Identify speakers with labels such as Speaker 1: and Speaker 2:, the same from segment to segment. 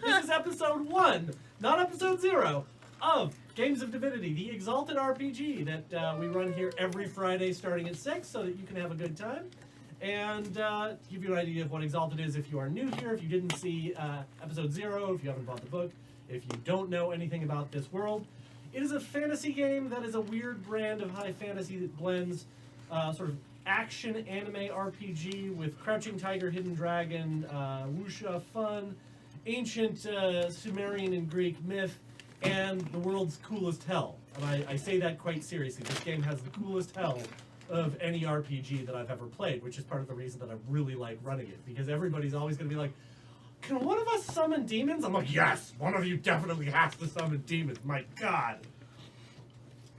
Speaker 1: This is episode 1, not episode 0, of Games of Divinity, the Exalted RPG that we run here every Friday starting at 6 so that you can have a good time. And to give you an idea of what Exalted is if you are new here, if you didn't see episode 0, if you haven't bought the book, if you don't know anything about this world, it is a fantasy game that is a weird brand of high fantasy that blends sort of action anime RPG with Crouching Tiger, Hidden Dragon, wuxia fun, ancient Sumerian and Greek myth, and the world's coolest hell. And I say that quite seriously. This game has the coolest hell of any RPG that I've ever played, which is part of the reason that I really like running it, because everybody's always going to be like, can one of us summon demons? I'm like, yes, one of you definitely has to summon demons. My God.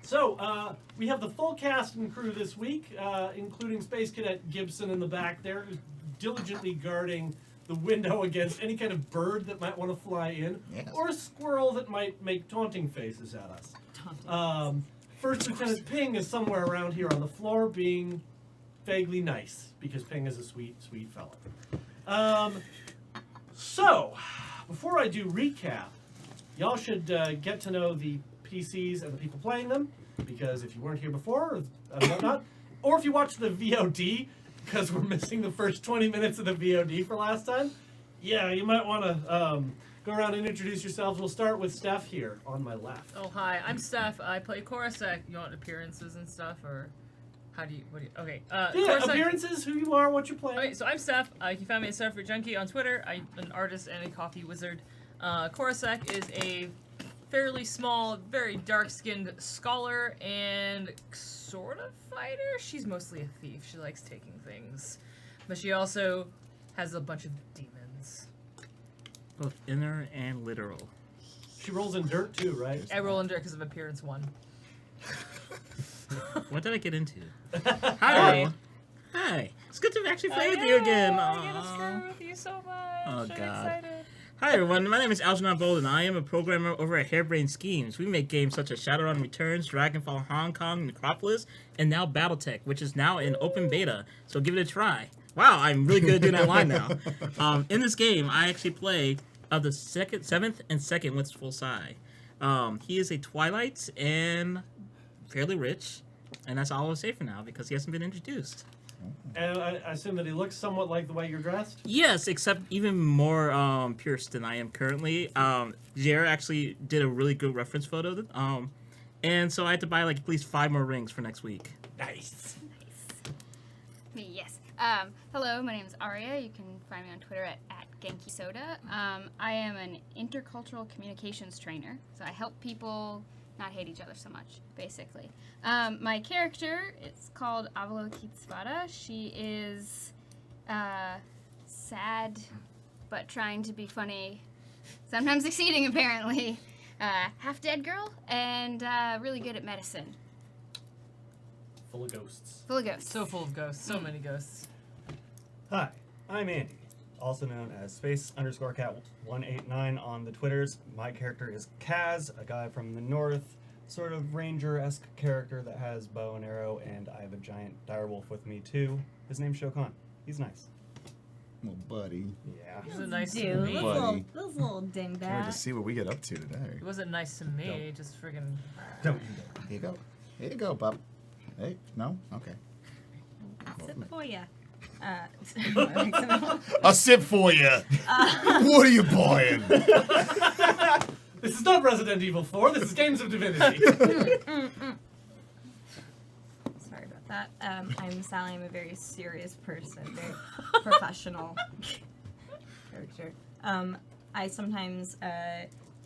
Speaker 1: So, we have the full cast and crew this week, including Space Cadet Gibson in the back there, who's diligently guarding the window against any kind of bird that might want to fly in, or a squirrel that might make taunting faces at us. First Lieutenant Ping is somewhere around here on the floor being vaguely nice, because Ping is a sweet, sweet fellow. So, before I do recap, y'all should get to know the PCs and the people playing them, because if you weren't here before and whatnot, or if you watched the VOD, because we're missing the first 20 minutes of the VOD for last time, yeah, you might want to go around and introduce yourselves. We'll start with Steph here on my left.
Speaker 2: Oh, hi, I'm Steph. I play Korosek. You want appearances and stuff, or how do you, okay. Korosek,
Speaker 1: appearances, who you are, what you're playing.
Speaker 2: Okay, so I'm Steph. You can find me at Surfer Junkie on Twitter. I'm an artist and a coffee wizard. Korosek is a fairly small, very dark-skinned scholar and sort of fighter. She's mostly a thief. She likes taking things. But she also has a bunch of demons.
Speaker 3: Both inner and literal.
Speaker 1: She rolls in dirt too, right?
Speaker 2: I roll in dirt because of appearance 1.
Speaker 3: What did I get into? Hi. Hi. It's good to actually play with you again.
Speaker 2: I get to screw with you so much.
Speaker 3: Oh,
Speaker 2: I'm
Speaker 3: God.
Speaker 2: excited.
Speaker 3: Hi everyone, my name is Algernon Bolden. I am a programmer over at Harebrained Schemes. We make games such as Shadowrun Returns, Dragonfall Hong Kong, Necropolis, and now Battletech, which is now in open beta, so give it a try. Wow, I'm really good at doing that line now. In this game, I actually play the 7th and 2nd Wistful Sigh. He is a Twilight and fairly rich, and that's all I'll say for now because he hasn't been introduced.
Speaker 1: And I assume that he looks somewhat like the way you're dressed?
Speaker 3: Yes, except even more pierced than I am currently. Jer actually did a really good reference photo, and so I had to buy like at least 5 more rings for next week.
Speaker 1: Nice.
Speaker 4: Me, yes. Hello, my name is Aria. You can find me on Twitter at Genki Soda. I am an intercultural communications trainer, so I help people not hate each other so much, basically. My character is called Avalokitsvara. She is sad, but trying to be funny, sometimes succeeding apparently. Half-dead girl, and really good at medicine.
Speaker 1: Full of ghosts.
Speaker 4: Full of ghosts.
Speaker 2: So full of ghosts. So many ghosts.
Speaker 5: Hi, I'm Andy, also known as Space_Cat189 on the Twitters. My character is Kaz, a guy from the north, sort of ranger-esque character that has bow and arrow, and I have a giant direwolf with me too. His name's Shokan. He's nice.
Speaker 6: Well, buddy.
Speaker 5: Yeah.
Speaker 2: He wasn't nice to
Speaker 7: Dude,
Speaker 2: me.
Speaker 6: Buddy.
Speaker 7: those little
Speaker 6: Can't wait to
Speaker 7: dingbats.
Speaker 6: see what we get up to today.
Speaker 2: He wasn't nice to me. Just friggin'.
Speaker 5: Don't.
Speaker 6: Here you go. Here you go, bub. Hey, no? Okay.
Speaker 7: Sip for ya.
Speaker 6: A sip for you. What are you buying?
Speaker 1: This is not Resident Evil 4, this is Games of Divinity.
Speaker 7: Sorry about that. I'm Sally. I'm a very serious person, very professional character. I sometimes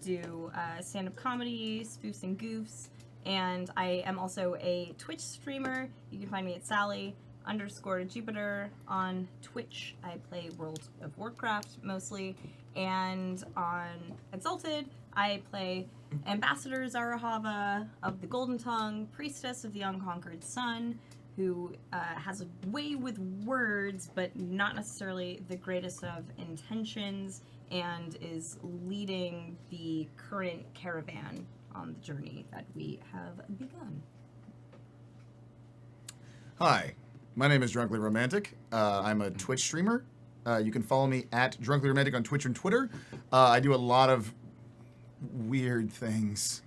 Speaker 7: do stand-up comedy, spoofs and goofs, and I am also a Twitch streamer. You can find me at Sally_Jupiter on Twitch. I play World of Warcraft mostly, and on Exalted, I play Ambassador Zarahava of the Golden Tongue, Priestess of the Unconquered Sun, who has a way with words, but not necessarily the greatest of intentions, and is leading the current caravan on the journey that we have begun.
Speaker 6: Hi, my name is Drunkly Romantic. I'm a Twitch streamer. You can follow me at Drunkly Romantic on Twitch and Twitter. I do a lot of weird things.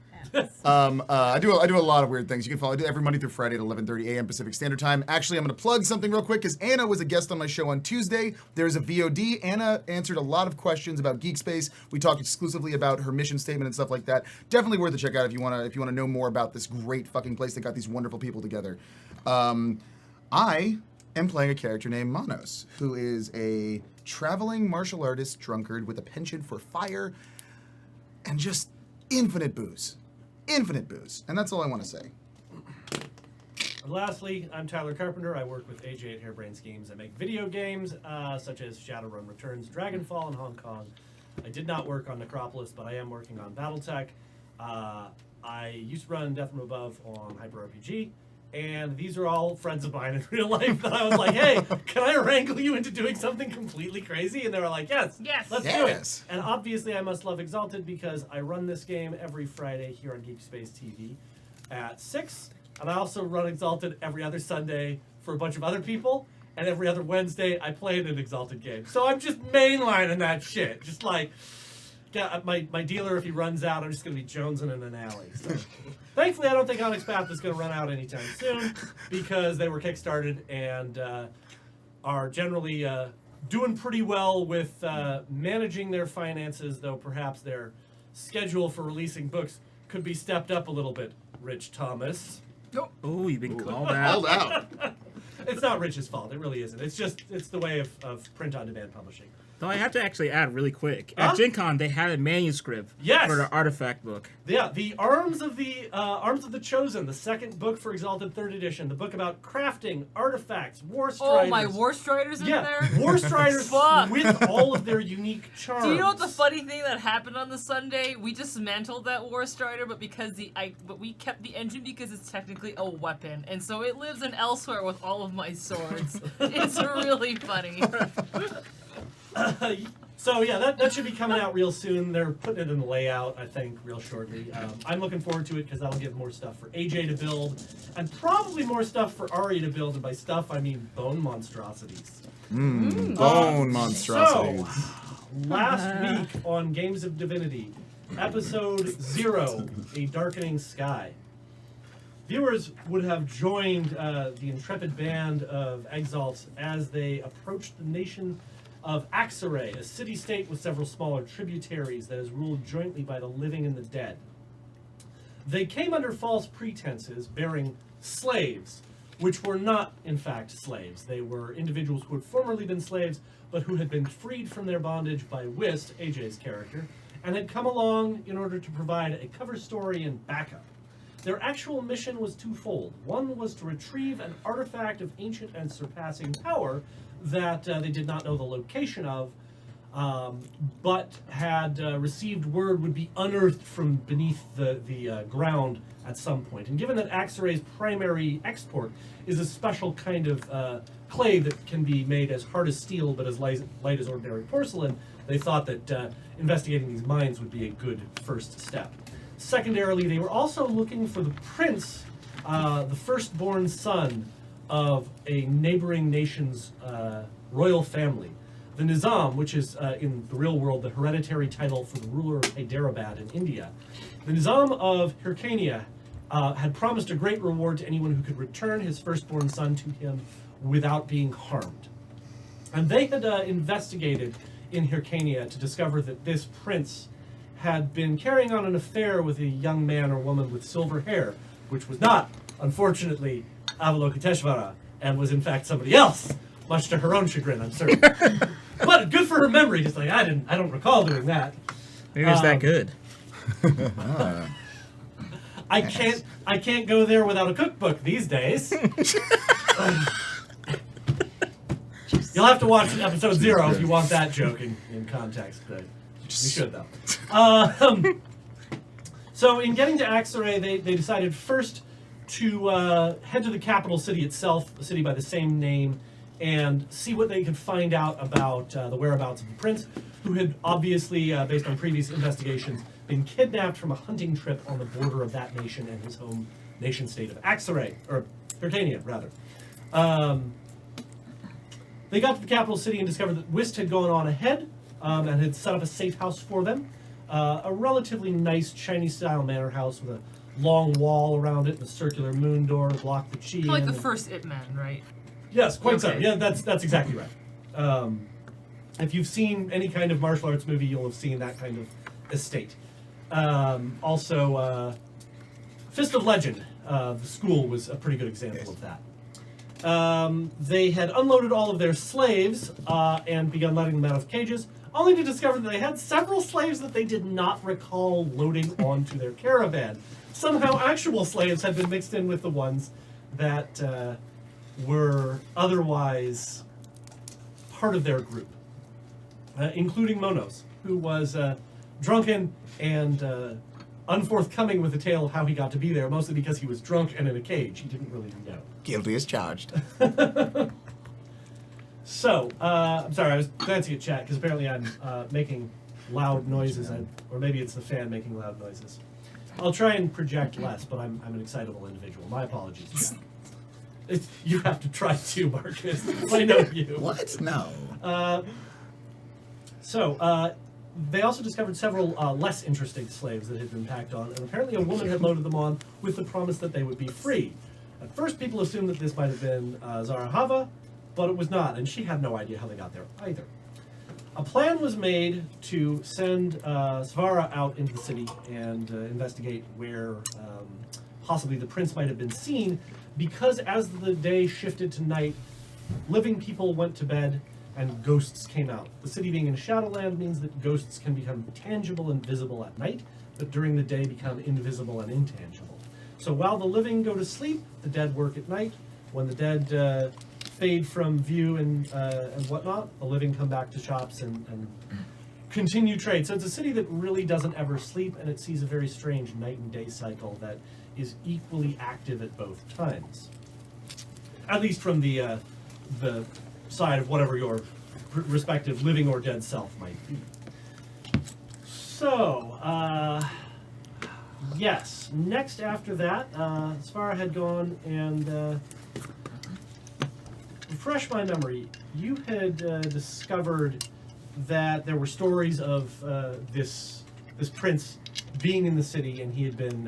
Speaker 6: I do a lot of weird things. You can follow. I do every Monday through Friday at 11:30 a.m. Pacific Standard Time. Actually, I'm going to plug something real quick because Anna was a guest on my show on Tuesday. There's a VOD. Anna answered a lot of questions about Geek Space. We talked exclusively about her mission statement and stuff like that. Definitely worth a check out if you want to know more about this great fucking place that got these wonderful people together. I am playing a character named Manos, who is a traveling martial artist drunkard with a penchant for fire and just infinite booze. Infinite booze. And that's all I want to say.
Speaker 1: And lastly, I'm Tyler Carpenter. I work with AJ at Hairbrain Schemes. I make video games such as Shadowrun Returns, Dragonfall in Hong Kong. I did not work on Necropolis, but I am working on Battletech. I used to run Death from Above on Hyper RPG. And these are all friends of mine in real life that I was like, hey, can I wrangle you into doing something completely crazy? And they were like, yes, let's do it. And obviously I must love Exalted because I run this game every Friday here on Geek Space TV at 6. And I also run Exalted every other Sunday for a bunch of other people. And every other Wednesday I play an Exalted game. So I'm just mainlining that shit. Just like, yeah, my dealer, if he runs out, I'm just going to be jonesing in an alley. So. Thankfully, I don't think Onyx Path is going to run out anytime soon because they were kickstarted and are generally doing pretty well with managing their finances, though perhaps their schedule for releasing books could be stepped up a little bit, Rich Thomas.
Speaker 3: Oh, you've been called
Speaker 6: Called out.
Speaker 1: It's not Rich's fault. It really isn't. It's the way of print-on-demand publishing.
Speaker 3: Though I have to actually add really quick. At Gen Con, they had a manuscript
Speaker 1: Yes!
Speaker 3: for the artifact book.
Speaker 1: Yeah, the Arms of the Chosen, the second book for Exalted 3rd Edition, the book about crafting, artifacts, War Striders.
Speaker 2: Oh, my War Striders in there?
Speaker 1: War Striders
Speaker 2: Fuck.
Speaker 1: with all of their unique charms.
Speaker 2: Do you know what the funny thing that happened on the Sunday? We dismantled that War Strider, but we kept the engine because it's technically a weapon, and so it lives in elsewhere with all of my swords. It's really funny.
Speaker 1: So yeah, that should be coming out real soon. They're putting it in the layout, I think, real shortly. I'm looking forward to it because that'll give more stuff for AJ to build, and probably more stuff for Ari to build. And by stuff, I mean bone monstrosities.
Speaker 6: Bone monstrosities.
Speaker 1: So, last week on Games of Divinity, Episode 0, A Darkening Sky. Viewers would have joined the intrepid band of Exalts as they approached the nation of Axaray, a city-state with several smaller tributaries that is ruled jointly by the living and the dead. They came under false pretenses, bearing slaves, which were not, in fact, slaves. They were individuals who had formerly been slaves, but who had been freed from their bondage by Whist, AJ's character, and had come along in order to provide a cover story and backup. Their actual mission was twofold. One was to retrieve an artifact of ancient and surpassing power that they did not know the location of, but had received word would be unearthed from beneath the ground at some point. And given that Axaray's primary export is a special kind of clay that can be made as hard as steel but as light as ordinary porcelain, they thought that investigating these mines would be a good first step. Secondarily, they were also looking for the prince, the firstborn son of a neighboring nation's royal family. The Nizam, which is in the real world the hereditary title for the ruler of Hyderabad in India. The Nizam of Hyrcania had promised a great reward to anyone who could return his firstborn son to him without being harmed. And they had investigated in Hyrcania to discover that this prince had been carrying on an affair with a young man or woman with silver hair, which was not, unfortunately, Avalokiteshvara, and was in fact somebody else, much to her own chagrin, I'm certain. But good for her memory, just like I don't recall doing that.
Speaker 3: Maybe it's that good.
Speaker 1: I can't go there without a cookbook these days. You'll have to watch episode 0 if you want that joke in context, but you should though. So in getting to Axaray, they decided first to head to the capital city itself, a city by the same name, and see what they could find out about the whereabouts of the prince, who had obviously, based on previous investigations, been kidnapped from a hunting trip on the border of that nation and his home nation state of Axaray, or Hyrcania, rather. They got to the capital city and discovered that Whist had gone on ahead and had set up a safe house for them. A relatively nice Chinese-style manor house with a long wall around it and a circular moon door to block the chi.
Speaker 2: Like the
Speaker 1: and-
Speaker 2: first It Man, right?
Speaker 1: Yes, quite so.
Speaker 2: Okay.
Speaker 1: Yeah, that's exactly right. If you've seen any kind of martial arts movie, you'll have seen that kind of estate. Also, Fist of Legend, the school was a pretty good example of that. They had unloaded all of their slaves and begun letting them out of cages, only to discover that they had several slaves that they did not recall loading onto their caravan. Somehow actual slaves had been mixed in with the ones that were otherwise part of their group, including Monos, who was drunken and unforthcoming with the tale of how he got to be there, mostly because he was drunk and in a cage. He didn't really know.
Speaker 6: Guilty as charged.
Speaker 1: So, I'm sorry, I was glancing at chat because apparently I'm making loud noises, or maybe it's the fan making loud noises. I'll try and project less, but I'm an excitable individual. My apologies, chat. You have to try too, Marcus. I know you.
Speaker 6: What? No.
Speaker 1: They also discovered several less interesting slaves that had been packed on, and apparently a woman had loaded them on with the promise that they would be free. At first, people assumed that this might have been Zarahava, but it was not, and she had no idea how they got there either. A plan was made to send Svara out into the city and investigate where possibly the prince might have been seen, because as the day shifted to night, living people went to bed and ghosts came out. The city being in Shadowland means that ghosts can become tangible and visible at night, but during the day become invisible and intangible. So while the living go to sleep, the dead work at night. When the dead fade from view and whatnot, the living come back to shops and continue trade. So it's a city that really doesn't ever sleep, and it sees a very strange night and day cycle that is equally active at both times. At least from the side of whatever your respective living or dead self might be. So, yes. Next after that, Svara had gone and refresh my memory. You had discovered that there were stories of this prince being in the city, and he had been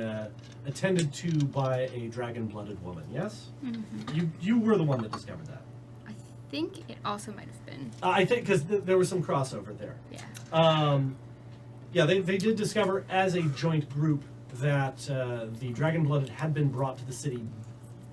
Speaker 1: attended to by a dragon-blooded woman. Yes, you were the one that discovered that.
Speaker 4: I think it also might have been.
Speaker 1: I think because there was some crossover there.
Speaker 4: Yeah.
Speaker 1: Yeah, they did discover as a joint group that the dragon-blooded had been brought to the city,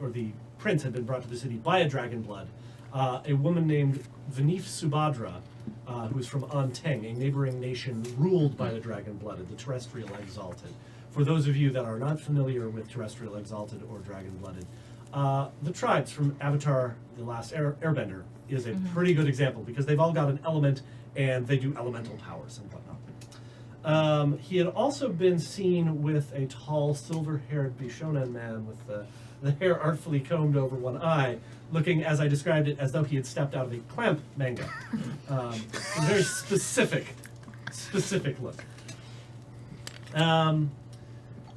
Speaker 1: or the prince had been brought to the city by a dragon-blood. A woman named Vanif Subhadra, who was from Anteng, a neighboring nation ruled by the dragon-blooded, the terrestrial exalted. For those of you that are not familiar with terrestrial exalted or dragon-blooded, the tribes from Avatar: The Last Airbender is a pretty good example, because they've all got an element and they do elemental powers and whatnot. He had also been seen with a tall, silver-haired Bishonen man with the hair artfully combed over one eye, looking, as I described it, as though he had stepped out of a Clamp manga. A very specific look.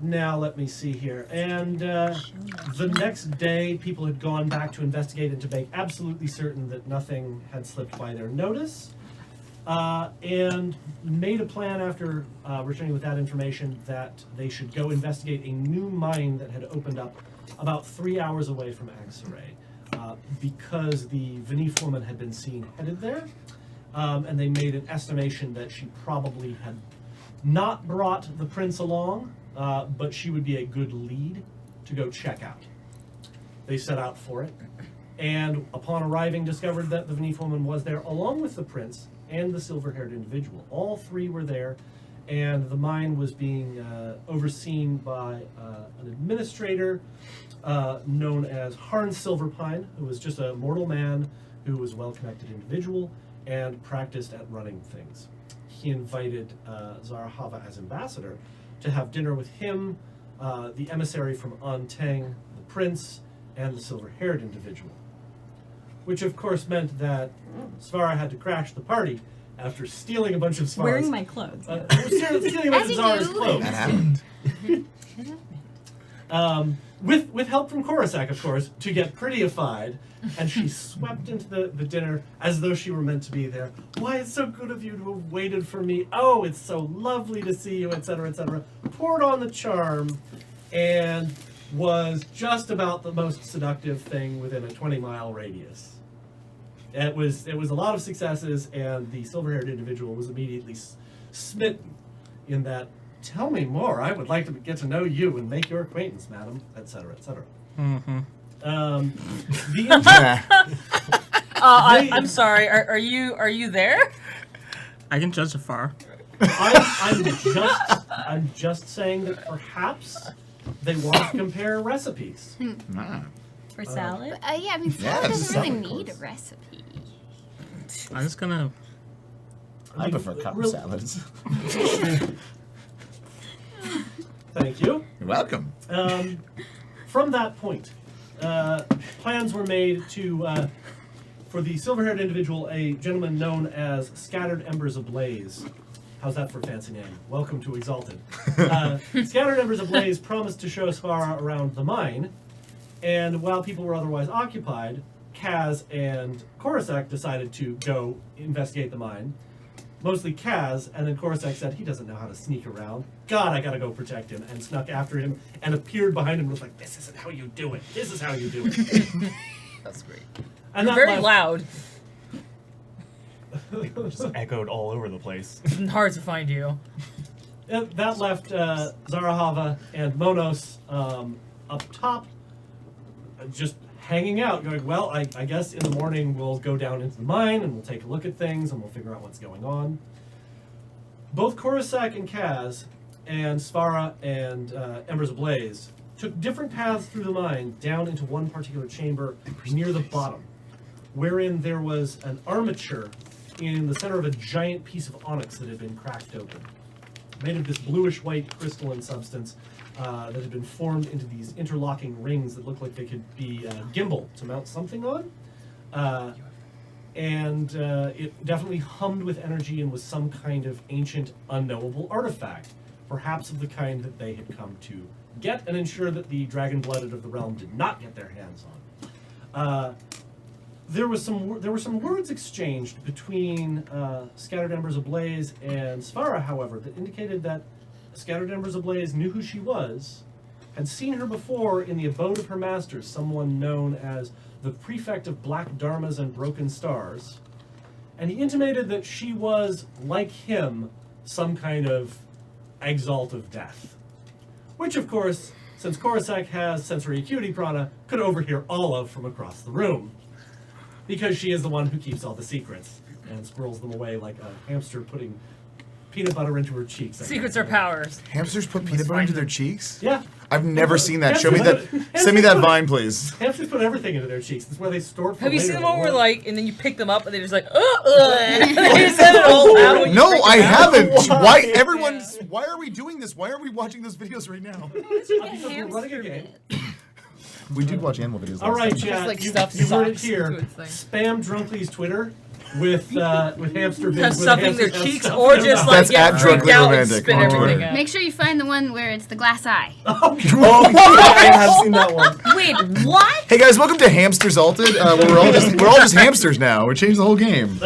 Speaker 1: Now, let me see here. And the next day, people had gone back to investigate and to make absolutely certain that nothing had slipped by their notice. And made a plan after returning with that information that they should go investigate a new mine that had opened up about 3 hours away from Axaray, because the Vanif woman had been seen headed there, and they made an estimation that she probably had not brought the prince along, but she would be a good lead to go check out. They set out for it, and upon arriving discovered that the Vanif woman was there along with the prince and the silver-haired individual. All three were there, and the mine was being overseen by an administrator known as Harn Silverpine, who was just a mortal man who was a well-connected individual and practiced at running things. He invited Zarahava as ambassador to have dinner with him, the emissary from Anteng, the prince, and the silver-haired individual. Which of course meant that Svara had to crash the party after stealing a bunch of Svara's...
Speaker 7: Wearing my clothes.
Speaker 1: stealing a bunch
Speaker 4: As
Speaker 1: of
Speaker 4: you
Speaker 1: Zara's
Speaker 4: do.
Speaker 1: clothes.
Speaker 6: That happened.
Speaker 1: with help from Korasak, of course, to get pretty-ified, and she swept into the dinner as though she were meant to be there. Why, it's so good of you to have waited for me. Oh, it's so lovely to see you, etc., etc. Poured on the charm, and was just about the most seductive thing within a 20-mile radius. It was a lot of successes, and the silver-haired individual was immediately smitten in that, tell me more, I would like to get to know you and make your acquaintance, madam, etc., etc.
Speaker 3: Mm-hmm.
Speaker 2: I'm sorry. Are you there?
Speaker 3: I can judge afar.
Speaker 1: I'm just saying that perhaps they want to compare recipes.
Speaker 7: For salad?
Speaker 4: Yeah, I mean,
Speaker 6: Yeah,
Speaker 4: salad
Speaker 6: it's
Speaker 4: doesn't
Speaker 6: salad,
Speaker 4: really
Speaker 6: of
Speaker 4: need a
Speaker 6: course.
Speaker 4: recipe.
Speaker 3: I'm just gonna.
Speaker 8: I prefer cup
Speaker 1: Real-
Speaker 8: salads.
Speaker 1: Thank you.
Speaker 6: You're welcome.
Speaker 1: From that point, plans were made to, for the silver-haired individual, a gentleman known as Scattered Embers Ablaze. How's that for a fancy name? Welcome to Exalted. Scattered Embers Ablaze promised to show Svara around the mine, and while people were otherwise occupied, Kaz and Korasak decided to go investigate the mine. Mostly Kaz, and then Korasak said he doesn't know how to sneak around. God, I gotta go protect him, and snuck after him and appeared behind him and was like, this isn't how you do it. This is how you do it.
Speaker 2: That's great.
Speaker 1: And
Speaker 2: You're
Speaker 1: that
Speaker 2: very
Speaker 1: left-
Speaker 2: loud.
Speaker 5: Just echoed all over the place.
Speaker 2: Hard to find you.
Speaker 1: That left Zarahava and Monos up top, just hanging out, going, well, I guess in the morning we'll go down into the mine and we'll take a look at things and we'll figure out what's going on. Both Korasak and Kaz and Svara and Embers Ablaze took different paths through the mine down into one particular chamber near the bottom, wherein there was an armature in the center of a giant piece of onyx that had been cracked open, made of this bluish-white crystalline substance that had been formed into these interlocking rings that looked like they could be gimbal to mount something on. And it definitely hummed with energy and was some kind of ancient, unknowable artifact, perhaps of the kind that they had come to get and ensure that the dragon-blooded of the realm did not get their hands on. There were some words exchanged between Scattered Embers Ablaze and Svara, however, that indicated that Scattered Embers Ablaze knew who she was, had seen her before in the abode of her masters, someone known as the Prefect of Black Dharmas and Broken Stars, and he intimated that she was, like him, some kind of exalt of death. Which, of course, since Korasak has sensory acuity prana, could overhear all of from across the room, because she is the one who keeps all the secrets and squirrels them away like a hamster putting peanut butter into her cheeks.
Speaker 2: Secrets are powers.
Speaker 6: Hamsters put peanut butter into their cheeks?
Speaker 1: Yeah.
Speaker 6: I've never seen that. Show me that. Send me that Vine, please.
Speaker 1: Hamsters put everything into their cheeks. That's where they store it for
Speaker 2: Have you
Speaker 1: later
Speaker 2: seen the
Speaker 1: in
Speaker 2: one where
Speaker 1: war.
Speaker 2: like, and then you pick them up and they're just like, and they just have it all out when you
Speaker 6: No,
Speaker 2: break
Speaker 6: I
Speaker 2: them out?
Speaker 6: haven't. Why
Speaker 1: Why?
Speaker 6: everyone's? Why are we doing this? Why are we watching those videos right now?
Speaker 1: Because we're running a game.
Speaker 6: We did watch animal videos.
Speaker 1: All right,
Speaker 2: Just,
Speaker 1: chat.
Speaker 2: like,
Speaker 1: you
Speaker 2: stuff
Speaker 1: heard it
Speaker 2: socks
Speaker 1: here.
Speaker 2: into its thing.
Speaker 1: Spam Drunkly's Twitter with hamster vids.
Speaker 2: Have
Speaker 1: where the
Speaker 2: stuffing their
Speaker 1: hamsters have
Speaker 2: cheeks
Speaker 1: stuff
Speaker 2: or
Speaker 1: in
Speaker 2: just
Speaker 1: them.
Speaker 2: like
Speaker 6: That's
Speaker 2: get
Speaker 6: at
Speaker 2: freaked
Speaker 6: Drunkly
Speaker 2: out and
Speaker 6: Romantic
Speaker 2: spit
Speaker 6: on
Speaker 2: everything
Speaker 6: Twitter.
Speaker 2: out.
Speaker 4: Make sure you find the one where it's the glass eye.
Speaker 5: I have seen that one.
Speaker 7: Wait, what?
Speaker 6: Hey guys, welcome to Hamsters Alted. We're all just hamsters now. We changed the whole game.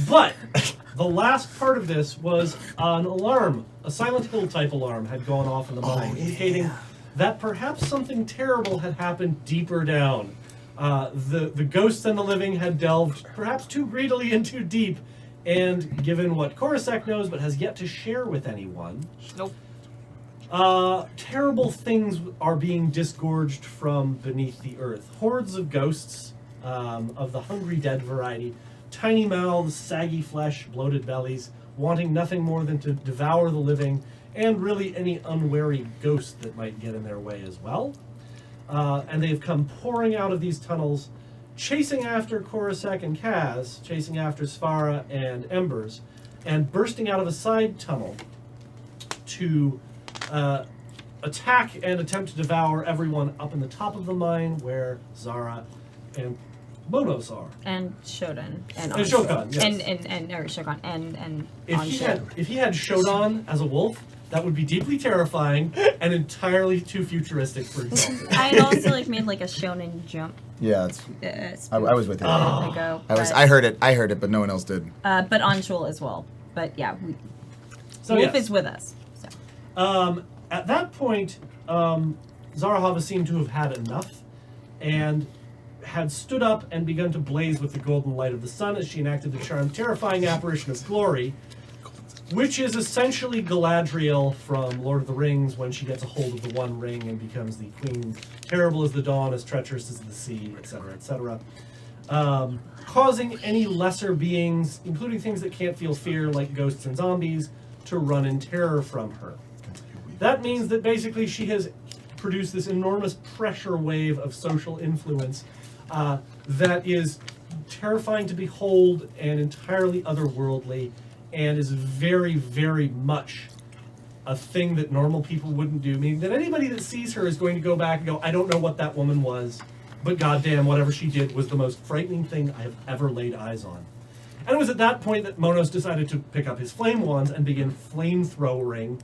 Speaker 1: But the last part of this was an alarm, a Silent Hill type alarm had gone off in the mine, indicating that perhaps something terrible had happened deeper down. The ghosts and the living had delved perhaps too greedily and too deep, and given what Korasak knows but has yet to share with anyone,
Speaker 2: Nope.
Speaker 1: terrible things are being disgorged from beneath the earth. Hordes of ghosts of the hungry dead variety, tiny mouths, saggy flesh, bloated bellies, wanting nothing more than to devour the living, and really any unwary ghost that might get in their way as well. And they have come pouring out of these tunnels, chasing after Korasak and Kaz, chasing after Svara and Embers, and bursting out of a side tunnel to attack and attempt to devour everyone up in the top of the mine where Zara and Monos are.
Speaker 7: And Shodan. And
Speaker 1: Shokan, yes.
Speaker 7: And or Shokan. And
Speaker 1: If
Speaker 7: Ansho.
Speaker 1: he had Shodan as a wolf, that would be deeply terrifying and entirely too futuristic for Exalted.
Speaker 7: I had also like made like a Shonen Jump.
Speaker 6: Yeah, I was with you.
Speaker 1: Oh.
Speaker 7: Ago,
Speaker 6: I heard it, but no one else did.
Speaker 7: but on Shul as well. But yeah,
Speaker 1: So
Speaker 7: Wolf
Speaker 1: yes.
Speaker 7: is with us. So.
Speaker 1: At that point, Zarahava seemed to have had enough and had stood up and begun to blaze with the golden light of the sun as she enacted the charm Terrifying Apparition of Glory, which is essentially Galadriel from Lord of the Rings when she gets a hold of the One Ring and becomes the queen, terrible as the dawn, as treacherous as the sea, etc., etc. Causing any lesser beings, including things that can't feel fear like ghosts and zombies, to run in terror from her. That means that basically she has produced this enormous pressure wave of social influence that is terrifying to behold and entirely otherworldly, and is very, very much a thing that normal people wouldn't do. Meaning that anybody that sees her is going to go back and go, I don't know what that woman was, but goddamn, whatever she did was the most frightening thing I have ever laid eyes on. And it was at that point that Monos decided to pick up his flame wands and begin flamethrowering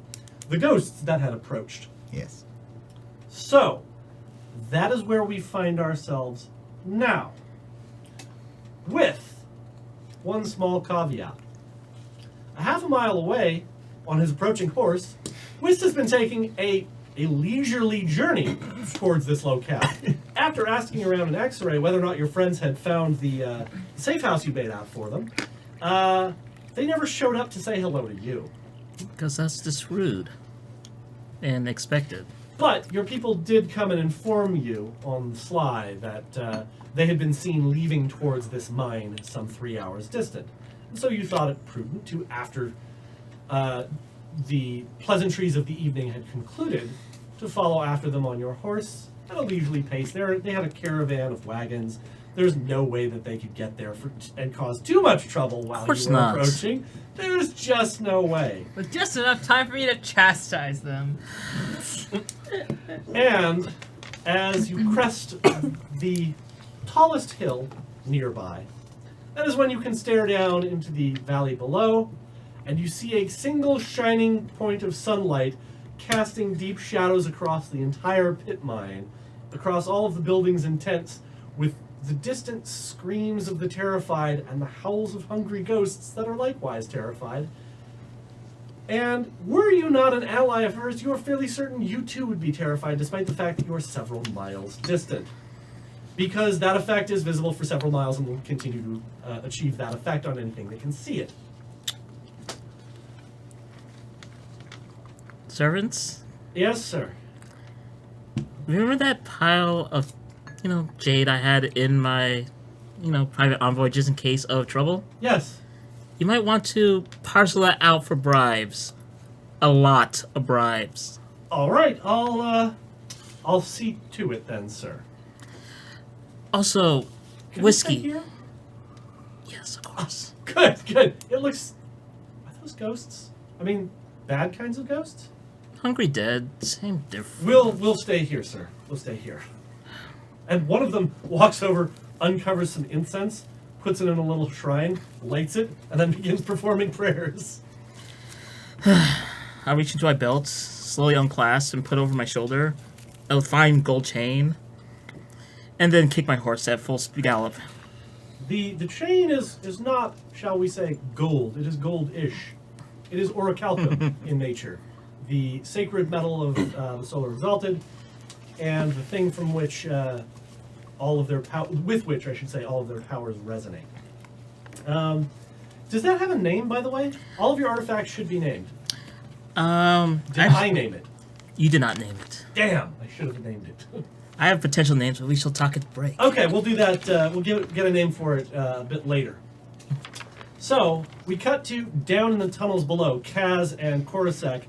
Speaker 1: the ghosts that had approached.
Speaker 6: Yes.
Speaker 1: So, that is where we find ourselves now. With one small caveat. A half a mile away, on his approaching horse, Whist has been taking a leisurely journey towards this locale. After asking around in X-ray whether or not your friends had found the safe house you made out for them, they never showed up to say hello to you.
Speaker 3: Because that's just rude. And expected.
Speaker 1: But your people did come and inform you on the sly that they had been seen leaving towards this mine some 3 hours distant. And so you thought it prudent to, after the pleasantries of the evening had concluded, to follow after them on your horse at a leisurely pace. They had a caravan of wagons. There's no way that they could get there and cause too much trouble while you were approaching. There's just no way.
Speaker 2: With just enough time for me to chastise them.
Speaker 1: And as you crest the tallest hill nearby, that is when you can stare down into the valley below, and you see a single shining point of sunlight casting deep shadows across the entire pit mine, across all of the buildings and tents, with the distant screams of the terrified and the howls of hungry ghosts that are likewise terrified. And were you not an ally of hers, you are fairly certain you too would be terrified, despite the fact that you are several miles distant. Because that effect is visible for several miles and will continue to achieve that effect on anything that can see it.
Speaker 3: Servants?
Speaker 1: Yes, sir.
Speaker 3: Remember that pile of, jade I had in my, private envoy just in case of trouble?
Speaker 1: Yes.
Speaker 3: You might want to parcel that out for bribes. A lot of bribes.
Speaker 1: All right, I'll see to it then, sir.
Speaker 3: Also,
Speaker 1: Can
Speaker 3: whiskey.
Speaker 1: we stay here?
Speaker 3: Yes, of course.
Speaker 1: Good, good. It looks. Are those ghosts? I mean, bad kinds of ghosts?
Speaker 3: Hungry Dead, same difference.
Speaker 1: We'll stay here, sir. We'll stay here. And one of them walks over, uncovers some incense, puts it in a little shrine, lights it, and then begins performing prayers.
Speaker 3: I reach into my belt, slowly unclasp, and put over my shoulder a fine gold chain, and then kick my horse at full gallop.
Speaker 1: The chain is not, shall we say, gold. It is gold-ish. It is orichalcum in nature. The sacred metal of the Solar Exalted, and the thing from which with which I should say all of their powers resonate. Does that have a name, by the way? All of your artifacts should be named. Did I name it?
Speaker 3: You did not name it.
Speaker 1: Damn, I should have named it.
Speaker 3: I have potential names, but we shall talk at the break.
Speaker 1: Okay, we'll do that. We'll get a name for it a bit later. So we cut to down in the tunnels below, Kaz and Korosek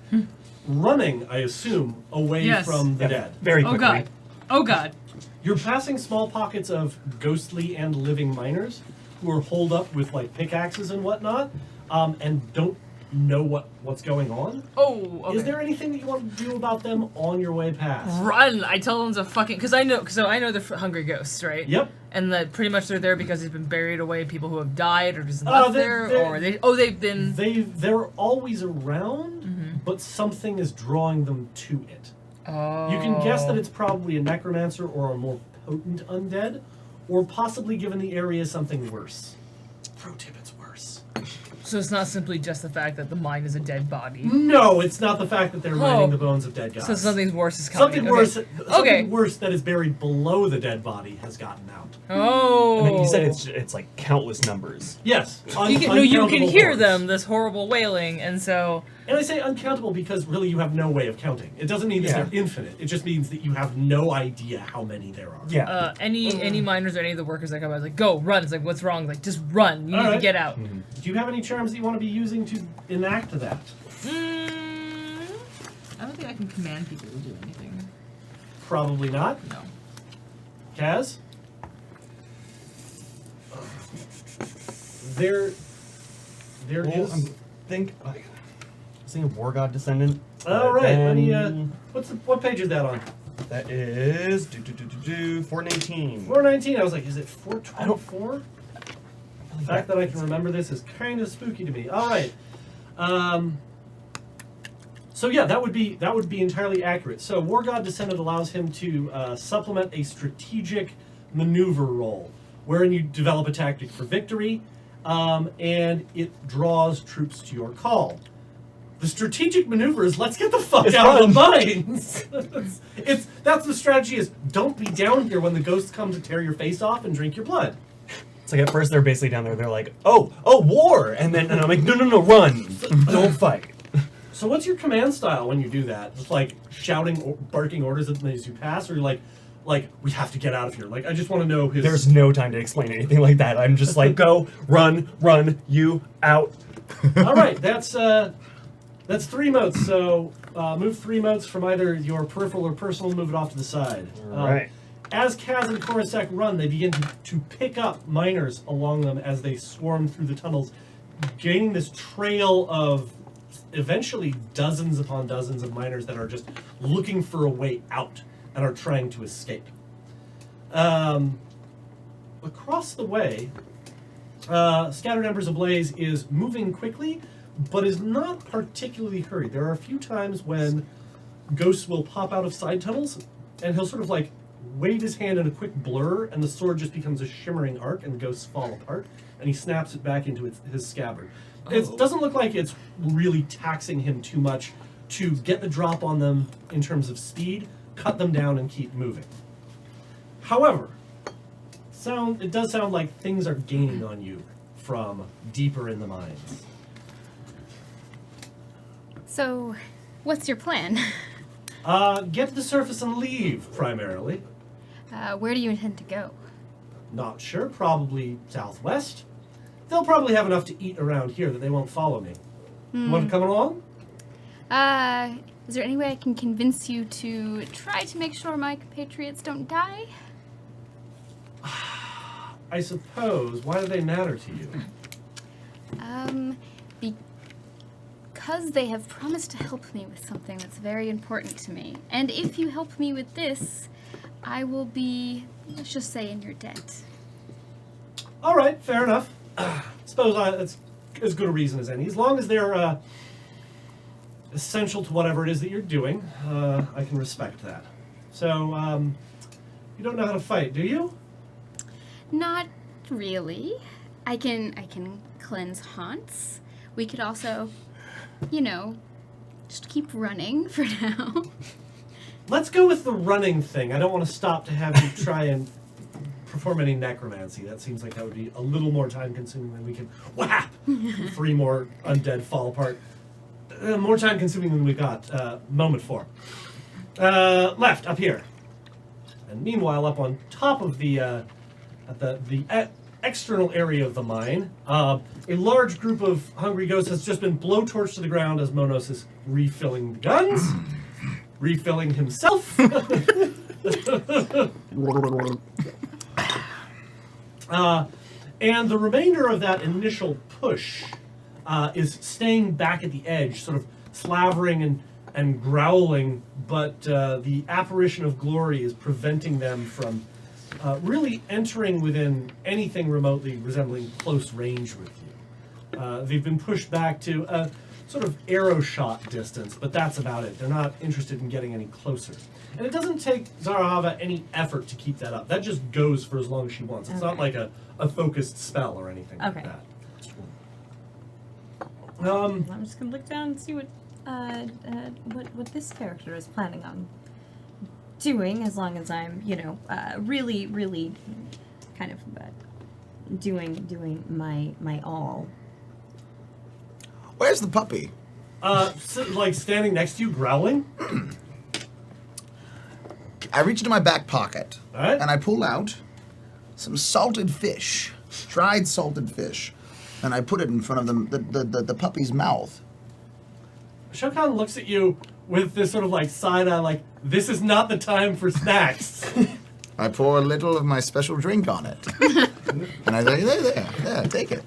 Speaker 1: running, I assume, away from the dead.
Speaker 5: Very
Speaker 2: Oh
Speaker 5: quickly.
Speaker 2: god. Oh god.
Speaker 1: You're passing small pockets of ghostly and living miners who are holed up with like pickaxes and whatnot, and don't know what's going on.
Speaker 2: Oh, okay.
Speaker 1: Is there anything that you want to do about them on your way past?
Speaker 2: Run! I tell them to fucking, because I know they're hungry ghosts, right?
Speaker 1: Yep.
Speaker 2: And that pretty much they're there because they've been buried away, people who have died or just left there, or they've been.
Speaker 1: They're always around, but something is drawing them to it.
Speaker 2: Oh.
Speaker 1: You can guess that it's probably a necromancer or a more potent undead, or possibly, given the area, something worse. Pro tip, it's worse.
Speaker 2: So it's not simply just the fact that the mine is a dead body.
Speaker 1: No, it's not the fact that they're mining the bones of dead guys.
Speaker 2: So something worse is coming.
Speaker 1: Something
Speaker 2: Okay.
Speaker 1: worse.
Speaker 2: Okay.
Speaker 1: Something worse that is buried below the dead body has gotten out.
Speaker 2: Oh.
Speaker 5: And then you said it's like countless numbers.
Speaker 1: Yes.
Speaker 2: You can
Speaker 1: uncountable
Speaker 2: hear
Speaker 1: hordes.
Speaker 2: them, this horrible wailing, and so
Speaker 1: And I say uncountable because really you have no way of counting. It doesn't mean that
Speaker 5: Yeah.
Speaker 1: they're infinite. It just means that you have no idea how many there are.
Speaker 5: Yeah.
Speaker 2: any miners or any of the workers that come out, like, go, run. It's like, what's wrong? Like, just run. You need to
Speaker 1: Alright.
Speaker 2: get out.
Speaker 1: Do you have any charms that you want to be using to enact that?
Speaker 2: I don't think I can command people to do anything.
Speaker 1: Probably not.
Speaker 2: No.
Speaker 1: Kaz? There
Speaker 5: Well,
Speaker 1: is.
Speaker 5: I was thinking War God Descendant.
Speaker 1: All right. Let me.
Speaker 5: then
Speaker 1: What page is that on?
Speaker 5: that is 418.
Speaker 1: 419. I was like, is it 424? The fact that I can remember this is kind of spooky to me. All right. So yeah, that would be entirely accurate. So War God Descendant allows him to supplement a strategic maneuver roll, wherein you develop a tactic for victory, and it draws troops to your call. The strategic maneuver is let's get the fuck out of the mines. That's the strategy is don't be down here when the ghosts come to tear your face off and drink your blood.
Speaker 5: It's like at first they're basically down there. They're like, oh, war, and I'm like, no, run, don't fight.
Speaker 1: So what's your command style when you do that? Just like shouting, or barking orders at them as you pass, or you're like we have to get out of here. Like I just want to know his.
Speaker 5: There's no time to explain anything like that. I'm just like, go, run, you out.
Speaker 1: All right, that's 3 motes. So move 3 motes from either your peripheral or personal. Move it off to the side.
Speaker 5: All right.
Speaker 1: As Kaz and Korosek run, they begin to pick up miners along them as they swarm through the tunnels, gaining this trail of eventually dozens upon dozens of miners that are just looking for a way out and are trying to escape. Across the way, Scattered Embers Ablaze is moving quickly, but is not particularly hurried. There are a few times when ghosts will pop out of side tunnels, and he'll sort of like wave his hand in a quick blur, and the sword just becomes a shimmering arc, and the ghosts fall apart, and he snaps it back into his scabbard. It doesn't look like it's really taxing him too much to get the drop on them in terms of speed, cut them down, and keep moving. However, it does sound like things are gaining on you from deeper in the mines.
Speaker 4: So, what's your plan?
Speaker 1: Get to the surface and leave, primarily.
Speaker 4: Where do you intend to go?
Speaker 1: Not sure, probably southwest. They'll probably have enough to eat around here that they won't follow me. You want to come along?
Speaker 4: Is there any way I can convince you to try to make sure my compatriots don't die?
Speaker 1: I suppose. Why do they matter to you?
Speaker 4: Because they have promised to help me with something that's very important to me. And if you help me with this, I will be, let's just say, in your debt.
Speaker 1: All right, fair enough. Suppose that's as good a reason as any. As long as they're essential to whatever it is that you're doing, I can respect that. So, you don't know how to fight, do you?
Speaker 4: Not really. I can cleanse haunts. We could also, just keep running for now.
Speaker 1: Let's go with the running thing. I don't want to stop to have you try and perform any necromancy. That seems like that would be a little more time consuming than we can whap 3 more undead fall apart. More time consuming than we got. Moment 4. Left, up here. And meanwhile, up on top of the external area of the mine, a large group of hungry ghosts has just been blowtorched to the ground as Monos is refilling the guns, refilling himself. And the remainder of that initial push is staying back at the edge, sort of slavering and growling, but the apparition of glory is preventing them from really entering within anything remotely resembling close range with you. They've been pushed back to sort of arrow shot distance, but that's about it. They're not interested in getting any closer. And it doesn't take Zarahava any effort to keep that up. That just goes for as long as she wants. It's not like a focused spell or anything like
Speaker 7: Okay.
Speaker 1: that.
Speaker 7: I'm just gonna look down and see what this character is planning on doing, as long as I'm, really kind of doing my all.
Speaker 6: Where's the puppy?
Speaker 1: Like standing next to you, growling.
Speaker 6: I reach into my back pocket
Speaker 1: All right.
Speaker 6: and I pull out some salted fish, dried salted fish, and I put it in front of the puppy's mouth.
Speaker 1: Shokan looks at you with this sort of like side eye, like, this is not the time for snacks.
Speaker 6: I pour a little of my special drink on it, and I say, there, take it.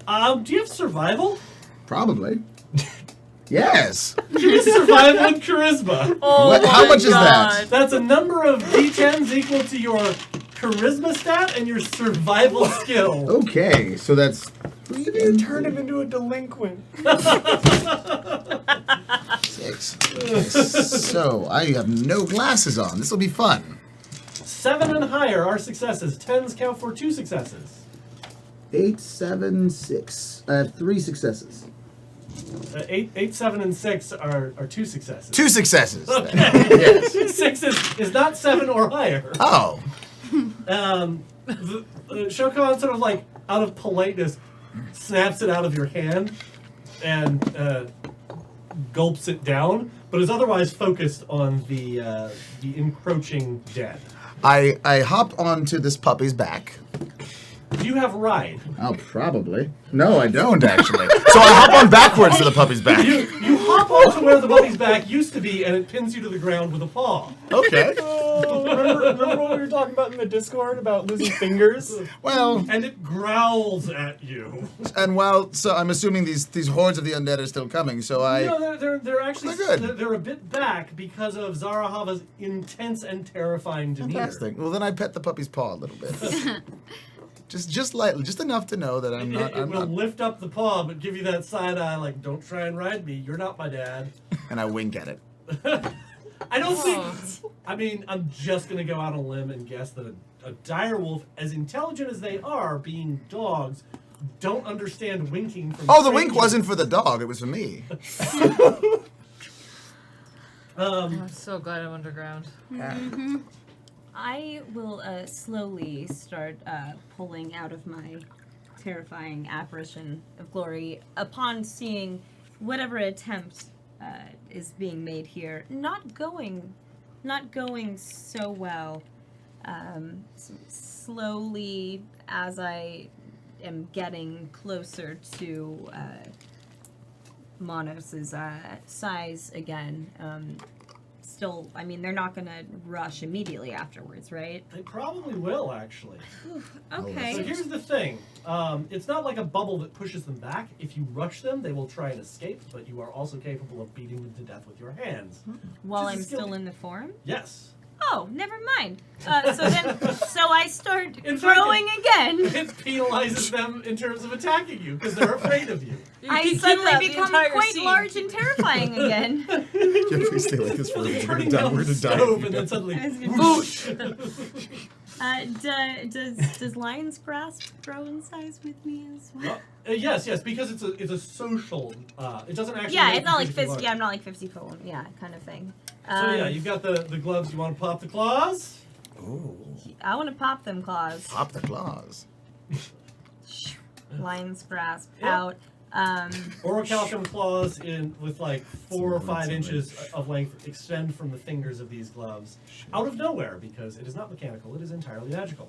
Speaker 1: Do you have survival?
Speaker 6: Probably. Yes.
Speaker 1: Give me survival and charisma.
Speaker 2: Oh
Speaker 6: What-
Speaker 2: my
Speaker 6: how much is
Speaker 2: God.
Speaker 6: that?
Speaker 1: That's a number of d10s equal to your charisma stat and your survival skill.
Speaker 6: Okay, so that's
Speaker 5: You turn him into a delinquent.
Speaker 6: 6. So I have no glasses on. This will be fun.
Speaker 1: 7 and higher are successes. 10s count for 2 successes.
Speaker 6: 8, 7, 6. I have 3 successes.
Speaker 1: 8, 7, and 6 are 2 successes.
Speaker 6: 2 successes.
Speaker 1: Okay.
Speaker 6: Yes.
Speaker 1: 6 is not 7 or higher.
Speaker 6: Oh.
Speaker 1: Shokan sort of like, out of politeness, snaps it out of your hand and gulps it down, but is otherwise focused on the encroaching dead.
Speaker 6: I hop onto this puppy's back.
Speaker 1: Do you have ride?
Speaker 6: Oh, probably. No, I don't, actually. So I hop on backwards to the puppy's back.
Speaker 1: You hop onto where the puppy's back used to be, and it pins you to the ground with a paw.
Speaker 6: Okay.
Speaker 5: Remember what we were talking about in the Discord about losing fingers?
Speaker 6: Well,
Speaker 1: And it growls at you.
Speaker 6: and so I'm assuming these hordes of the undead are still coming, so
Speaker 1: No, they're actually
Speaker 6: They're good.
Speaker 1: they're a bit back because of Zarahava's intense and terrifying demeanor.
Speaker 6: Fantastic. Well, then I pet the puppy's paw a little bit. Just lightly, just enough to know that I'm
Speaker 1: It,
Speaker 6: not.
Speaker 1: it
Speaker 6: I'm
Speaker 1: will
Speaker 6: not.
Speaker 1: lift up the paw, but give you that side eye, like, don't try and ride me. You're not my dad.
Speaker 6: And I wink at it.
Speaker 1: I don't
Speaker 2: Oh.
Speaker 1: think. I mean, I'm just gonna go out on a limb and guess that a direwolf, as intelligent as they are, being dogs, don't understand winking from.
Speaker 6: Oh, the wink
Speaker 1: strangers.
Speaker 6: wasn't for the dog; it was for me.
Speaker 2: I'm so glad I'm underground.
Speaker 7: I will slowly start pulling out of my terrifying apparition of glory upon seeing whatever attempt is being made here not going so well. Slowly, as I am getting closer to Monos's size again. Still, I mean, they're not gonna rush immediately afterwards, right?
Speaker 1: They probably will, actually.
Speaker 7: Okay.
Speaker 1: So here's the thing. It's not like a bubble that pushes them back. If you rush them, they will try and escape, but you are also capable of beating them to death with your hands.
Speaker 7: While
Speaker 1: Which is
Speaker 7: I'm
Speaker 1: a skill-
Speaker 7: still in the form?
Speaker 1: Yes.
Speaker 7: Oh, never mind. So I start
Speaker 1: In fact,
Speaker 7: throwing again.
Speaker 1: It penalizes them in terms of attacking you because they're afraid of you.
Speaker 2: You
Speaker 7: I
Speaker 2: keep
Speaker 7: suddenly
Speaker 2: that the
Speaker 7: become
Speaker 2: entire
Speaker 7: quite
Speaker 2: scene.
Speaker 7: large and terrifying again.
Speaker 6: Yeah, please stay like this for a minute.
Speaker 1: Turning down the stove and then suddenly,
Speaker 7: Boosh.
Speaker 1: boosh.
Speaker 7: Does Lion's Grasp grow in size with me as well?
Speaker 1: Yes, because it's a social. It doesn't actually.
Speaker 7: Yeah,
Speaker 1: make
Speaker 7: it's not
Speaker 1: you
Speaker 7: like
Speaker 1: physically
Speaker 7: 50.
Speaker 1: large.
Speaker 7: Yeah, I'm not like 50 foot. Yeah, kind of thing.
Speaker 1: So yeah, you've got the gloves. You want to pop the claws?
Speaker 6: Ooh,
Speaker 7: I want to pop them claws.
Speaker 6: pop the claws.
Speaker 7: Lion's Grasp
Speaker 1: Yeah.
Speaker 7: out.
Speaker 1: Orichalcum claws with like 4 or 5 inches of length extend from the fingers of these gloves out of nowhere because it is not mechanical. It is entirely magical.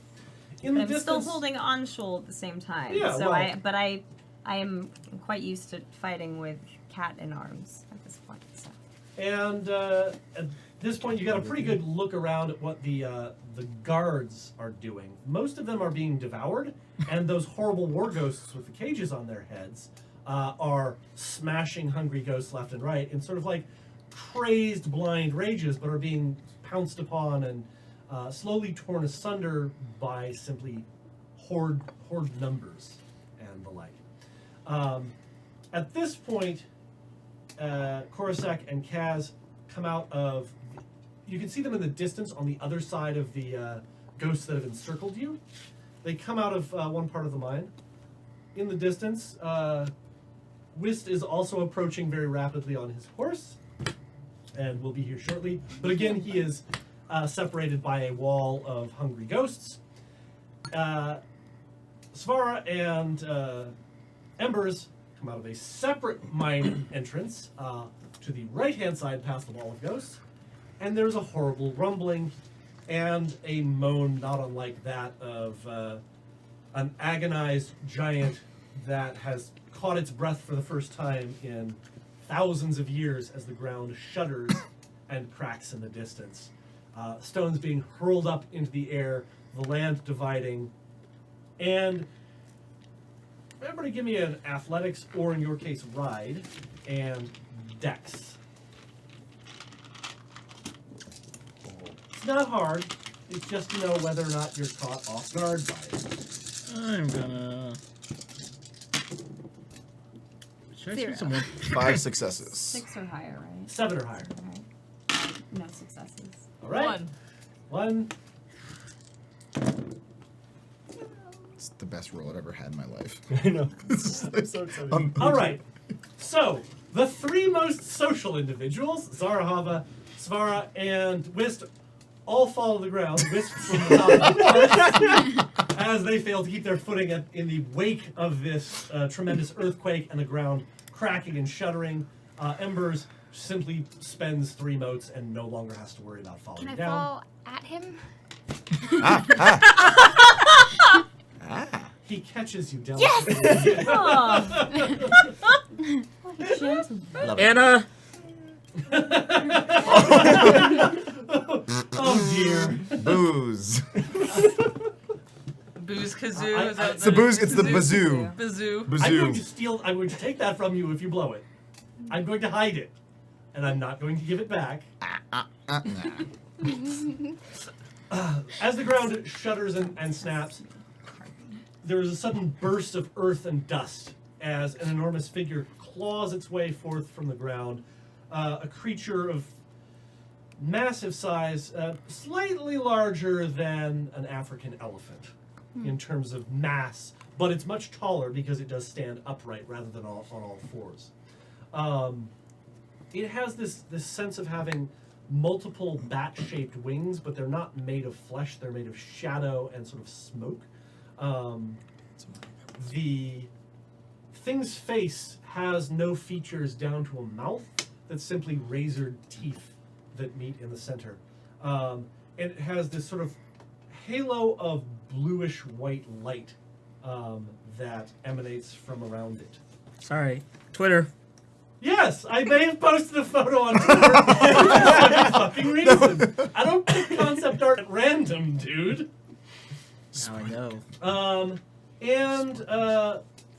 Speaker 1: In
Speaker 7: But
Speaker 1: the
Speaker 7: I'm
Speaker 1: distance,
Speaker 7: still holding on shoal at the same time.
Speaker 1: Yeah,
Speaker 7: So
Speaker 1: well-
Speaker 7: I am quite used to fighting with cat in arms at this point. So.
Speaker 1: and at this point, you got a pretty good look around at what the guards are doing. Most of them are being devoured, and those horrible war ghosts with the cages on their heads are smashing hungry ghosts left and right in sort of like crazed blind rages, but are being pounced upon and slowly torn asunder by simply horde numbers and the like. At this point, Korosek and Kaz come out of. You can see them in the distance on the other side of the ghosts that have encircled you. They come out of one part of the mine. In the distance, Whist is also approaching very rapidly on his horse, and will be here shortly. But again, he is separated by a wall of hungry ghosts. Svara and Embers come out of a separate mine entrance to the right-hand side past the wall of ghosts. And there's a horrible rumbling and a moan not unlike that of an agonized giant that has caught its breath for the first time in thousands of years as the ground shudders and cracks in the distance. Stones being hurled up into the air, the land dividing, and remember to give me an athletics, or in your case, ride, and dex. It's not hard. It's just to know whether or not you're caught off guard by it.
Speaker 3: I'm gonna. Should I
Speaker 4: Zero.
Speaker 3: see someone?
Speaker 6: 5 successes.
Speaker 7: 6 or higher, right?
Speaker 1: 7 or higher.
Speaker 7: Alright. No successes.
Speaker 1: All right.
Speaker 2: 1.
Speaker 6: It's the best roll I've ever had in my life.
Speaker 5: I know. I'm so excited.
Speaker 1: All right. So, the 3 most social individuals, Zarahava, Svara, and Whist, all fall to the ground. Whist from the top of the horse, as they fail to keep their footing in the wake of this tremendous earthquake and the ground cracking and shuddering. Embers simply spends 3 motes and no longer has to worry about falling
Speaker 4: Can I
Speaker 1: down.
Speaker 4: fall at him?
Speaker 1: He catches you delicately.
Speaker 7: Yes!
Speaker 8: Love it.
Speaker 3: Anna.
Speaker 1: Oh dear.
Speaker 6: Booze.
Speaker 2: Booze kazoo. Is that
Speaker 6: It's the booze. It's the bazoo.
Speaker 2: Bazoo.
Speaker 1: I'm going to
Speaker 6: Bazoo.
Speaker 1: steal. I'm going to take that from you if you blow it. I'm going to hide it, and I'm not going to give it back. As the ground shudders and snaps, there is a sudden burst of earth and dust as an enormous figure claws its way forth from the ground. A creature of massive size, slightly larger than an African elephant in terms of mass, but it's much taller because it does stand upright rather than on all fours. It has this sense of having multiple bat-shaped wings, but they're not made of flesh, they're made of shadow and sort of smoke. The thing's face has no features down to a mouth that's simply razored teeth that meet in the center. And it has this sort of halo of bluish white light that emanates from around it.
Speaker 3: Sorry. Twitter.
Speaker 1: Yes, I may have posted a photo on Twitter for some fucking reason. I don't pick concept art at random, dude.
Speaker 3: Now I know.
Speaker 1: And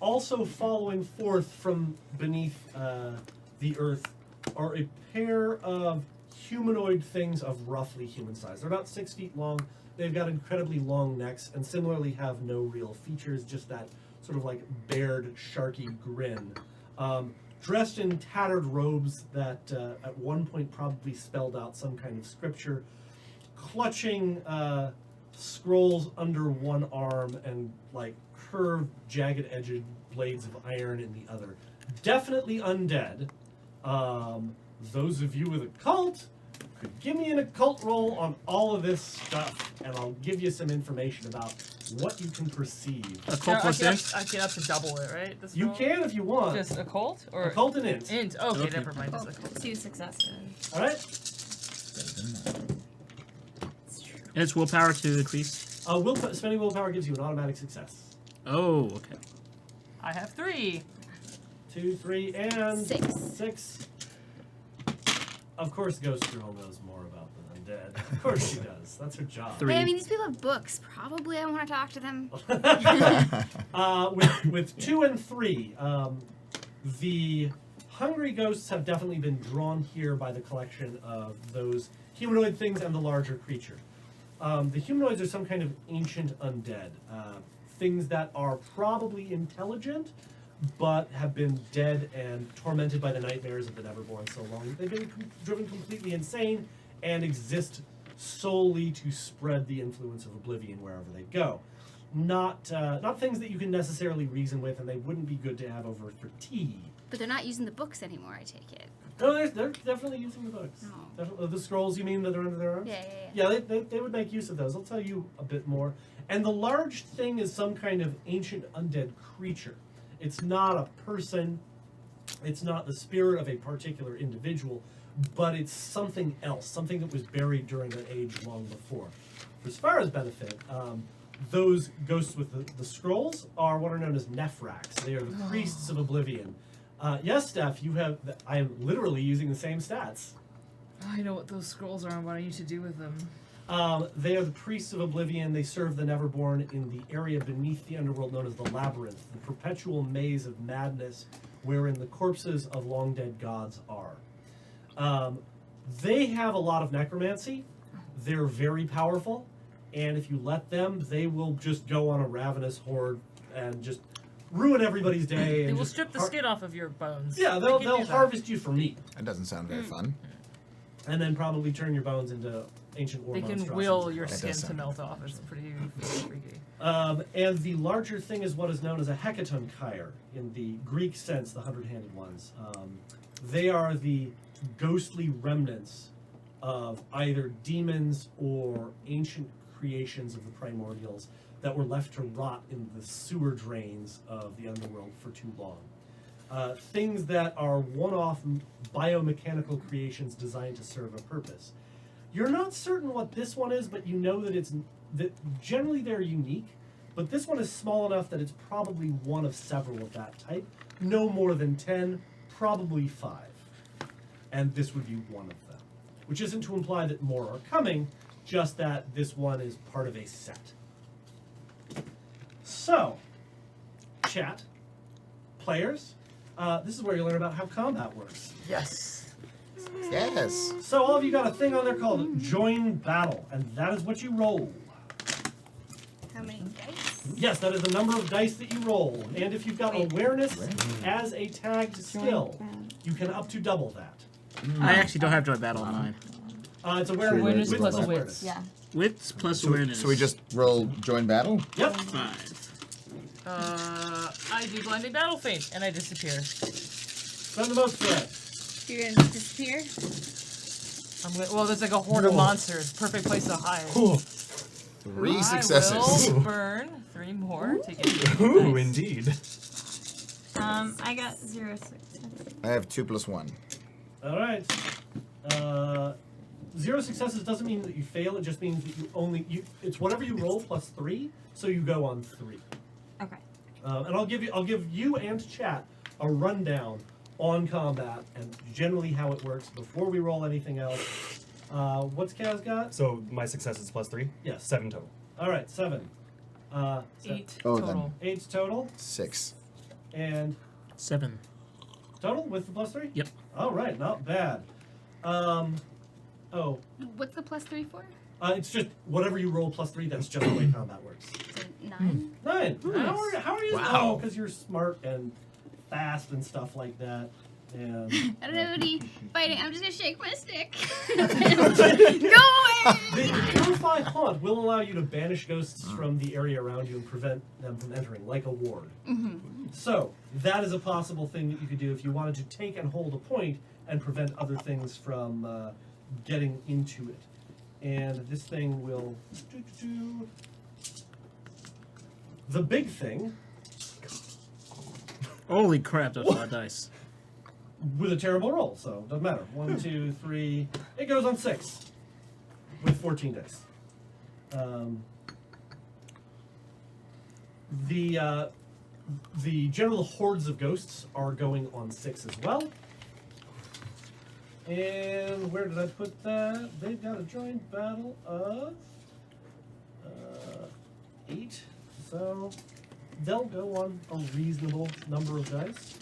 Speaker 1: also following forth from beneath the earth are a pair of humanoid things of roughly human size. They're about 6 feet long. They've got incredibly long necks and similarly have no real features, just that sort of like bared, sharky grin. Dressed in tattered robes that at one point probably spelled out some kind of scripture, clutching scrolls under one arm and like curved, jagged-edged blades of iron in the other. Definitely undead. Those of you with a cult could give me an occult roll on all of this stuff, and I'll give you some information about what you can perceive.
Speaker 3: Occult plus int.
Speaker 2: I can up to double it, right? This
Speaker 1: You
Speaker 2: roll?
Speaker 1: can if you want.
Speaker 2: Just occult or
Speaker 1: Occult and int.
Speaker 2: int? Okay,
Speaker 3: Okay.
Speaker 2: never mind. Just occult.
Speaker 7: 2 successes.
Speaker 1: All right.
Speaker 3: And it's willpower to increase.
Speaker 1: Spending willpower gives you an automatic success.
Speaker 3: Oh, okay.
Speaker 2: I have 3.
Speaker 1: 2, 3, and
Speaker 4: 6.
Speaker 1: 6. Of course, Ghost Girl knows more about the undead. Of course she does. That's her job.
Speaker 3: 3.
Speaker 4: Hey, I mean, these people have books. Probably I want to talk to them.
Speaker 1: With 2 and 3, the hungry ghosts have definitely been drawn here by the collection of those humanoid things and the larger creature. The humanoids are some kind of ancient undead. Things that are probably intelligent, but have been dead and tormented by the nightmares of the Neverborn so long. They've been driven completely insane and exist solely to spread the influence of oblivion wherever they go. Not things that you can necessarily reason with, and they wouldn't be good to have over for tea.
Speaker 4: But they're not using the books anymore, I take it.
Speaker 1: No, they're definitely using the books.
Speaker 4: Oh.
Speaker 1: Definitely, the scrolls, you mean, that are under their arms?
Speaker 4: Yeah.
Speaker 1: Yeah, they would make use of those. I'll tell you a bit more. And the large thing is some kind of ancient undead creature. It's not a person. It's not the spirit of a particular individual, but it's something else, something that was buried during an age long before. For Sphara's benefit, those ghosts with the scrolls are what are known as Nephraks. They are the priests of oblivion. Yes, Steph, you have. I am literally using the same stats.
Speaker 2: I know what those scrolls are and what I need to do with them.
Speaker 1: They are the priests of oblivion. They serve the Neverborn in the area beneath the underworld known as the Labyrinth, the perpetual maze of madness wherein the corpses of long dead gods are. They have a lot of necromancy. They're very powerful, and if you let them, they will just go on a ravenous horde and just ruin everybody's day.
Speaker 2: They
Speaker 1: And
Speaker 2: will
Speaker 1: just
Speaker 2: strip the skin off of your bones.
Speaker 1: Yeah,
Speaker 2: They can
Speaker 1: they'll
Speaker 2: do that.
Speaker 1: harvest you for meat,
Speaker 6: That doesn't sound very fun.
Speaker 1: and then probably turn your bones into ancient war
Speaker 2: They can
Speaker 1: monstrosities.
Speaker 2: will your
Speaker 6: That does
Speaker 2: skin to
Speaker 6: sound
Speaker 2: melt off. It's pretty freaky.
Speaker 1: And the larger thing is what is known as a hecaton kyre, in the Greek sense, the 100-handed ones. They are the ghostly remnants of either demons or ancient creations of the primordials that were left to rot in the sewer drains of the underworld for too long. Things that are one-off biomechanical creations designed to serve a purpose. You're not certain what this one is, but you know that generally they're unique. But this one is small enough that it's probably one of several of that type. No more than 10, probably 5. And this would be one of them. Which isn't to imply that more are coming, just that this one is part of a set. So, chat, players, this is where you learn about how combat works.
Speaker 2: Yes.
Speaker 6: Yes.
Speaker 1: So all of you got a thing on there called Join Battle, and that is what you roll.
Speaker 4: How many dice?
Speaker 1: Yes, that is the number of dice that you roll. And if you've got awareness as a tagged skill, you can up to double that.
Speaker 3: I actually don't have joint battle on mine.
Speaker 1: It's awareness,
Speaker 2: Awareness
Speaker 1: wits
Speaker 2: plus
Speaker 1: plus
Speaker 2: wits.
Speaker 7: Yeah.
Speaker 3: Wits plus awareness.
Speaker 6: So we just roll join battle?
Speaker 1: Yep.
Speaker 3: 5.
Speaker 2: I do blinding battle feint and I disappear.
Speaker 1: Spend the most threat.
Speaker 4: You're gonna disappear?
Speaker 2: Well, there's like a horde of monsters. Perfect place to hide.
Speaker 6: 3 successes.
Speaker 2: I will burn 3 more to get
Speaker 5: Ooh,
Speaker 2: nice.
Speaker 5: indeed.
Speaker 7: I got 0 6.
Speaker 6: I have 2 plus 1.
Speaker 1: All right. 0 successes doesn't mean that you fail. It just means that it's whatever you roll plus 3, so you go on 3.
Speaker 7: Okay.
Speaker 1: And I'll give you and chat a rundown on combat and generally how it works before we roll anything else. What's Kaz got?
Speaker 5: So my success is plus 3?
Speaker 1: Yes.
Speaker 5: 7 total.
Speaker 1: All right, 7.
Speaker 2: 8
Speaker 6: Oh,
Speaker 2: total.
Speaker 1: 8 total,
Speaker 6: 6.
Speaker 1: and
Speaker 3: 7.
Speaker 1: total with the plus 3?
Speaker 3: Yep.
Speaker 1: All right, not bad.
Speaker 4: What's the plus 3 for?
Speaker 1: It's just whatever you roll plus 3, that's just the way combat works.
Speaker 4: So 9?
Speaker 1: 9.
Speaker 2: Nice.
Speaker 1: How are you?
Speaker 6: Wow.
Speaker 1: Oh, because you're smart and fast and stuff like that. And
Speaker 4: I don't have any fighting. I'm just gonna shake my stick. Go away!
Speaker 1: the Purify Haunt will allow you to banish ghosts from the area around you and prevent them from entering, like a ward. So, that is a possible thing that you could do if you wanted to take and hold a point and prevent other things from getting into it. And this thing will... The big thing,
Speaker 3: Holy crap, those 5 dice.
Speaker 1: with a terrible roll, so doesn't matter. 1, 2, 3... It goes on 6 with 14 dice. The general hordes of ghosts are going on 6 as well. And where did I put that? They've got a joint battle of 8, so they'll go on a reasonable number of dice.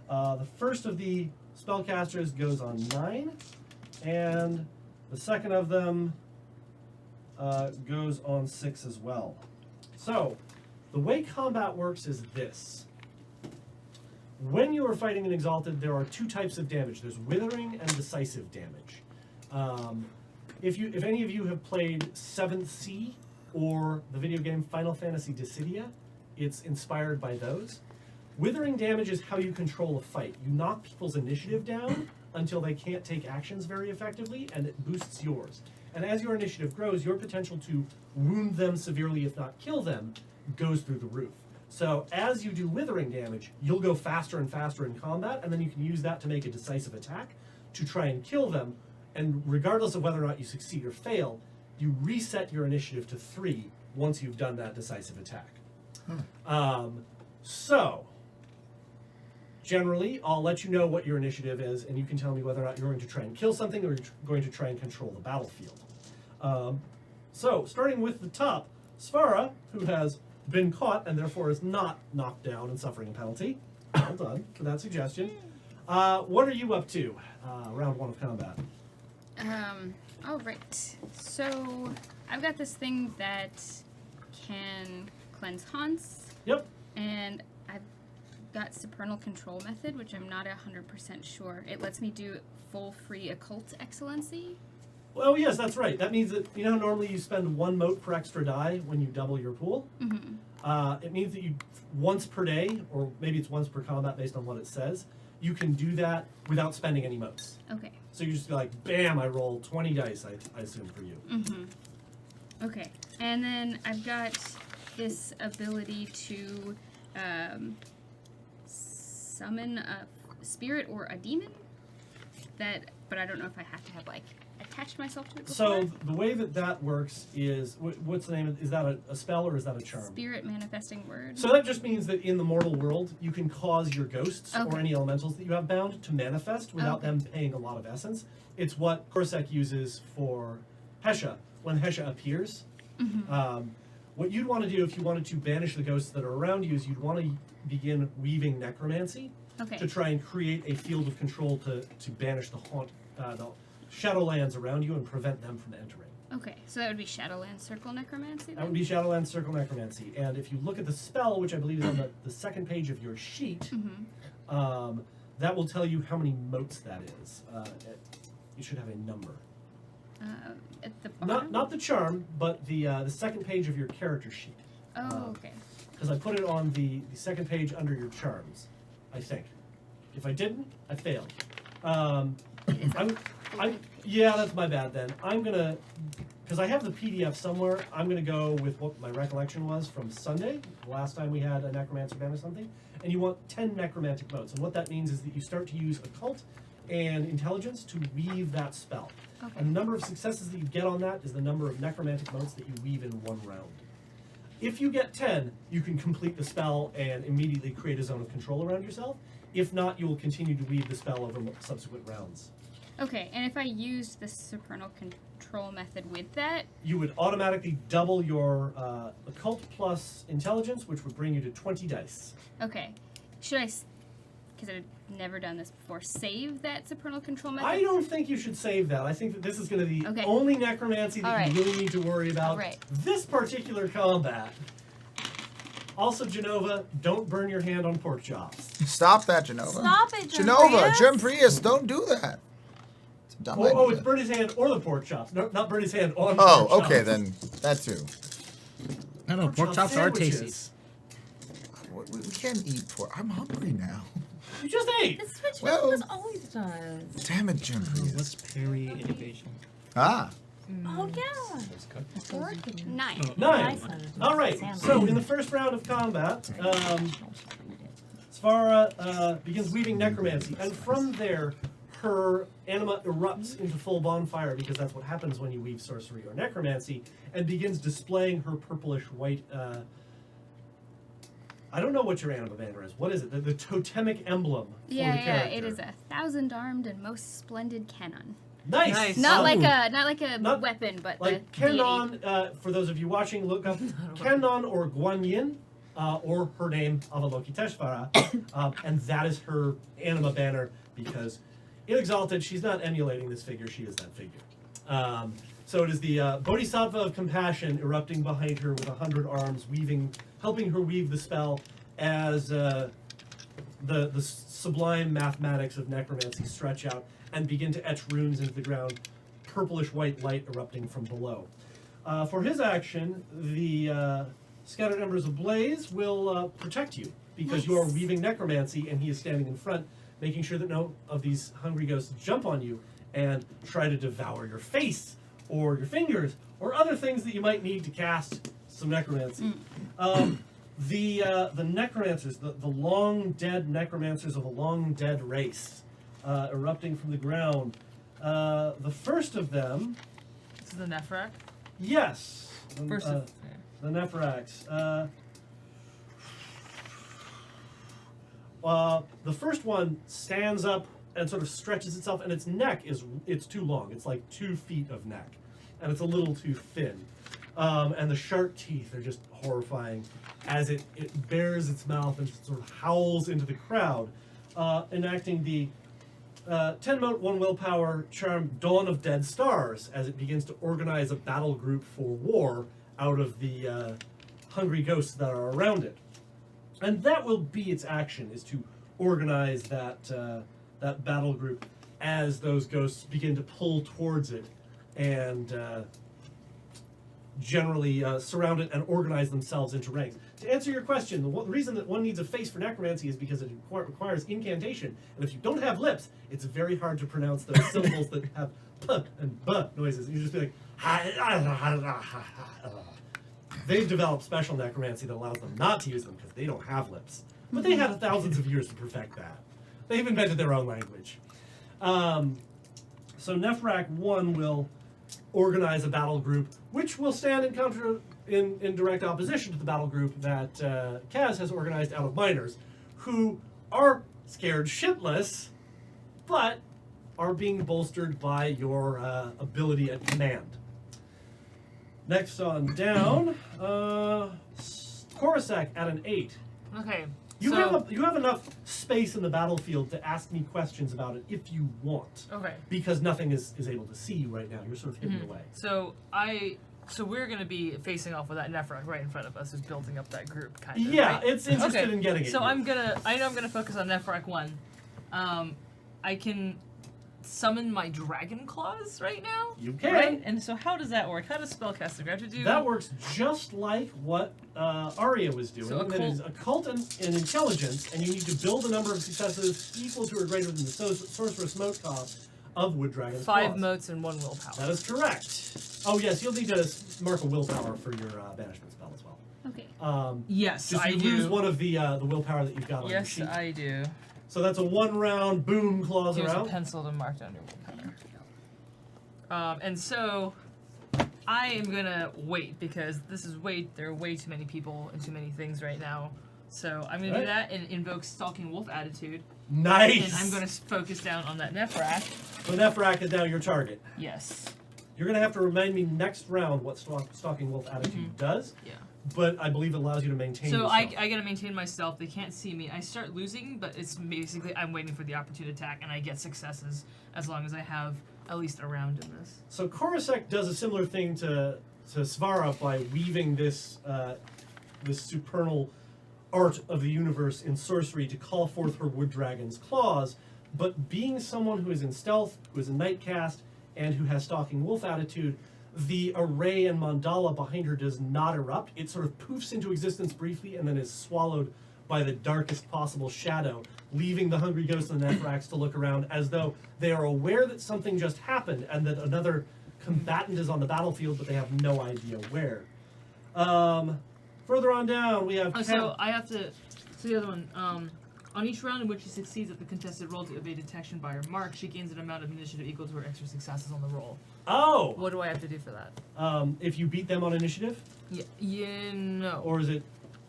Speaker 1: The first of the spellcasters goes on 9, and the second of them goes on 6 as well. So, the way combat works is this. When you are fighting an Exalted, there are 2 types of damage. There's withering and decisive damage. If any of you have played 7th Sea or the video game Final Fantasy Dissidia, it's inspired by those. Withering damage is how you control a fight. You knock people's initiative down until they can't take actions very effectively, and it boosts yours. And as your initiative grows, your potential to wound them severely, if not kill them, goes through the roof. So as you do withering damage, you'll go faster and faster in combat, and then you can use that to make a decisive attack to try and kill them. And regardless of whether or not you succeed or fail, you reset your initiative to 3 once you've done that decisive attack. So, generally, I'll let you know what your initiative is, and you can tell me whether or not you're going to try and kill something or you're going to try and control the battlefield. So, starting with the top, Svara, who has been caught and therefore is not knocked down and suffering a penalty. Well done for that suggestion. What are you up to? Round 1 of combat.
Speaker 4: All right. So I've got this thing that can cleanse haunts,
Speaker 1: Yep.
Speaker 4: and I've got supernal control method, which I'm not 100% sure. It lets me do full free occult excellency.
Speaker 1: Well, yes, that's right. That means that, you know, normally you spend 1 mote per extra die when you double your pool.
Speaker 4: Mm-hmm.
Speaker 1: It means that you, once per day, or maybe it's once per combat based on what it says, you can do that without spending any motes.
Speaker 4: Okay.
Speaker 1: So you just be like, bam, I roll 20 dice, I assume, for you.
Speaker 4: Mm-hmm. Okay. And then I've got this ability to summon a spirit or a demon. But I don't know if I have to have, like, attached myself to it before.
Speaker 1: So the way that works is, what's the name? Is that a spell or is that a charm?
Speaker 4: Spirit manifesting word.
Speaker 1: So that just means that in the mortal world, you can cause your ghosts
Speaker 4: Okay.
Speaker 1: or any elementals that you have bound to manifest without
Speaker 4: Okay.
Speaker 1: them paying a lot of essence. It's what Korsek uses for Hesha. When Hesha appears, what you'd want to do if you wanted to banish the ghosts that are around you is you'd want to begin weaving necromancy
Speaker 4: Okay.
Speaker 1: to try and create a field of control to banish the Shadowlands around you and prevent them from entering.
Speaker 4: Okay, so that would be Shadowland Circle Necromancy
Speaker 1: That would
Speaker 4: then?
Speaker 1: be Shadowlands Circle Necromancy. And if you look at the spell, which I believe is on the 2nd page of your sheet, that will tell you how many motes that is. You should have a number.
Speaker 4: At the bottom?
Speaker 1: Not the charm, but the 2nd page of your character sheet.
Speaker 4: Oh, okay.
Speaker 1: Because I put it on the 2nd page under your charms, I think. If I didn't, I failed. Yeah, that's my bad then. I'm gonna, because I have the PDF somewhere, I'm gonna go with what my recollection was from Sunday, the last time we had a necromancer banish something, and you want 10 necromantic motes. And what that means is that you start to use occult and intelligence to weave that spell.
Speaker 4: Okay.
Speaker 1: And the number of successes that you get on that is the number of necromantic motes that you weave in 1 round. If you get 10, you can complete the spell and immediately create a zone of control around yourself. If not, you will continue to weave the spell over subsequent rounds.
Speaker 4: Okay, and if I used the supernal control method with that,
Speaker 1: You would automatically double your occult plus intelligence, which would bring you to 20 dice.
Speaker 4: okay, should I, because I've never done this before, save that supernal control method?
Speaker 1: I don't think you should save that. I think that this is going to be the
Speaker 4: Okay.
Speaker 1: only necromancy that
Speaker 4: Alright.
Speaker 1: you really need to worry about.
Speaker 4: Alright.
Speaker 1: This particular combat. Also, Genova, don't burn your hand on pork chops.
Speaker 6: Stop that, Genova.
Speaker 7: Stop it,
Speaker 6: Genova,
Speaker 7: Prius.
Speaker 6: Jim Prius, don't do that. It's a dumb
Speaker 1: Oh,
Speaker 6: idea.
Speaker 1: it's burn his hand or the pork chops. No, not burn his hand on
Speaker 6: Oh,
Speaker 1: pork chops.
Speaker 6: okay, then that too.
Speaker 3: I don't know, pork chops are tasty.
Speaker 1: sandwiches.
Speaker 6: We can't eat pork. I'm hungry now.
Speaker 1: You just ate.
Speaker 7: That's what
Speaker 6: Well-
Speaker 7: Jim always does.
Speaker 6: Damn it, Jim
Speaker 3: Oh,
Speaker 6: Prius.
Speaker 3: what's Perry innovation?
Speaker 6: Ah,
Speaker 7: Oh, yeah. Pork.
Speaker 4: 9.
Speaker 1: 9. All right. So in the first round of combat, Svara begins weaving necromancy, and from there, her anima erupts into full bonfire because that's what happens when you weave sorcery or necromancy, and begins displaying her purplish white. I don't know what your anima banner is. What is it? The totemic emblem for the
Speaker 4: Yeah,
Speaker 1: character.
Speaker 4: it is a 1,000-armed and most splendid cannon.
Speaker 1: Nice.
Speaker 2: Nice.
Speaker 4: Not
Speaker 1: Oh.
Speaker 4: like a
Speaker 1: Not-
Speaker 4: weapon, but
Speaker 1: Like
Speaker 4: the deity.
Speaker 1: Kennon, for those of you watching, look up Kennon or Guanyin, or her name, Avalokiteshvara, and that is her anima banner because in Exalted, she's not emulating this figure, she is that figure. So it is the Bodhisattva of compassion erupting behind her with 100 arms, helping her weave the spell as the sublime mathematics of necromancy stretch out and begin to etch runes into the ground, purplish white light erupting from below. For his action, the Scattered Embers of Blaze will protect you because you are weaving necromancy and he is standing in front, making sure that no of these hungry ghosts jump on you and try to devour your face or your fingers or other things that you might need to cast some necromancy. The necromancers, the long dead necromancers of a long dead race, erupting from the ground. The first of them,
Speaker 2: This is the Nephrak.
Speaker 1: yes,
Speaker 2: First
Speaker 1: the
Speaker 2: of,
Speaker 1: Nephrax. The first one stands up and sort of stretches itself, and its neck it's too long. It's like 2 feet of neck, and it's a little too thin. And the sharp teeth are just horrifying as it bares its mouth and sort of howls into the crowd, enacting the 10 mote, 1 willpower charm Dawn of Dead Stars as it begins to organize a battle group for war out of the hungry ghosts that are around it. And that will be its action, is to organize that battle group as those ghosts begin to pull towards it and generally surround it and organize themselves into ranks. To answer your question, the reason that one needs a face for necromancy is because it requires incantation, and if you don't have lips, it's very hard to pronounce those syllables that have p and b noises. And you just be like, they've developed special necromancy that allows them not to use them because they don't have lips. But they had thousands of years to perfect that. They've invented their own language. So Nephrak 1 will organize a battle group, which will stand in direct opposition to the battle group that Kaz has organized out of miners, who are scared shitless, but are being bolstered by your ability at command. Next on down, Korosek at an 8.
Speaker 2: okay.
Speaker 1: You
Speaker 2: So,
Speaker 1: have enough space in the battlefield to ask me questions about it if you want,
Speaker 2: okay.
Speaker 1: because nothing is able to see you right now. You're sort of hidden away.
Speaker 2: So we're gonna be facing off with that Nephrak right in front of us, who's building up that group, kind of.
Speaker 1: Yeah,
Speaker 2: right?
Speaker 1: it's interested
Speaker 2: Okay.
Speaker 1: in getting it.
Speaker 2: So I know I'm gonna focus on Nephrak 1. I can summon my dragon claws right now.
Speaker 1: You can.
Speaker 2: Right? And so how does that work? How does spellcasting have to do?
Speaker 1: That works just like what Arya was doing.
Speaker 2: So
Speaker 1: and that is occult and intelligence, and you need to build a number of successes equal to or greater than the sorceress mote cost of Wood Dragon's
Speaker 2: 5
Speaker 1: claws.
Speaker 2: motes and 1 willpower.
Speaker 1: That is correct. Oh yes, you'll need to mark a willpower for your banishment spell as well.
Speaker 4: Okay.
Speaker 2: Yes,
Speaker 1: Just
Speaker 2: I
Speaker 1: you
Speaker 2: do.
Speaker 1: lose one of the willpower that you've got on your
Speaker 2: Yes,
Speaker 1: sheet.
Speaker 2: I do.
Speaker 1: So that's a 1 round boom, claws
Speaker 2: Here's
Speaker 1: are
Speaker 2: a
Speaker 1: out.
Speaker 2: pencil to mark down your willpower. And so I am gonna wait because there are way too many people and too many things right now. So I'm gonna do
Speaker 1: Right.
Speaker 2: that and invoke Stalking Wolf attitude.
Speaker 1: Nice.
Speaker 2: And I'm gonna focus down on that Nephrak.
Speaker 1: So Nephrak is now your target.
Speaker 2: Yes.
Speaker 1: You're gonna have to remind me next round what Stalking Wolf attitude does.
Speaker 2: Yeah.
Speaker 1: But I believe it allows you to maintain.
Speaker 2: So
Speaker 1: your
Speaker 2: I
Speaker 1: stealth.
Speaker 2: gotta maintain my stealth. They can't see me. I start losing, but it's basically I'm waiting for the opportune attack, and I get successes as long as I have at least a round in this.
Speaker 1: So Korosek does a similar thing to Svara by weaving this this supernal art of the universe in sorcery to call forth her wood dragon's claws. But being someone who is in stealth, who is a nightcast, and who has stalking wolf attitude, the array and mandala behind her does not erupt. It sort of poofs into existence briefly and then is swallowed by the darkest possible shadow, leaving the hungry ghosts and the Nephrax to look around as though they are aware that something just happened and that another combatant is on the battlefield, but they have no idea where. Further on down, we have...
Speaker 2: So I have to. So the other one. On each round in which she succeeds at the contested roll to evade detection by her mark, she gains an amount of initiative equal to her extra successes on the roll.
Speaker 1: Oh!
Speaker 2: What do I have to do for that?
Speaker 1: If you beat them on initiative?
Speaker 2: Yeah, no.
Speaker 1: Or is it...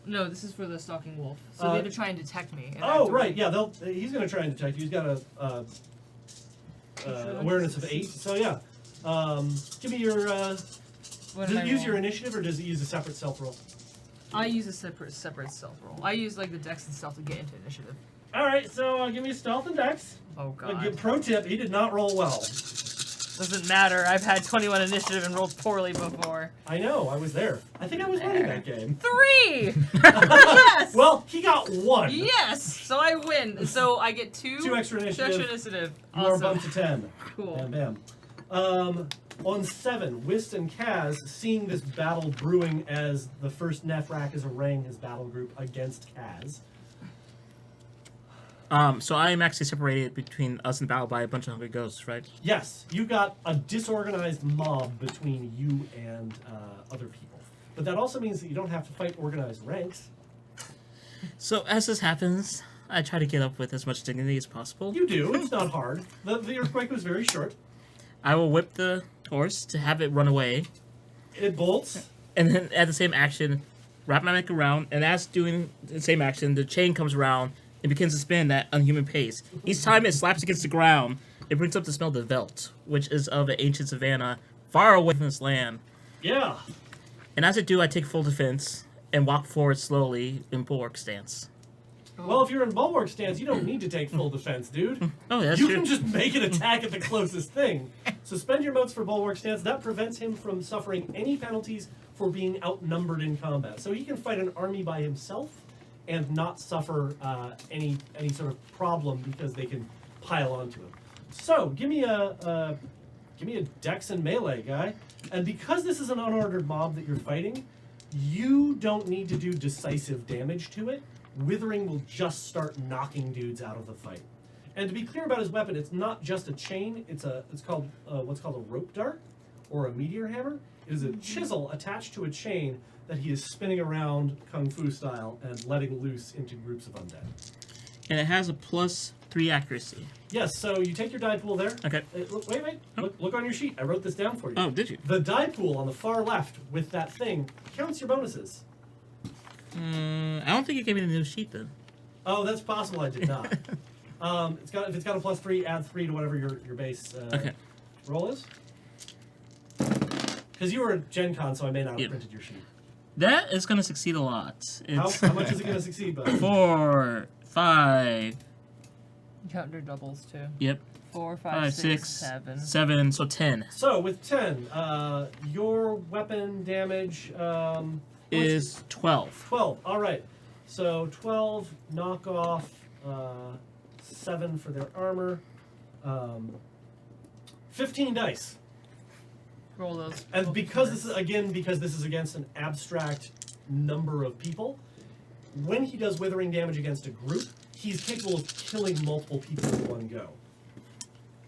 Speaker 2: No, this is for the stalking wolf. So they have to try and detect me. And I have
Speaker 1: Oh,
Speaker 2: to
Speaker 1: right,
Speaker 2: wait.
Speaker 1: yeah, he's going to try and detect you. He's got a awareness of 8, so yeah. Give me your...
Speaker 2: What
Speaker 1: does
Speaker 2: am
Speaker 1: it
Speaker 2: I
Speaker 1: use your
Speaker 2: rolling?
Speaker 1: initiative, or does it use a separate self roll?
Speaker 2: I use a separate stealth roll. I use like the dex and stealth to get into initiative.
Speaker 1: Alright, so give me stealth and dex.
Speaker 2: Oh god.
Speaker 1: Pro tip, he did not roll well.
Speaker 2: Doesn't matter. I've had 21 initiative and rolled poorly before.
Speaker 1: I know, I was there. I think I was running that game.
Speaker 2: 3! Yes!
Speaker 1: Well, he got 1.
Speaker 2: Yes! So I win. So I get 2
Speaker 1: 2 extra initiative.
Speaker 2: initiative.
Speaker 1: You are
Speaker 2: Awesome.
Speaker 1: bumped to 10.
Speaker 2: Cool.
Speaker 1: Bam, bam. On 7, Whist and Kaz, seeing this battle brewing as the first Nephrak is arraying his battle group against Kaz.
Speaker 3: So I am actually separated between us and battle by a bunch of hungry ghosts, right?
Speaker 1: Yes, you got a disorganized mob between you and other people. But that also means that you don't have to fight organized ranks.
Speaker 3: So as this happens, I try to get up with as much dignity as possible.
Speaker 1: You do, it's not hard. The earthquake was very short.
Speaker 3: I will whip the horse to have it run away,
Speaker 1: It bolts.
Speaker 3: and then at the same action, wrap my neck around, and as doing the same action, the chain comes around and begins to spin at unhuman pace. Each time it slaps against the ground, it brings up the smell of the veldt, which is of an ancient savannah far away from this land.
Speaker 1: Yeah.
Speaker 3: And as I do, I take full defense and walk forward slowly in bulwark stance.
Speaker 1: Well, if you're in bulwark stance, you don't need to take full defense, dude.
Speaker 3: Oh, that's
Speaker 1: You
Speaker 3: true.
Speaker 1: can just make an attack at the closest thing. So spend your motes for bulwark stance. That prevents him from suffering any penalties for being outnumbered in combat. So he can fight an army by himself and not suffer any sort of problem because they can pile onto him. So give me a dex and melee guy. And because this is an unordered mob that you're fighting, you don't need to do decisive damage to it. Withering will just start knocking dudes out of the fight. And to be clear about his weapon, it's not just a chain. It's called what's called a rope dart or a meteor hammer. It is a chisel attached to a chain that he is spinning around kung fu style and letting loose into groups of undead.
Speaker 3: And it has a +3 accuracy.
Speaker 1: Yes. So you take your die pool there.
Speaker 3: Okay.
Speaker 1: Wait. Look on your sheet. I wrote this down for you.
Speaker 3: Oh, did you?
Speaker 1: The die pool on the far left with that thing counts your bonuses.
Speaker 3: I don't think you gave me the new sheet then.
Speaker 1: Oh, that's possible. I did not. If it's got a +3, add 3 to whatever your base
Speaker 3: Okay.
Speaker 1: roll is. Because you were at Gen Con, so I may not have
Speaker 3: Yep.
Speaker 1: printed your sheet.
Speaker 3: That is going to succeed a lot. It's
Speaker 1: How much is it going to succeed by?
Speaker 3: 4, 5,
Speaker 2: Count your doubles too.
Speaker 3: yep,
Speaker 2: 4,
Speaker 3: 5,
Speaker 2: 5,
Speaker 3: 6,
Speaker 2: 7.
Speaker 3: 7, so 10
Speaker 1: So with 10, your weapon damage
Speaker 3: is 12.
Speaker 1: 12. All right. So 12 knock off 7 for their armor. 15 dice.
Speaker 2: Roll those.
Speaker 1: And because this is against an abstract number of people, when he does withering damage against a group, he's capable of killing multiple people in one go,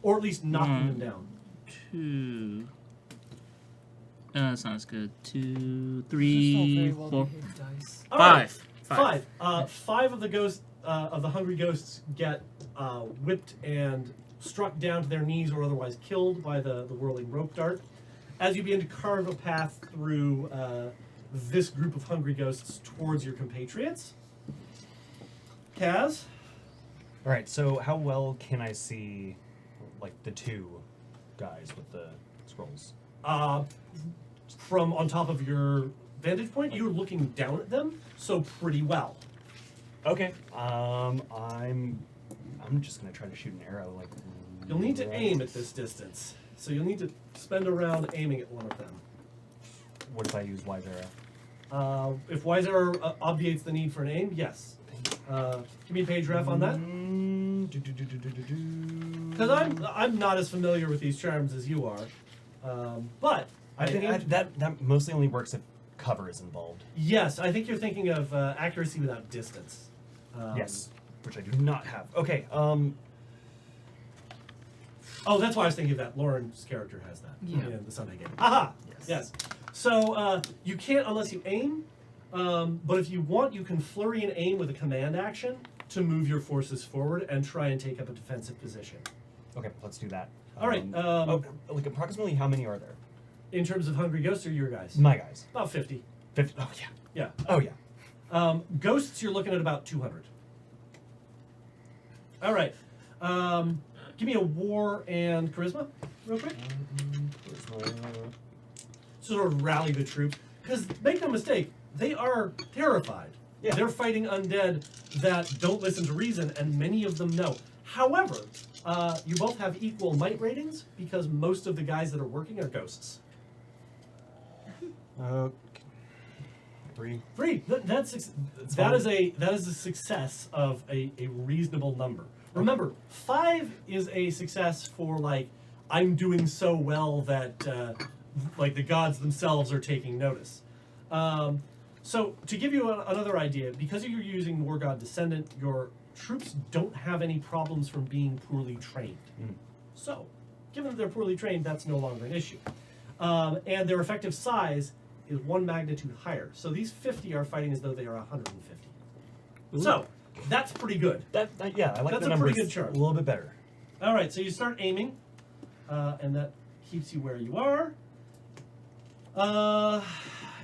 Speaker 1: or at least knocking them down.
Speaker 3: 2. That's not as good. 2, 3, 4,
Speaker 2: Dice.
Speaker 1: All right,
Speaker 3: 5.
Speaker 1: 5. 5 of the ghosts of the hungry ghosts get whipped and struck down to their knees or otherwise killed by the whirling rope dart. As you begin to carve a path through this group of hungry ghosts towards your compatriots, Kaz.
Speaker 5: All right. So how well can I see, like, the two guys with the scrolls?
Speaker 1: From on top of your vantage point, you're looking down at them, so pretty well.
Speaker 5: Okay. I'm just gonna try to shoot an arrow. Like,
Speaker 1: You'll need to aim at this distance, so you'll need to spend a round aiming at one of them.
Speaker 5: What if I use wise arrow?
Speaker 1: If Wise Arrow obviates the need for an aim, yes. Give me a page ref on that. Because I'm not as familiar with these charms as you are, but
Speaker 5: I think that mostly only works if cover is involved.
Speaker 1: yes, I think you're thinking of accuracy without distance.
Speaker 5: Yes, which I do not have. Okay.
Speaker 1: Oh, that's why I was thinking of that. Lauren's character has that.
Speaker 2: Yeah.
Speaker 1: In the Sunday game. Aha! Yes. So you can't unless you aim, but if you want, you can flurry and aim with a command action to move your forces forward and try and take up a defensive position.
Speaker 5: Okay, let's do that.
Speaker 1: All right.
Speaker 5: Like approximately how many are there?
Speaker 1: In terms of hungry ghosts or your guys?
Speaker 5: My guys.
Speaker 1: About 50.
Speaker 5: 50. Oh yeah.
Speaker 1: Yeah.
Speaker 5: Oh yeah.
Speaker 1: Ghosts, you're looking at about 200. All right. Give me a war and charisma, real quick. Sort of rally the troops. Because make no mistake, they are terrified.
Speaker 5: Yeah.
Speaker 1: They're fighting undead that don't listen to reason, and many of them know. However, you both have equal might ratings because most of the guys that are working are ghosts.
Speaker 5: Okay. 3.
Speaker 1: 3. That is a success of a reasonable number. Remember, 5 is a success for like I'm doing so well that like the gods themselves are taking notice. So to give you another idea, because you're using War God Descendant, your troops don't have any problems from being poorly trained. So, given that they're poorly trained, that's no longer an issue. And their effective size is 1 magnitude higher. So these 50 are fighting as though they are 150.
Speaker 3: Ooh.
Speaker 1: So, that's pretty good.
Speaker 5: Yeah, I like
Speaker 1: That's
Speaker 5: the
Speaker 1: a
Speaker 5: numbers
Speaker 1: pretty good chart.
Speaker 5: a little bit better.
Speaker 1: All right, so you start aiming, and that keeps you where you are.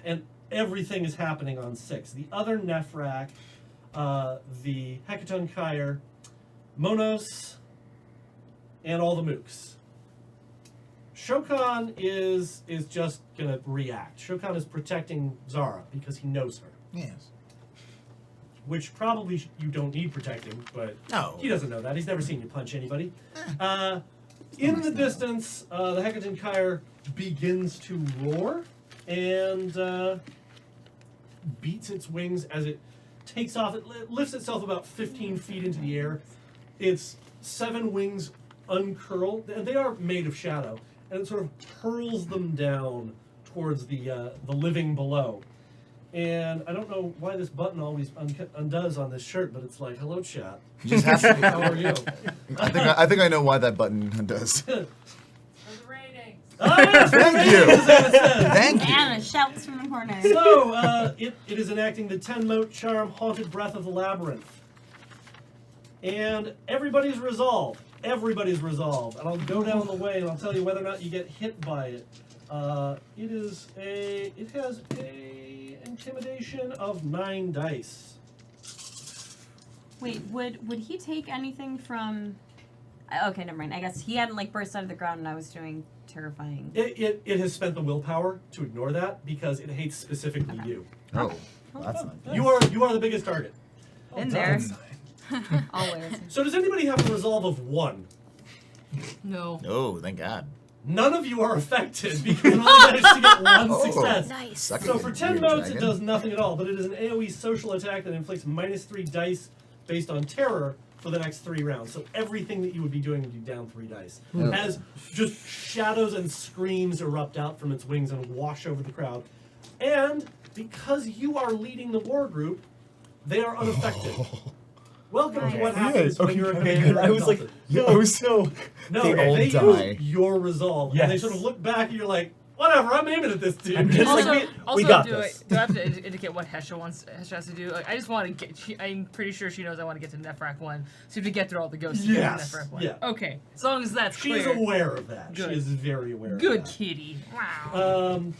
Speaker 1: And everything is happening on 6. The other Nephrak, the Hecaton Kyre, Monos, and all the mooks. Shokan is just gonna react. Shokan is protecting Zara because he knows her,
Speaker 6: Yes.
Speaker 1: which probably you don't need protecting, but
Speaker 6: No.
Speaker 1: he doesn't know that. He's never seen you punch anybody. In the distance, the Hecaton Kyre begins to roar and beats its wings as it takes off. It lifts itself about 15 feet into the air. Its 7 wings uncurl, and they are made of shadow, and it sort of hurls them down towards the living below. And I don't know why this button always undoes on this shirt, but it's like, hello, chat.
Speaker 6: Just has to be.
Speaker 1: How are you?
Speaker 6: I think I know why that button does.
Speaker 2: For the ratings.
Speaker 1: Oh, yes,
Speaker 6: Thank you.
Speaker 1: as it says.
Speaker 6: Thank you.
Speaker 7: Anna shouts from the corner.
Speaker 1: So, it is enacting the 10-mote charm, Haunted Breath of the Labyrinth. And everybody's resolved. Everybody's resolved. And I'll go down the way and I'll tell you whether or not you get hit by it. It has a intimidation of 9 dice.
Speaker 7: Wait, would he take anything from? Okay, never mind. I guess he hadn't like burst out of the ground, and I was doing terrifying.
Speaker 1: It has spent the willpower to ignore that because it hates specifically you.
Speaker 6: Oh, that's not good.
Speaker 1: You are the biggest target.
Speaker 7: In there. Always.
Speaker 1: So does anybody have a resolve of 1?
Speaker 2: No.
Speaker 6: Oh, thank God.
Speaker 1: None of you are affected because you only managed to get 1
Speaker 6: Oh.
Speaker 1: success.
Speaker 4: Nice.
Speaker 6: Suck
Speaker 1: So
Speaker 6: it,
Speaker 1: for
Speaker 6: you
Speaker 1: 10
Speaker 6: weird
Speaker 1: motes, it
Speaker 6: dragon.
Speaker 1: does nothing at all, but it is an AoE social attack that inflicts -3 dice based on terror for the next 3 rounds. So everything that you would be doing would be down 3 dice.
Speaker 6: Oh.
Speaker 1: As just shadows and screams erupt out from its wings and wash over the crowd. And because you are leading the war group, they are unaffected. Welcome to what
Speaker 7: Nice.
Speaker 1: happens when you're a
Speaker 5: okay,
Speaker 1: commander.
Speaker 5: I was like, no.
Speaker 1: no,
Speaker 5: they all
Speaker 1: they
Speaker 6: die.
Speaker 1: use your resolve, and they
Speaker 5: Yes.
Speaker 1: sort of look back, and you're like, whatever, I'm aiming at this dude.
Speaker 5: I'm just
Speaker 2: Also,
Speaker 5: like, we
Speaker 2: also
Speaker 5: got
Speaker 2: do
Speaker 5: this.
Speaker 2: I have to indicate what Hesha has to do? Like, I just want to get. I'm pretty sure she knows I want to get to Nephrak 1. So to get through all the ghosts to get
Speaker 1: Yes,
Speaker 2: to Nephrak 1.
Speaker 1: yeah.
Speaker 2: Okay, as long as that's
Speaker 1: She
Speaker 2: clear.
Speaker 1: is aware of that.
Speaker 2: Good.
Speaker 1: She is very aware
Speaker 2: Good
Speaker 1: of that.
Speaker 2: kitty. Wow.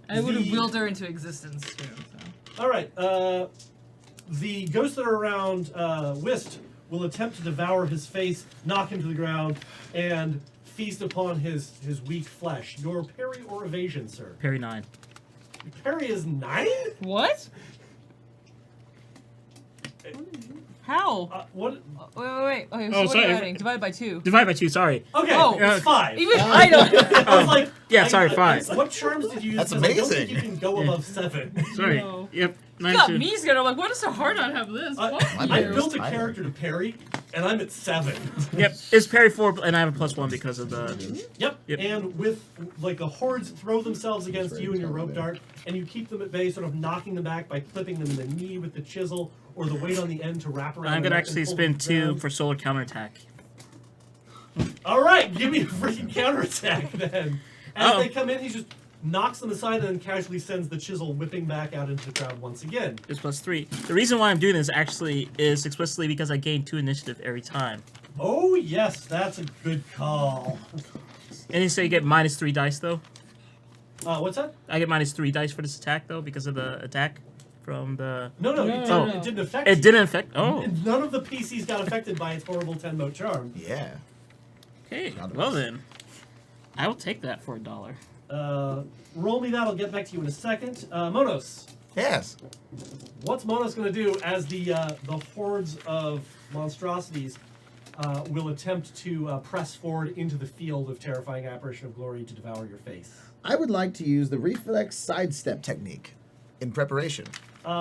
Speaker 2: I would have
Speaker 1: the-
Speaker 2: willed her into existence too. So.
Speaker 1: All right. The ghosts that are around Whist will attempt to devour his face, knock him to the ground, and feast upon his weak flesh. Your parry or evasion, sir?
Speaker 3: Parry 9.
Speaker 1: Your parry is 9?
Speaker 2: What? How?
Speaker 1: What?
Speaker 2: Wait. Okay, so
Speaker 3: Oh,
Speaker 2: what
Speaker 3: sorry.
Speaker 2: are you adding? Divide by 2.
Speaker 3: Divide by 2, sorry.
Speaker 1: Okay,
Speaker 2: Oh,
Speaker 1: it's 5.
Speaker 2: Even I don't.
Speaker 1: I was like,
Speaker 3: Yeah, sorry, 5.
Speaker 1: What charms did you use?
Speaker 6: That's
Speaker 1: 'Cause I don't think
Speaker 6: amazing.
Speaker 1: you can go above 7.
Speaker 3: Sorry.
Speaker 2: No.
Speaker 3: Yep.
Speaker 2: You
Speaker 3: 9
Speaker 2: got
Speaker 3: two.
Speaker 2: me scared. I'm like, what does a hard on have this? Fuck
Speaker 6: My
Speaker 2: you.
Speaker 1: I
Speaker 6: bad.
Speaker 1: built a
Speaker 6: Tyler.
Speaker 1: character to parry, and I'm at 7.
Speaker 3: Yep. It's parry 4, and I have a +1 because of the.
Speaker 1: Yep.
Speaker 3: Yep.
Speaker 1: And with like the hordes throw themselves against you and your rope dart, and you keep them at bay, sort of knocking them back by clipping them in the knee with the chisel or the weight on the end to wrap around.
Speaker 3: I'm
Speaker 1: the
Speaker 3: gonna
Speaker 1: neck and
Speaker 3: actually
Speaker 1: pull
Speaker 3: spin
Speaker 1: them
Speaker 3: 2
Speaker 1: down.
Speaker 3: for solar counterattack.
Speaker 1: All right, give me a freaking counterattack then. As
Speaker 3: Oh.
Speaker 1: they come in, he just knocks them aside and then casually sends the chisel whipping back out into the crowd once again.
Speaker 3: It's +3. The reason why I'm doing this actually is explicitly because I gain 2 initiative every time.
Speaker 1: Oh yes, that's a good call.
Speaker 3: And you say you get -3 dice though.
Speaker 1: What's that?
Speaker 3: I get -3 dice for this attack though because of the attack from the.
Speaker 1: No,
Speaker 2: No,
Speaker 1: it
Speaker 2: no,
Speaker 1: didn't
Speaker 2: no.
Speaker 1: affect
Speaker 3: It
Speaker 1: you.
Speaker 3: didn't affect. Oh.
Speaker 1: And none of the PCs got affected by its horrible 10-mote charm.
Speaker 6: Yeah.
Speaker 3: Okay. Well then, I will take that for $1.
Speaker 1: Roll me that. I'll get back to you in a second. Monos,
Speaker 6: Yes.
Speaker 1: what's Monos going to do as the hordes of monstrosities will attempt to press forward into the field of terrifying apparition of glory to devour your face.
Speaker 6: I would like to use the reflex sidestep technique in preparation.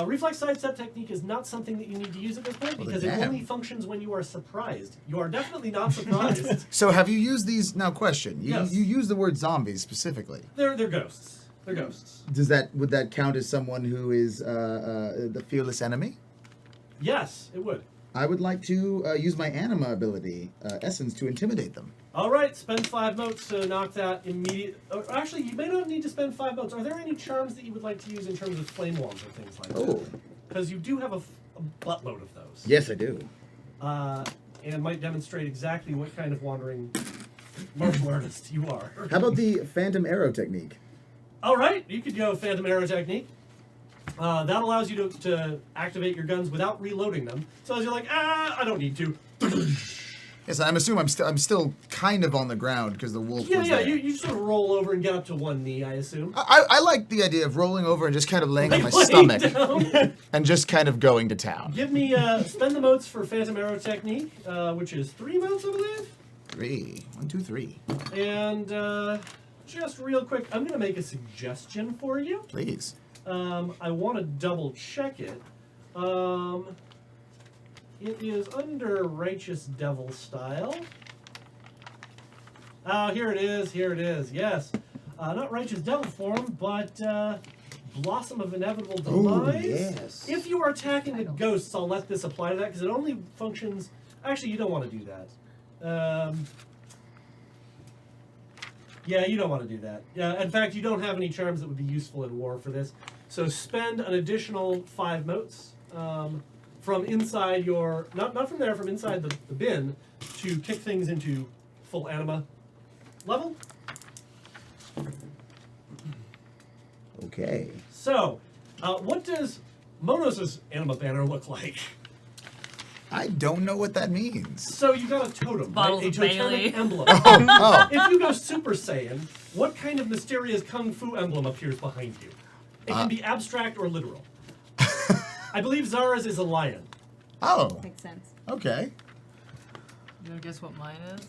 Speaker 1: Reflex sidestep technique is not something that you need to use at this point
Speaker 6: Well,
Speaker 1: because it
Speaker 6: damn.
Speaker 1: only functions when you are surprised. You are definitely not surprised.
Speaker 6: So have you used these? Now, question.
Speaker 1: Yes.
Speaker 6: You use the word zombies specifically.
Speaker 1: They're ghosts. They're ghosts.
Speaker 6: Would that count as someone who is the fearless enemy?
Speaker 1: Yes, it would.
Speaker 6: I would like to use my anima ability, essence, to intimidate them.
Speaker 1: All right, spend 5 motes to knock that immediate. Actually, you may not need to spend 5 motes. Are there any charms that you would like to use in terms of flame walls or things like that?
Speaker 6: Oh,
Speaker 1: Because you do have a buttload of those.
Speaker 6: yes, I do.
Speaker 1: And might demonstrate exactly what kind of wandering martial artist you are.
Speaker 6: How about the phantom arrow technique?
Speaker 1: All right, you could go Phantom Arrow technique. That allows you to activate your guns without reloading them. So as you're like, I don't need to.
Speaker 6: Yes, I'm assuming I'm still kind of on the ground because the wolf
Speaker 1: Yeah,
Speaker 6: was
Speaker 1: yeah,
Speaker 6: there.
Speaker 1: you sort of roll over and get up to one knee, I assume.
Speaker 6: I like the idea of rolling over and just kind of laying on my
Speaker 1: Laying
Speaker 6: stomach
Speaker 1: down.
Speaker 6: and just kind of going to town.
Speaker 1: Give me, spend the motes for Phantom Arrow technique, which is 3 motes, I believe.
Speaker 6: 3. 1, 2, 3.
Speaker 1: And just real quick, I'm going to make a suggestion for you.
Speaker 6: Please.
Speaker 1: I want to double check it. It is under Righteous Devil style. Oh, here it is. Here it is. Yes. Not Righteous Devil form, but Blossom of Inevitable Demise.
Speaker 6: yes.
Speaker 1: If you are attacking the ghosts, I'll let this apply to that because it only functions. Actually, you don't want to do that. Yeah, you don't want to do that. In fact, you don't have any charms that would be useful in war for this. So spend an additional 5 motes from inside your... Not from there, from inside the bin to kick things into full anima level.
Speaker 6: Okay.
Speaker 1: So, what does Monos' anima banner look like?
Speaker 6: I don't know what that means.
Speaker 1: So you got a totem,
Speaker 2: Bottles
Speaker 1: right? A
Speaker 2: of
Speaker 1: totemic
Speaker 2: Bailey.
Speaker 1: emblem.
Speaker 6: Oh.
Speaker 1: If you go Super Saiyan, what kind of mysterious kung fu emblem appears behind you? It can be abstract or literal. I believe Zara's is a lion.
Speaker 6: Oh.
Speaker 7: Makes sense.
Speaker 6: Okay.
Speaker 2: You wanna guess what mine is?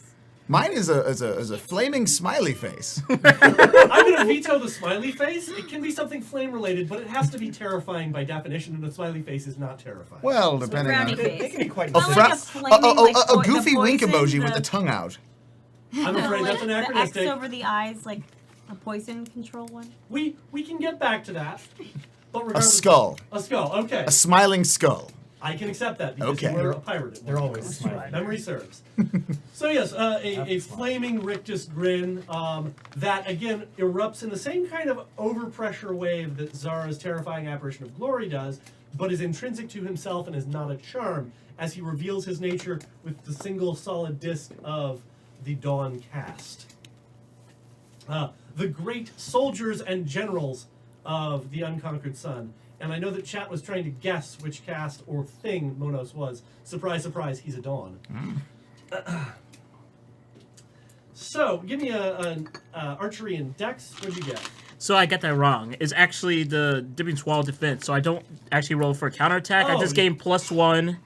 Speaker 6: Mine is a flaming smiley face.
Speaker 1: I'm going to veto the smiley face. It can be something flame related, but it has to be terrifying by definition, and a smiley face is not terrifying.
Speaker 6: Well, depending
Speaker 7: frowny
Speaker 6: on
Speaker 7: face.
Speaker 5: They can be quite
Speaker 6: a,
Speaker 7: Well,
Speaker 6: fra-
Speaker 7: like a flaming, like,
Speaker 6: a
Speaker 7: the
Speaker 6: goofy wink
Speaker 7: poison,
Speaker 6: emoji with
Speaker 7: the-
Speaker 6: the tongue out.
Speaker 1: I'm afraid
Speaker 7: like
Speaker 1: that's
Speaker 7: the X
Speaker 1: anachronistic.
Speaker 7: over the eyes, like a poison control one.
Speaker 1: We can get back to that. But
Speaker 6: A
Speaker 1: regardless,
Speaker 6: skull.
Speaker 1: A skull, okay.
Speaker 6: A smiling skull.
Speaker 1: I can accept that because
Speaker 6: Okay.
Speaker 1: you were a pirate.
Speaker 5: They're always smiling.
Speaker 1: Memory serves. So yes, a flaming rictus grin that again erupts in the same kind of overpressure wave that Zara's terrifying apparition of glory does, but is intrinsic to himself and is not a charm, as he reveals his nature with the single solid disc of the Dawn cast. The great soldiers and generals of the Unconquered Sun. And I know that chat was trying to guess which cast or thing Monos was. Surprise, surprise, he's a Dawn. So, give me an archery and dex. What'd you get?
Speaker 3: So I got that wrong. It's actually the Dipping Swallow defense. So I don't actually roll for a counterattack. I
Speaker 1: Oh.
Speaker 3: just gain +1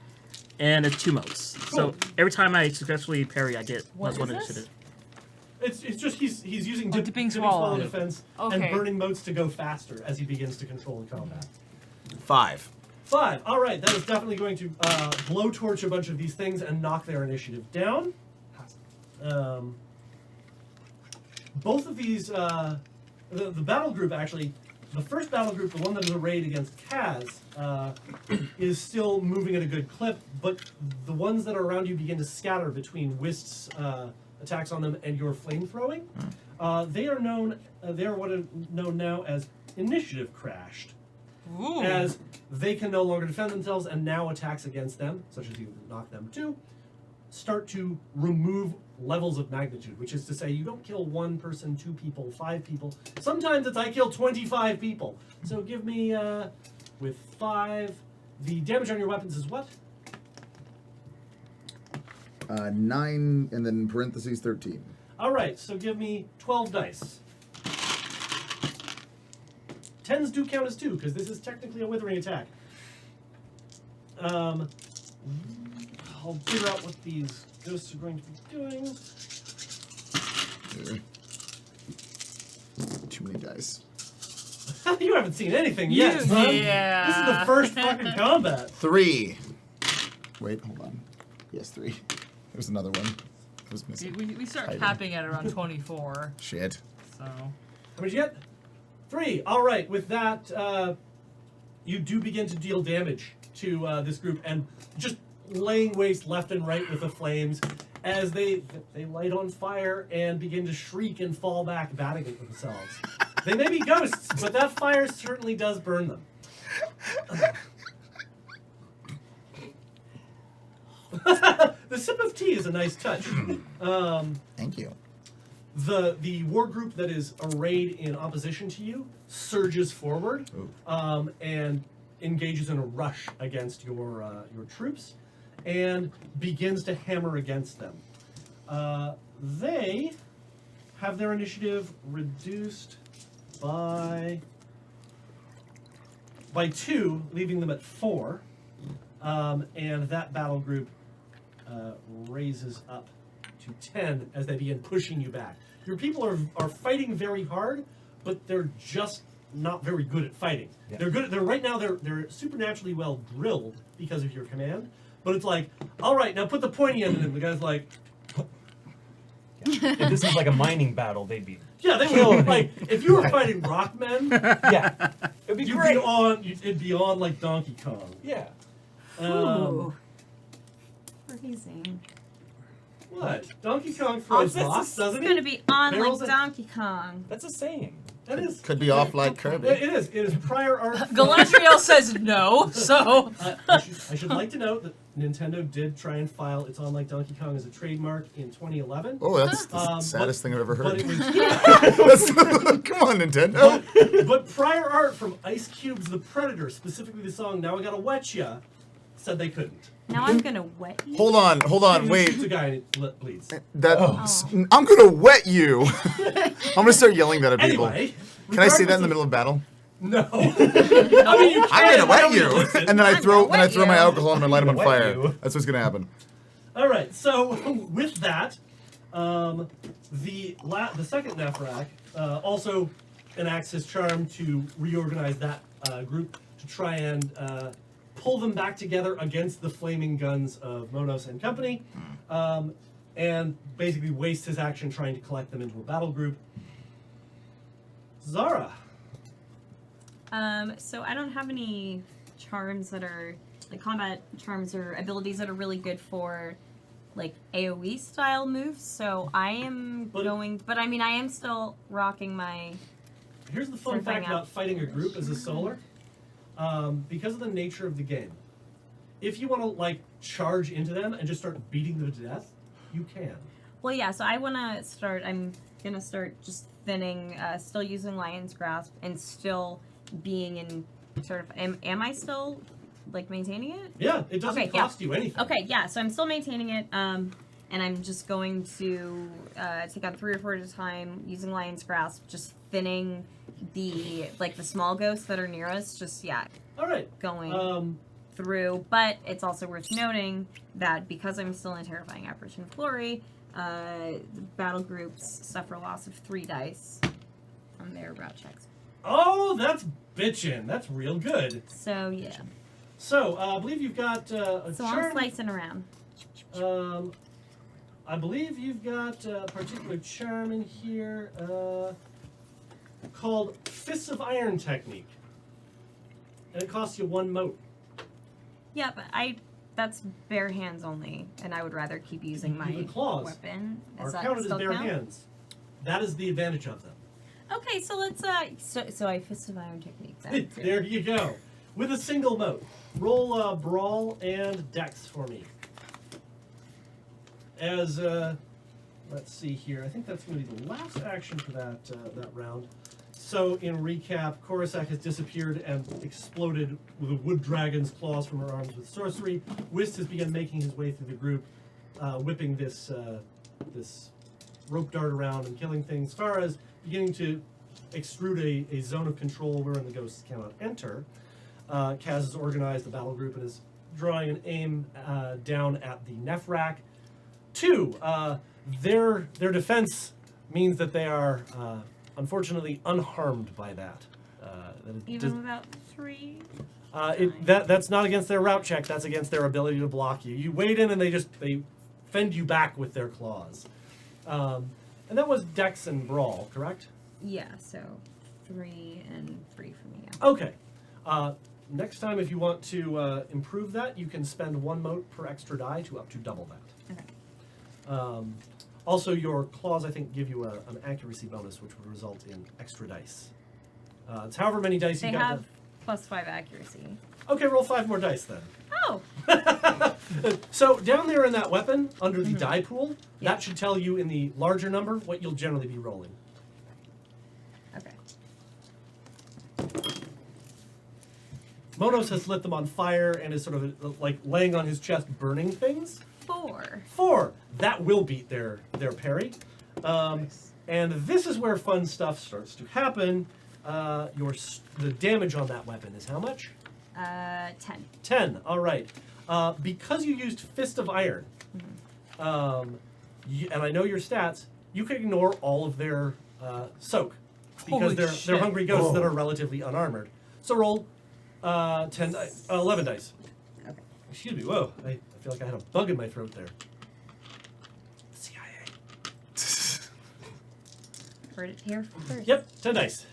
Speaker 3: and it's 2 motes. So
Speaker 1: Cool.
Speaker 3: every time I successfully parry, I get
Speaker 2: What
Speaker 3: +1
Speaker 2: is
Speaker 3: initiative.
Speaker 1: It's just he's using
Speaker 2: Dipping Swallow.
Speaker 1: defense
Speaker 2: Okay.
Speaker 1: and burning motes to go faster as he begins to control in combat.
Speaker 6: 5.
Speaker 1: 5. All right, that is definitely going to blowtorch a bunch of these things and knock their initiative down. Both of these, the battle group actually, the first battle group, the one that is arrayed against Kaz, is still moving at a good clip, but the ones that are around you begin to scatter between Wist's attacks on them and your flame throwing. They are known. They are what are known now as initiative crashed,
Speaker 2: Ooh.
Speaker 1: as they can no longer defend themselves, and now attacks against them, such as you knock them too, start to remove levels of magnitude, which is to say you don't kill 1 person, 2 people, 5 people. Sometimes it's I kill 25 people. So give me, with 5, the damage on your weapons is what?
Speaker 6: 9 and then parentheses 13.
Speaker 1: All right, so give me 12 dice. 10s do count as 2, because this is technically a withering attack. I'll figure out what these ghosts are going to be doing.
Speaker 6: Too many dice.
Speaker 1: You haven't seen anything yet, son.
Speaker 2: Yeah.
Speaker 1: This is the first fucking combat.
Speaker 6: 3. Wait, hold on. Yes, 3. There's another one. It was missing.
Speaker 2: We start
Speaker 6: Hiding.
Speaker 2: capping at around 24.
Speaker 6: Shit.
Speaker 2: So.
Speaker 1: How many did you get? 3. All right. With that, you do begin to deal damage to this group and just laying waste left and right with the flames as they light on fire and begin to shriek and fall back, batting at themselves. They may be ghosts, but that fire certainly does burn them. The sip of tea is a nice touch.
Speaker 6: Thank you.
Speaker 1: The war group that is arrayed in opposition to you surges forward and engages in a rush against your troops and begins to hammer against them. They have their initiative reduced by 2, leaving them at 4, and that battle group raises up to 10 as they begin pushing you back. Your people are fighting very hard, but they're just not very good at fighting.
Speaker 5: Yeah.
Speaker 1: They're good. Right now they're supernaturally well drilled because of your command. But it's like, all right, now put the pointy end in them. The guy's like,
Speaker 5: If this is like a mining battle, they'd be.
Speaker 1: yeah, they would. Like, if you were fighting rockmen,
Speaker 5: Yeah. It'd be great.
Speaker 1: it'd be on like Donkey Kong.
Speaker 5: Yeah.
Speaker 7: Ooh. Freezing.
Speaker 1: What? Donkey Kong throws
Speaker 7: Also,
Speaker 1: rocks, doesn't
Speaker 7: it's
Speaker 1: he?
Speaker 7: gonna be on
Speaker 1: Barrels
Speaker 7: like
Speaker 1: and-
Speaker 7: Donkey Kong.
Speaker 5: That's a saying.
Speaker 1: That is.
Speaker 6: Could be off like Kirby.
Speaker 1: It is. It is prior art.
Speaker 2: Galadriel says no, so.
Speaker 1: I should like to note that Nintendo did try and file its On Like Donkey Kong as a trademark in 2011.
Speaker 6: Oh, that's the
Speaker 1: Um,
Speaker 6: saddest thing I've ever
Speaker 1: But
Speaker 6: heard.
Speaker 1: it was,
Speaker 6: Come on, Nintendo.
Speaker 1: but prior art from Ice Cube's The Predator, specifically the song "Now I Gotta Wet Ya," said they couldn't.
Speaker 7: Now I'm gonna wet you.
Speaker 6: Hold on,
Speaker 1: Shoots
Speaker 6: wait.
Speaker 1: a guy and it bleeds.
Speaker 6: I'm gonna wet you. I'm gonna start yelling that at people.
Speaker 1: Anyway,
Speaker 6: Can I say that in the
Speaker 1: regardless
Speaker 6: middle of battle?
Speaker 1: No. I mean, you
Speaker 6: I'm
Speaker 1: can,
Speaker 6: gonna wet
Speaker 1: nobody
Speaker 6: you.
Speaker 1: listens.
Speaker 6: And then I throw
Speaker 7: wet
Speaker 6: my
Speaker 7: you.
Speaker 6: alcohol and I light him on
Speaker 5: Wet
Speaker 6: fire.
Speaker 5: you.
Speaker 6: That's what's gonna happen.
Speaker 1: All right. So with that, the second Nephrak also enacts his charm to reorganize that group to try and pull them back together against the flaming guns of Monos and company, and basically waste his action trying to collect them into a battle group. Zara.
Speaker 7: So I don't have any charms that are like combat charms or abilities that are really good for like AoE style moves. So I am
Speaker 1: But-
Speaker 7: I mean I am still rocking my.
Speaker 1: Here's the fun
Speaker 7: Sort of
Speaker 1: fact
Speaker 7: thing out.
Speaker 1: about fighting a group as a solar. Because of the nature of the game, if you want to like charge into them and just start beating them to death, you can.
Speaker 7: Well, yeah. So I'm gonna start just thinning, still using Lion's Grasp, and still being in sort of. Am I still like maintaining it?
Speaker 1: Yeah, it doesn't
Speaker 7: Okay, yeah.
Speaker 1: cost you anything.
Speaker 7: Okay, yeah. So I'm still maintaining it. And I'm just going to take on 3 or 4 at a time using Lion's Grasp, just thinning the small ghosts that are near us. Just
Speaker 1: All right.
Speaker 7: going through. But it's also worth noting that because I'm still in Terrifying Apparition of Glory, the battle groups suffer a loss of 3 dice on their route checks.
Speaker 1: Oh, that's bitchin'. That's real good.
Speaker 7: So yeah.
Speaker 1: So I believe you've got a
Speaker 7: So I'm
Speaker 1: charm.
Speaker 7: slicing around.
Speaker 1: I believe you've got a particular charm in here called Fists of Iron Technique, and it costs you 1 mote.
Speaker 7: Yeah, but that's bare hands only, and I would rather keep using my
Speaker 1: The claws
Speaker 7: weapon.
Speaker 1: are
Speaker 7: Does that
Speaker 1: counted as
Speaker 7: still
Speaker 1: bare
Speaker 7: count?
Speaker 1: hands. That is the advantage of them.
Speaker 7: Okay, so let's so I Fist of Iron technique. Then.
Speaker 1: There you go. With a single mote. Roll Brawl and Dex for me. As, let's see here. I think that's going to be the last action for that round. So, in recap, Korasak has disappeared and exploded with a wood dragon's claws from her arms with sorcery. Whist has begun making his way through the group, whipping this rope dart around and killing things. Farah's beginning to extrude a zone of control wherein the ghosts cannot enter. Kaz has organized the battle group and is drawing an aim down at the Nephrak 2. Their defense means that they are unfortunately unharmed by that. That it
Speaker 7: Even
Speaker 1: does-
Speaker 7: without 3.
Speaker 1: that's not against their route check. That's against their ability to block you. You wade in and they fend you back with their claws. And that was Dex and Brawl, correct?
Speaker 7: Yeah, so 3 and 3 for me. Yeah.
Speaker 1: Okay. Next time, if you want to improve that, you can spend 1 mote per extra die to up to double that.
Speaker 7: Okay.
Speaker 1: Also, your claws, I think, give you an accuracy bonus, which would result in extra dice. It's however many dice
Speaker 7: They
Speaker 1: you got.
Speaker 7: have +5 accuracy.
Speaker 1: Okay, roll 5 more dice then.
Speaker 7: Oh.
Speaker 1: So down there in that weapon, under the die pool,
Speaker 7: Yeah.
Speaker 1: that should tell you in the larger number what you'll generally be rolling.
Speaker 7: Okay.
Speaker 1: Monos has lit them on fire and is sort of like laying on his chest, burning things.
Speaker 7: 4.
Speaker 1: 4. That will beat their parry. And this is where fun stuff starts to happen. The damage on that weapon is how much?
Speaker 7: 10.
Speaker 1: 10. All right. Because you used Fist of Iron, and I know your stats, you can ignore all of their soak because
Speaker 2: Holy
Speaker 1: they're
Speaker 2: shit.
Speaker 1: hungry ghosts that are relatively unarmored. So roll 11 dice.
Speaker 7: Okay.
Speaker 1: Excuse me. Whoa. I feel like I had a bug in my throat there. CIA.
Speaker 7: Heard it here first.
Speaker 1: Yep. 10 dice.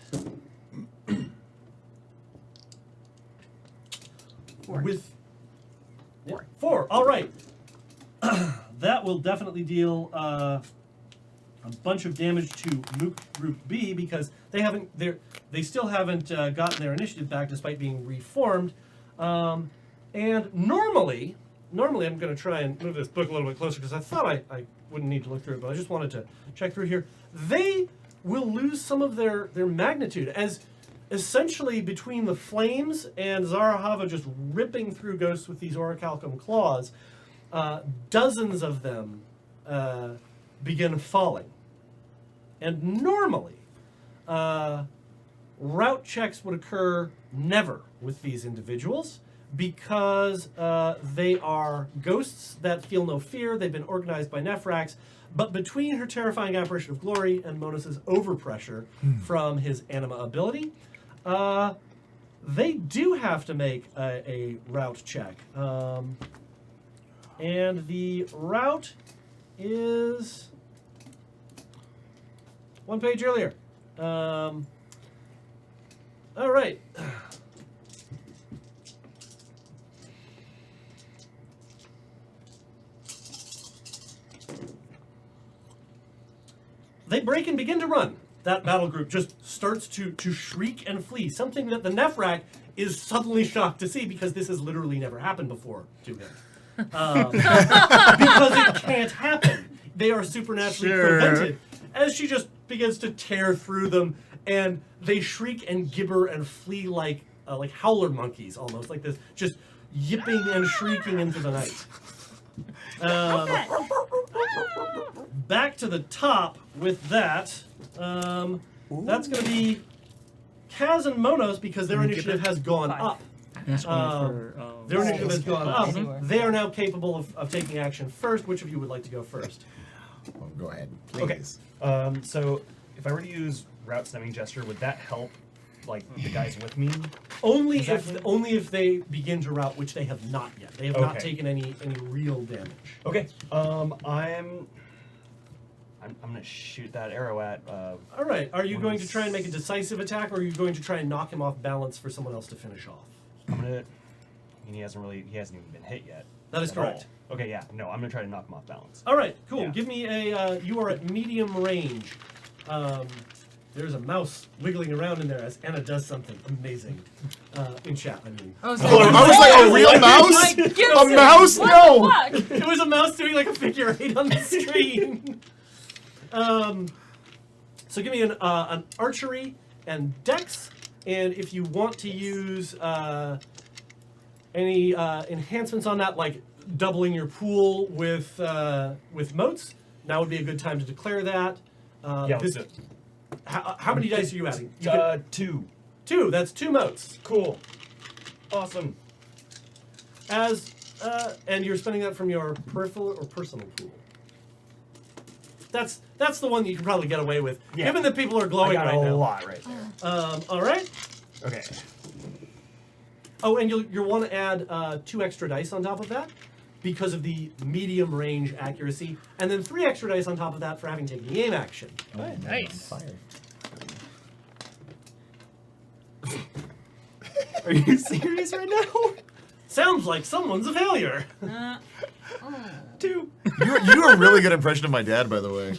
Speaker 7: 4.
Speaker 1: With
Speaker 7: Four.
Speaker 1: 4. All right. That will definitely deal a bunch of damage to Mook Group B because they still haven't gotten their initiative back despite being reformed. And normally I'm going to try and move this book a little bit closer because I thought I wouldn't need to look through it, but I just wanted to check through here. They will lose some of their magnitude as essentially between the flames and Zarahava just ripping through ghosts with these orichalcum claws, dozens of them begin falling. And normally, route checks would occur never with these individuals because they are ghosts that feel no fear. They've been organized by Nephrax. But between her terrifying apparition of glory and Monos' overpressure from his anima ability, they do have to make a route check. And the route is 1 page earlier. All right. They break and begin to run. That battle group just starts to shriek and flee, something that the Nephrak is suddenly shocked to see because this has literally never happened before to him. Because it can't happen. They are supernaturally prevented. As she just begins to tear through them, and they shriek and gibber and flee like howler monkeys almost, like this, just yipping and shrieking into the night. Back to the top with that. That's going to be Kaz and Monos because their initiative has gone up. Their initiative has gone up. They are now capable of taking action first. Which of you would like to go first?
Speaker 6: Oh, go ahead, please.
Speaker 5: Okay. So if I were to use route stemming gesture, would that help, like the guys with me?
Speaker 1: Only
Speaker 5: Exactly.
Speaker 1: if they begin to route, which they have not yet. They have not
Speaker 5: Okay.
Speaker 1: taken any real damage.
Speaker 5: Okay. I'm gonna shoot that arrow at.
Speaker 1: All right. Are you
Speaker 5: One
Speaker 1: going
Speaker 5: is-
Speaker 1: to try and make a decisive attack, or are you going to try and knock him off balance for someone else to finish off?
Speaker 5: I'm gonna. I mean, he hasn't even been hit yet.
Speaker 1: That is
Speaker 5: at
Speaker 1: correct.
Speaker 5: all. Okay, yeah. No, I'm gonna try to knock him off balance.
Speaker 1: All right. Cool.
Speaker 5: Yeah.
Speaker 1: Give me a. You are at medium range. There's a mouse wiggling around in there as Anna does something amazing. In chat, I mean.
Speaker 2: Oh,
Speaker 6: I was like, a real mouse?
Speaker 2: Mike
Speaker 6: A
Speaker 2: Gibson,
Speaker 6: mouse?
Speaker 2: what
Speaker 6: No!
Speaker 2: the fuck?
Speaker 1: It was a mouse doing like a figure 8 on the screen. So give me an archery and dex, and if you want to use any enhancements on that, like doubling your pool with motes, now would be a good time to declare that.
Speaker 5: Yeah, let's do it.
Speaker 1: How many dice are you adding? You can-
Speaker 5: 2.
Speaker 1: 2. That's 2 motes.
Speaker 5: Cool. Awesome.
Speaker 1: And you're spending that from your peripheral or personal pool. that's the one that you can probably get away with,
Speaker 5: Yeah.
Speaker 1: given that people are
Speaker 5: I
Speaker 1: glowing
Speaker 5: got
Speaker 1: right
Speaker 5: a
Speaker 1: now.
Speaker 5: lot right there.
Speaker 1: All right.
Speaker 5: Okay.
Speaker 1: Oh, and you'll want to add 2 extra dice on top of that because of the medium range accuracy, and then 3 extra dice on top of that for having taken the aim action.
Speaker 2: Nice.
Speaker 5: Are you serious right now?
Speaker 1: Sounds like someone's a failure.
Speaker 5: 2.
Speaker 6: You do a really good impression of my dad, by the way.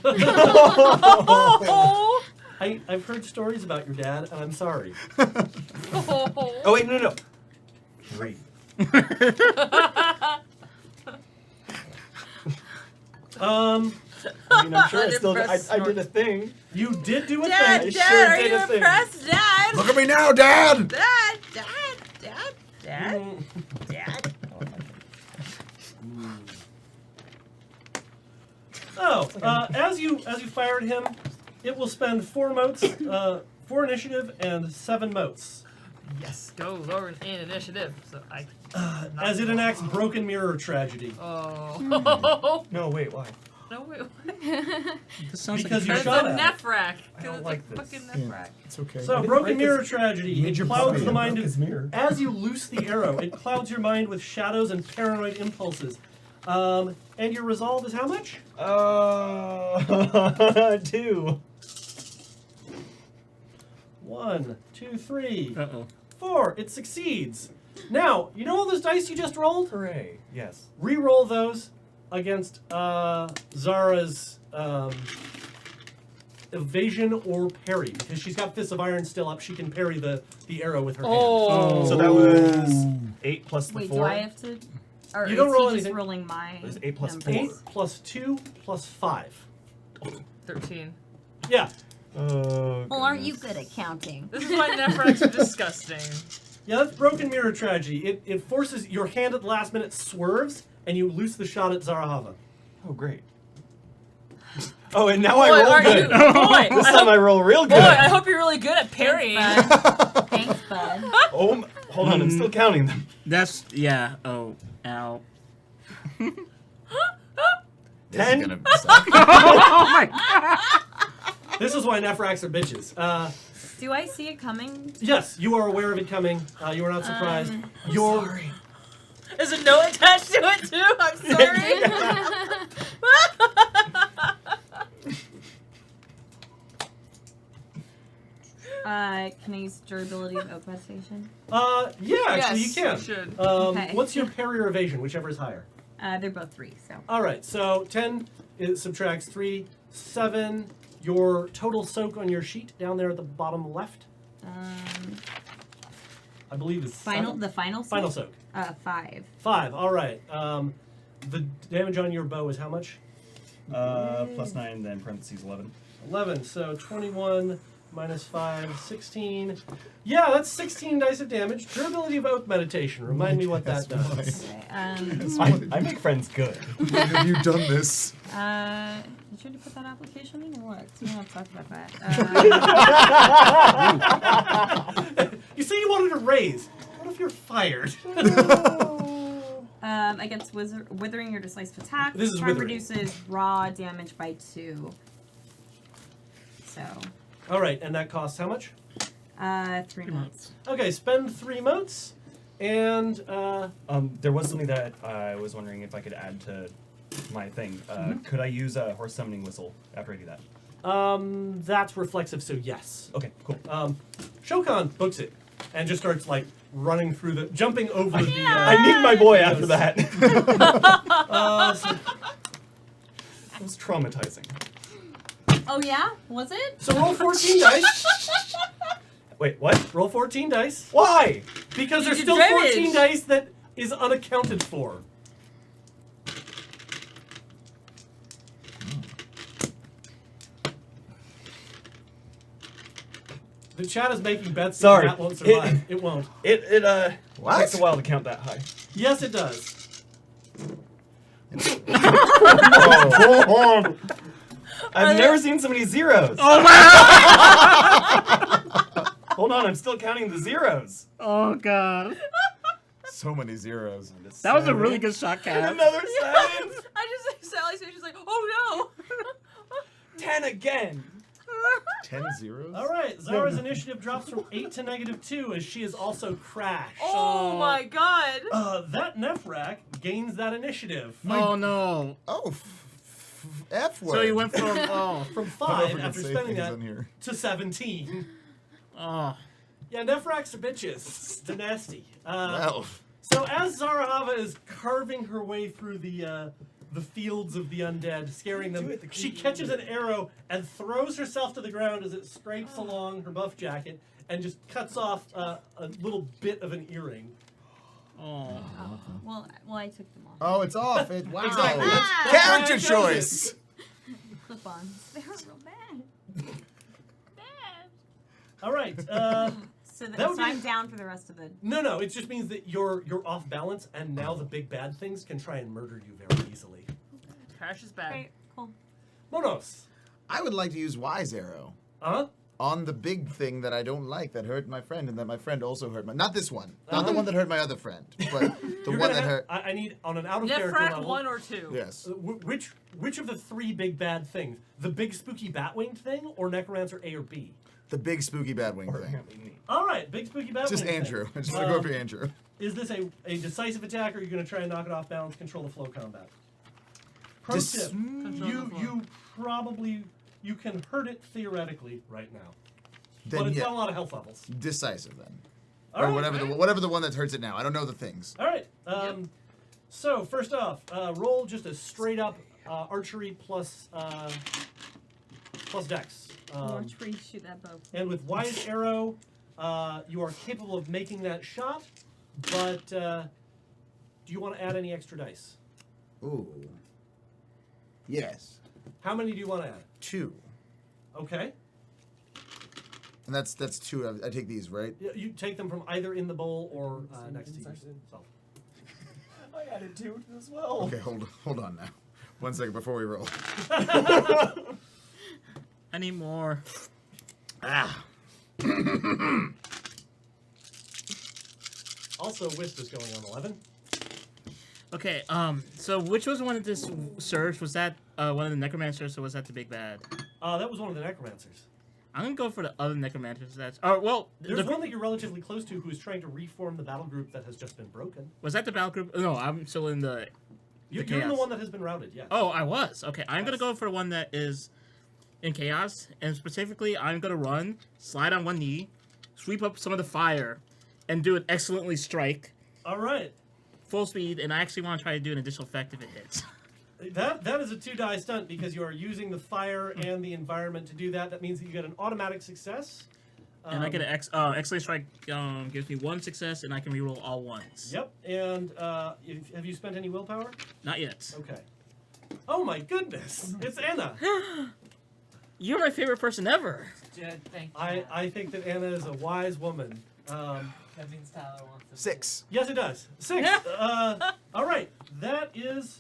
Speaker 1: I've heard stories about your dad, and I'm sorry.
Speaker 5: Oh wait, no. 3. I mean, I'm sure I did a thing.
Speaker 1: You did do a
Speaker 7: Dad,
Speaker 1: thing.
Speaker 7: Dad, are
Speaker 1: did
Speaker 7: you
Speaker 1: a thing.
Speaker 7: impressed, Dad?
Speaker 6: Look at me now, Dad!
Speaker 7: Dad.
Speaker 1: Oh, as you fire at him, it will spend 4 motes, 4 initiative, and 7 motes.
Speaker 2: Yes, go lower in initiative. So I.
Speaker 1: As it enacts Broken Mirror Tragedy.
Speaker 2: Oh.
Speaker 5: No, wait, why?
Speaker 2: No, wait.
Speaker 3: This sounds
Speaker 1: Because
Speaker 3: like
Speaker 1: you
Speaker 2: That's
Speaker 1: shot
Speaker 2: a
Speaker 1: at it.
Speaker 2: Nefrak.
Speaker 5: I don't
Speaker 2: It's
Speaker 5: like
Speaker 2: a
Speaker 5: this.
Speaker 2: fucking Nefrak.
Speaker 6: It's okay.
Speaker 1: So,
Speaker 5: didn't
Speaker 1: Broken
Speaker 5: break
Speaker 1: Mirror
Speaker 5: his-
Speaker 1: Tragedy,
Speaker 5: Major
Speaker 1: it clouds the
Speaker 5: broke
Speaker 1: mind
Speaker 5: his mirror.
Speaker 1: as you loose the arrow. It clouds your mind with shadows and paranoid impulses. And your resolve is how much?
Speaker 5: 2.
Speaker 1: 1, 2, 3,
Speaker 3: Uh-oh.
Speaker 1: 4. It succeeds. Now, you know all those dice you just rolled?
Speaker 5: Hooray. Yes.
Speaker 1: Re-roll those against Zara's evasion or parry, because she's got Fists of Iron still up. She can parry the arrow with her hand.
Speaker 2: Oh.
Speaker 5: So that was 8 plus the
Speaker 7: Wait,
Speaker 5: 4.
Speaker 7: do I have to? Or
Speaker 1: You don't
Speaker 7: is
Speaker 1: roll
Speaker 7: he just
Speaker 1: anything.
Speaker 7: rolling my?
Speaker 5: It was 8 plus
Speaker 7: numbers?
Speaker 1: 8 plus 2 plus 5.
Speaker 2: 13.
Speaker 1: Yeah.
Speaker 5: Oh,
Speaker 7: Well, aren't you
Speaker 5: goodness.
Speaker 7: good at counting?
Speaker 2: This is why Nefraks are disgusting.
Speaker 1: Yeah, that's Broken Mirror Tragedy. It forces your hand at the last minute swerves, and you loose the shot at Zarahava.
Speaker 5: Oh, great. Oh, and now I
Speaker 2: Boy,
Speaker 5: roll
Speaker 2: are
Speaker 5: good.
Speaker 2: you? Boy,
Speaker 5: This time I roll real good.
Speaker 2: boy, I hope you're really good at parrying.
Speaker 7: Thanks, bud.
Speaker 5: Oh, hold on, I'm still counting them.
Speaker 3: That's, yeah. Oh, ow.
Speaker 6: This
Speaker 5: 10?
Speaker 6: is gonna suck.
Speaker 3: Oh my god!
Speaker 1: This is why Nefraks are bitches.
Speaker 7: Do I see it coming?
Speaker 1: Yes, you are aware of it coming. You are not surprised. You're
Speaker 2: Is a note attached to it too? I'm sorry.
Speaker 7: Can I use durability of augmentation?
Speaker 1: yeah, actually
Speaker 2: Yes,
Speaker 1: you can.
Speaker 2: you should.
Speaker 7: Okay.
Speaker 1: What's your parry or evasion, whichever is higher?
Speaker 7: They're both 3, so.
Speaker 1: All right, so 10 it subtracts 3, 7. Your total soak on your sheet down there at the bottom left, I believe is
Speaker 7: The final soak?
Speaker 1: Final soak.
Speaker 7: 5.
Speaker 1: 5. All right. The damage on your bow is how much?
Speaker 5: Plus 9, then parentheses 11.
Speaker 1: 11. So 21 minus 5, 16. Yeah, that's 16 dice of damage. Durability of Oath Meditation. Remind me what that does.
Speaker 7: Okay,
Speaker 5: I make friends good.
Speaker 6: When have you done this?
Speaker 7: you sure to put that application in or what? We don't have to talk about that.
Speaker 1: You say you wanted a raise. What if you're fired?
Speaker 7: Against withering or decisive attack.
Speaker 1: This is
Speaker 7: charm
Speaker 1: withering.
Speaker 7: reduces raw damage by 2. So,
Speaker 1: All right, and that costs how much?
Speaker 7: 3 months.
Speaker 1: Okay, spend 3 motes, and
Speaker 5: There was something that I was wondering if I could add to my thing. Could I use a horse summoning whistle after I do that?
Speaker 1: that's reflexive, so yes.
Speaker 5: Okay, cool.
Speaker 1: Shokan books it and just starts like running through jumping over the.
Speaker 5: I need my boy after that.
Speaker 1: So,
Speaker 5: It was traumatizing.
Speaker 7: Oh yeah? Was it?
Speaker 1: so roll 14 dice.
Speaker 5: Wait, what?
Speaker 1: Roll 14 dice
Speaker 5: Why?
Speaker 1: because there's
Speaker 2: You
Speaker 1: still
Speaker 2: did
Speaker 1: 14
Speaker 2: damage.
Speaker 1: dice that is unaccounted for. The chat is making bets
Speaker 5: Sorry.
Speaker 1: that won't survive. It won't.
Speaker 5: It
Speaker 6: What?
Speaker 5: takes a while to count that high.
Speaker 1: Yes, it does.
Speaker 5: Oh. I've never seen so many zeros.
Speaker 3: Oh my!
Speaker 5: Hold on, I'm still counting the zeros.
Speaker 3: Oh god!
Speaker 6: So many zeros.
Speaker 3: That was a really good shot, Cat.
Speaker 5: Another 7.
Speaker 2: I just Sally's face. She's like, oh no.
Speaker 9: 10 again.
Speaker 6: 10 zeros.
Speaker 1: All right, Zara's initiative drops from 8 to -2 as she is also crashed.
Speaker 2: Oh my god!
Speaker 1: That Nephrak gains that initiative
Speaker 3: Oh no.
Speaker 6: Oh, F word.
Speaker 3: So he went from
Speaker 1: from
Speaker 6: I don't know if
Speaker 1: 5
Speaker 6: we can
Speaker 1: after
Speaker 6: say
Speaker 1: spending
Speaker 6: things
Speaker 1: that
Speaker 6: on here.
Speaker 1: to 17.
Speaker 3: oh.
Speaker 1: Yeah, Nephraks are bitches. They're nasty.
Speaker 6: Well,
Speaker 1: So as Zarahava is carving her way through the fields of the undead, scaring them, she catches an arrow and throws herself to the ground as it scrapes along her buff jacket and just cuts off a little bit of an earring.
Speaker 3: Oh.
Speaker 7: Well, I took them off.
Speaker 6: oh, it's off. It, wow.
Speaker 1: Exactly.
Speaker 4: Ah.
Speaker 1: That's why I
Speaker 6: Character
Speaker 1: chose
Speaker 6: choice.
Speaker 7: Clip-ons.
Speaker 4: They hurt real bad. Bad.
Speaker 1: All right.
Speaker 7: So,
Speaker 1: That would
Speaker 7: so
Speaker 1: be-
Speaker 7: I'm down for the rest of the.
Speaker 1: No. It just means that you're off balance, and now the big bad things can try and murder you very easily.
Speaker 2: Crash is bad.
Speaker 7: Great, cool.
Speaker 1: Monos.
Speaker 6: I would like to use Wise Arrow on the big thing that I don't like that hurt my friend and that my friend also hurt my. Not this one. Not the one that hurt my other friend, but the
Speaker 1: You're
Speaker 6: one
Speaker 1: gonna
Speaker 6: that
Speaker 1: have-
Speaker 6: hurt.
Speaker 1: I need on an out of character
Speaker 2: Nephrak
Speaker 1: level.
Speaker 2: 1 or 2?
Speaker 6: Yes.
Speaker 1: Which of the 3 big bad things? The big spooky batwinged thing, or Necromancer A or B?
Speaker 6: The big spooky bad wing thing.
Speaker 5: Apparently me.
Speaker 1: All right, big spooky batwing.
Speaker 6: Just
Speaker 1: thing.
Speaker 6: Andrew. I just want to go for Andrew.
Speaker 1: Is this a decisive attack, or are you going to try and knock it off balance, control the flow combat? Pro
Speaker 6: Dis-
Speaker 1: tip: you probably can hurt it theoretically right now, but
Speaker 6: Then
Speaker 1: it's
Speaker 6: yeah,
Speaker 1: got a lot of health levels.
Speaker 6: decisive then.
Speaker 1: All
Speaker 6: Or
Speaker 1: right,
Speaker 6: whatever the one that hurts it now. I don't know the things.
Speaker 1: All right. So first off, roll just a straight up archery plus dex.
Speaker 7: Archery, shoot that bow.
Speaker 1: And with Wise Arrow, you are capable of making that shot, but do you want to add any extra dice?
Speaker 6: Ooh. Yes.
Speaker 1: How many do you want to add?
Speaker 6: 2.
Speaker 1: Okay.
Speaker 6: And that's 2. I take these, right?
Speaker 1: You take them from either in the bowl or next to yourself.
Speaker 5: I added 2 as well.
Speaker 6: Okay, hold on now. 1 second before we roll.
Speaker 3: I need more.
Speaker 6: Ah.
Speaker 1: Also, Wisp is going on 11.
Speaker 3: Okay, so which was the one that this surge? Was that one of the necromancers, or was that the big bad?
Speaker 1: That was one of the Necromancers.
Speaker 3: I'm gonna go for the other necromancers. That's well.
Speaker 1: There's one that you're relatively close to who is trying to reform the battle group that has just been broken.
Speaker 3: Was that the battle group? No, I'm still in the.
Speaker 1: You're in
Speaker 3: chaos.
Speaker 1: the one that has been routed, yes.
Speaker 3: Oh, I was. Okay, I'm gonna
Speaker 1: Yes.
Speaker 3: go for one that is in chaos, and specifically, I'm gonna run, slide on one knee, sweep up some of the fire, and do an excellently strike,
Speaker 1: All right.
Speaker 3: full speed, and I actually want to try to do an additional effect if it hits.
Speaker 1: That is a 2-die stunt because you are using the fire and the environment to do that. That means that you get an automatic success.
Speaker 3: And I get an excellent strike gives me 1 success, and I can reroll all ones.
Speaker 1: Yep. And have you spent any willpower?
Speaker 3: Not yet.
Speaker 1: Okay. Oh my goodness! It's Anna.
Speaker 3: You're my favorite person ever.
Speaker 2: Thank you.
Speaker 1: I think that Anna is a wise woman.
Speaker 2: That means Tyler wants to.
Speaker 6: 6.
Speaker 1: Yes, it does. 6. All right. That is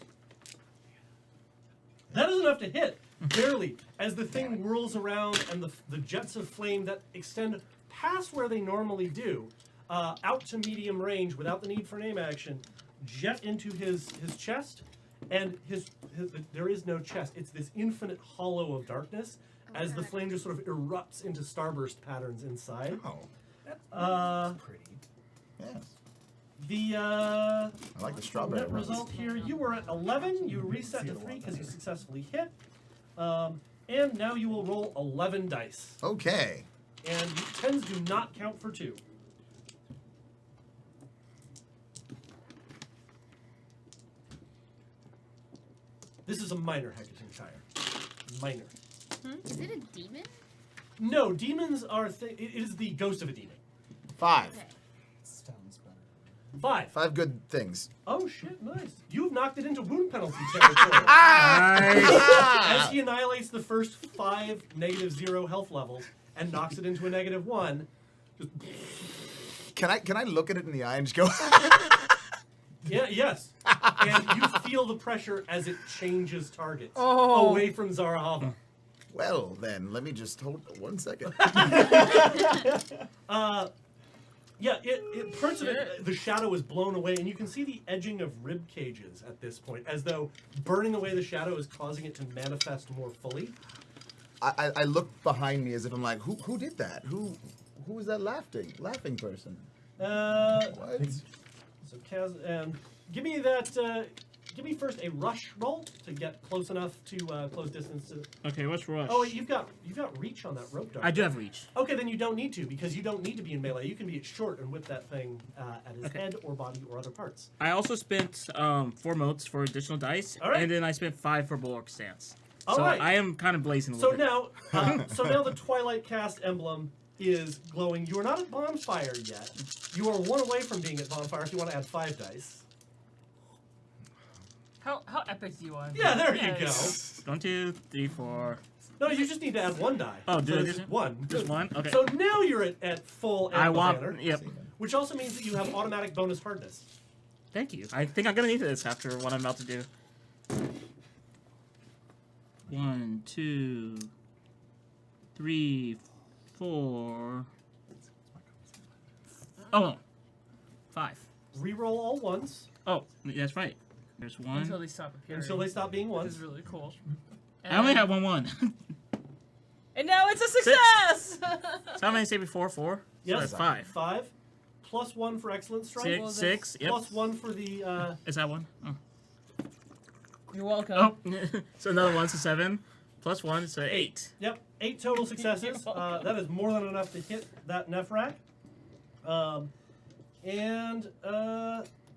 Speaker 1: enough to hit. Barely. As the thing whirls around and the jets of flame that extend past where they normally do, out to medium range without the need for an aim action, jet into his chest, and there is no chest. It's this infinite hollow of darkness as the flame just sort of erupts into starburst patterns inside.
Speaker 6: Oh.
Speaker 1: That's
Speaker 5: Pretty.
Speaker 6: Yes.
Speaker 1: I
Speaker 6: like the strawberry
Speaker 1: net
Speaker 6: ones.
Speaker 1: result here, you were at 11. You reset to 3 because you successfully hit. And now you will roll 11 dice.
Speaker 6: Okay.
Speaker 1: And tens do not count for 2. This is a minor Hecatonshire. Minor.
Speaker 4: Is it a demon?
Speaker 1: No, demons are. It is the ghost of a demon.
Speaker 6: 5.
Speaker 4: Okay.
Speaker 5: Sounds better.
Speaker 1: 5.
Speaker 6: 5 good things.
Speaker 1: Oh shit! Nice. You've knocked it into wound penalty territory.
Speaker 3: Nice.
Speaker 1: As he annihilates the first 5 -0 health levels and knocks it into a -1. Just
Speaker 6: Can I look at it in the eye and just go?
Speaker 1: yeah, yes. And you feel the pressure as it changes targets
Speaker 2: Oh.
Speaker 1: away from Zarahava.
Speaker 6: Well, then let me just hold 1 second.
Speaker 1: Yeah, parts of it, the shadow is blown away, and you can see the edging of rib cages at this point, as though burning away the shadow is causing it to manifest more fully.
Speaker 6: I look behind me as if I'm like, who did that? Who was that laughing person? What?
Speaker 1: So Kaz, give me that. Give me first a rush roll to get close enough to close distance to.
Speaker 3: Okay, what's rush?
Speaker 1: Oh wait, you've got reach on that rope dart.
Speaker 3: I do have reach.
Speaker 1: Okay, then you don't need to because you don't need to be in melee. You can be short and whip that thing at his head or body or other parts.
Speaker 3: I also spent 4 motes for additional dice,
Speaker 1: All right.
Speaker 3: and then I spent 5 for Bulwark Stance.
Speaker 1: All
Speaker 3: so
Speaker 1: right.
Speaker 3: I am kind of blazing a
Speaker 1: So
Speaker 3: little bit.
Speaker 1: now, the Twilight Cast emblem is glowing. You are not at bonfire yet. You are 1 away from being at bonfire. If you want to add 5 dice.
Speaker 2: How epic do you want?
Speaker 1: Yeah, there you go.
Speaker 3: 1, 2, 3, 4.
Speaker 1: No, you just need to add 1 die.
Speaker 3: Oh,
Speaker 1: so
Speaker 3: do I
Speaker 1: this
Speaker 3: do
Speaker 1: is 1.
Speaker 3: Just 1? Okay.
Speaker 1: So now you're at full
Speaker 3: I
Speaker 1: ample
Speaker 3: want.
Speaker 1: banner,
Speaker 3: Yep.
Speaker 1: which also means that you have automatic bonus hardness.
Speaker 3: Thank you. I think I'm gonna need this after what I'm about to do. 1, 2, 3, 4. Oh no. 5.
Speaker 1: Reroll all ones
Speaker 3: Oh, that's right. There's 1.
Speaker 2: Until they stop appearing.
Speaker 1: until they stop being
Speaker 2: Which
Speaker 1: ones.
Speaker 2: is really cool.
Speaker 3: I only have 1.
Speaker 2: And now it's a success!
Speaker 3: So how many say before? 4?
Speaker 1: Yes.
Speaker 3: So that's 5.
Speaker 1: 5. Plus 1 for excellent strike.
Speaker 3: 6. 6. Yep.
Speaker 1: Plus 1 for the.
Speaker 3: Is that 1? Oh.
Speaker 2: You're welcome.
Speaker 3: Oh. So another 1, so 7. Plus 1, so 8.
Speaker 1: Yep, 8 total successes. That is more than enough to hit that Nephrak. And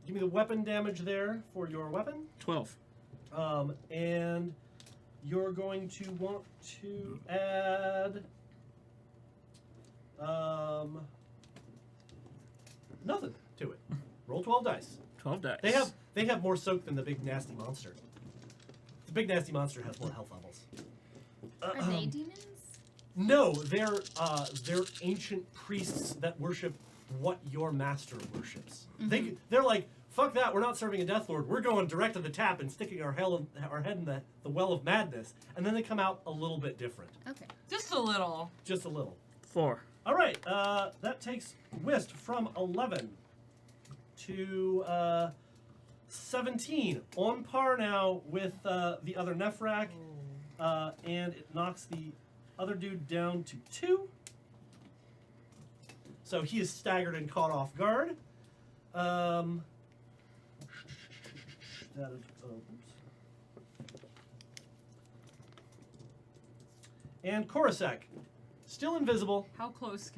Speaker 1: give me the weapon damage there for your weapon.
Speaker 3: 12.
Speaker 1: And you're going to want to add nothing to it. Roll 12 dice.
Speaker 3: 12 dice.
Speaker 1: They have more soak than the big nasty monster. The big nasty monster has more health levels.
Speaker 4: Are they demons?
Speaker 1: No, they're ancient priests that worship what your master worships. They're like, fuck that, we're not serving a Death Lord. We're going direct to the tap and sticking our head in the well of madness. And then they come out a little bit different.
Speaker 4: Okay.
Speaker 2: Just a little.
Speaker 1: Just a little.
Speaker 3: 4.
Speaker 1: All right, that takes Whist from 11 to 17. On par now with the other Nephrak. And it knocks the other dude down to 2. So he is staggered and caught off guard. That is, oops. And Korosek, still invisible.
Speaker 2: How close?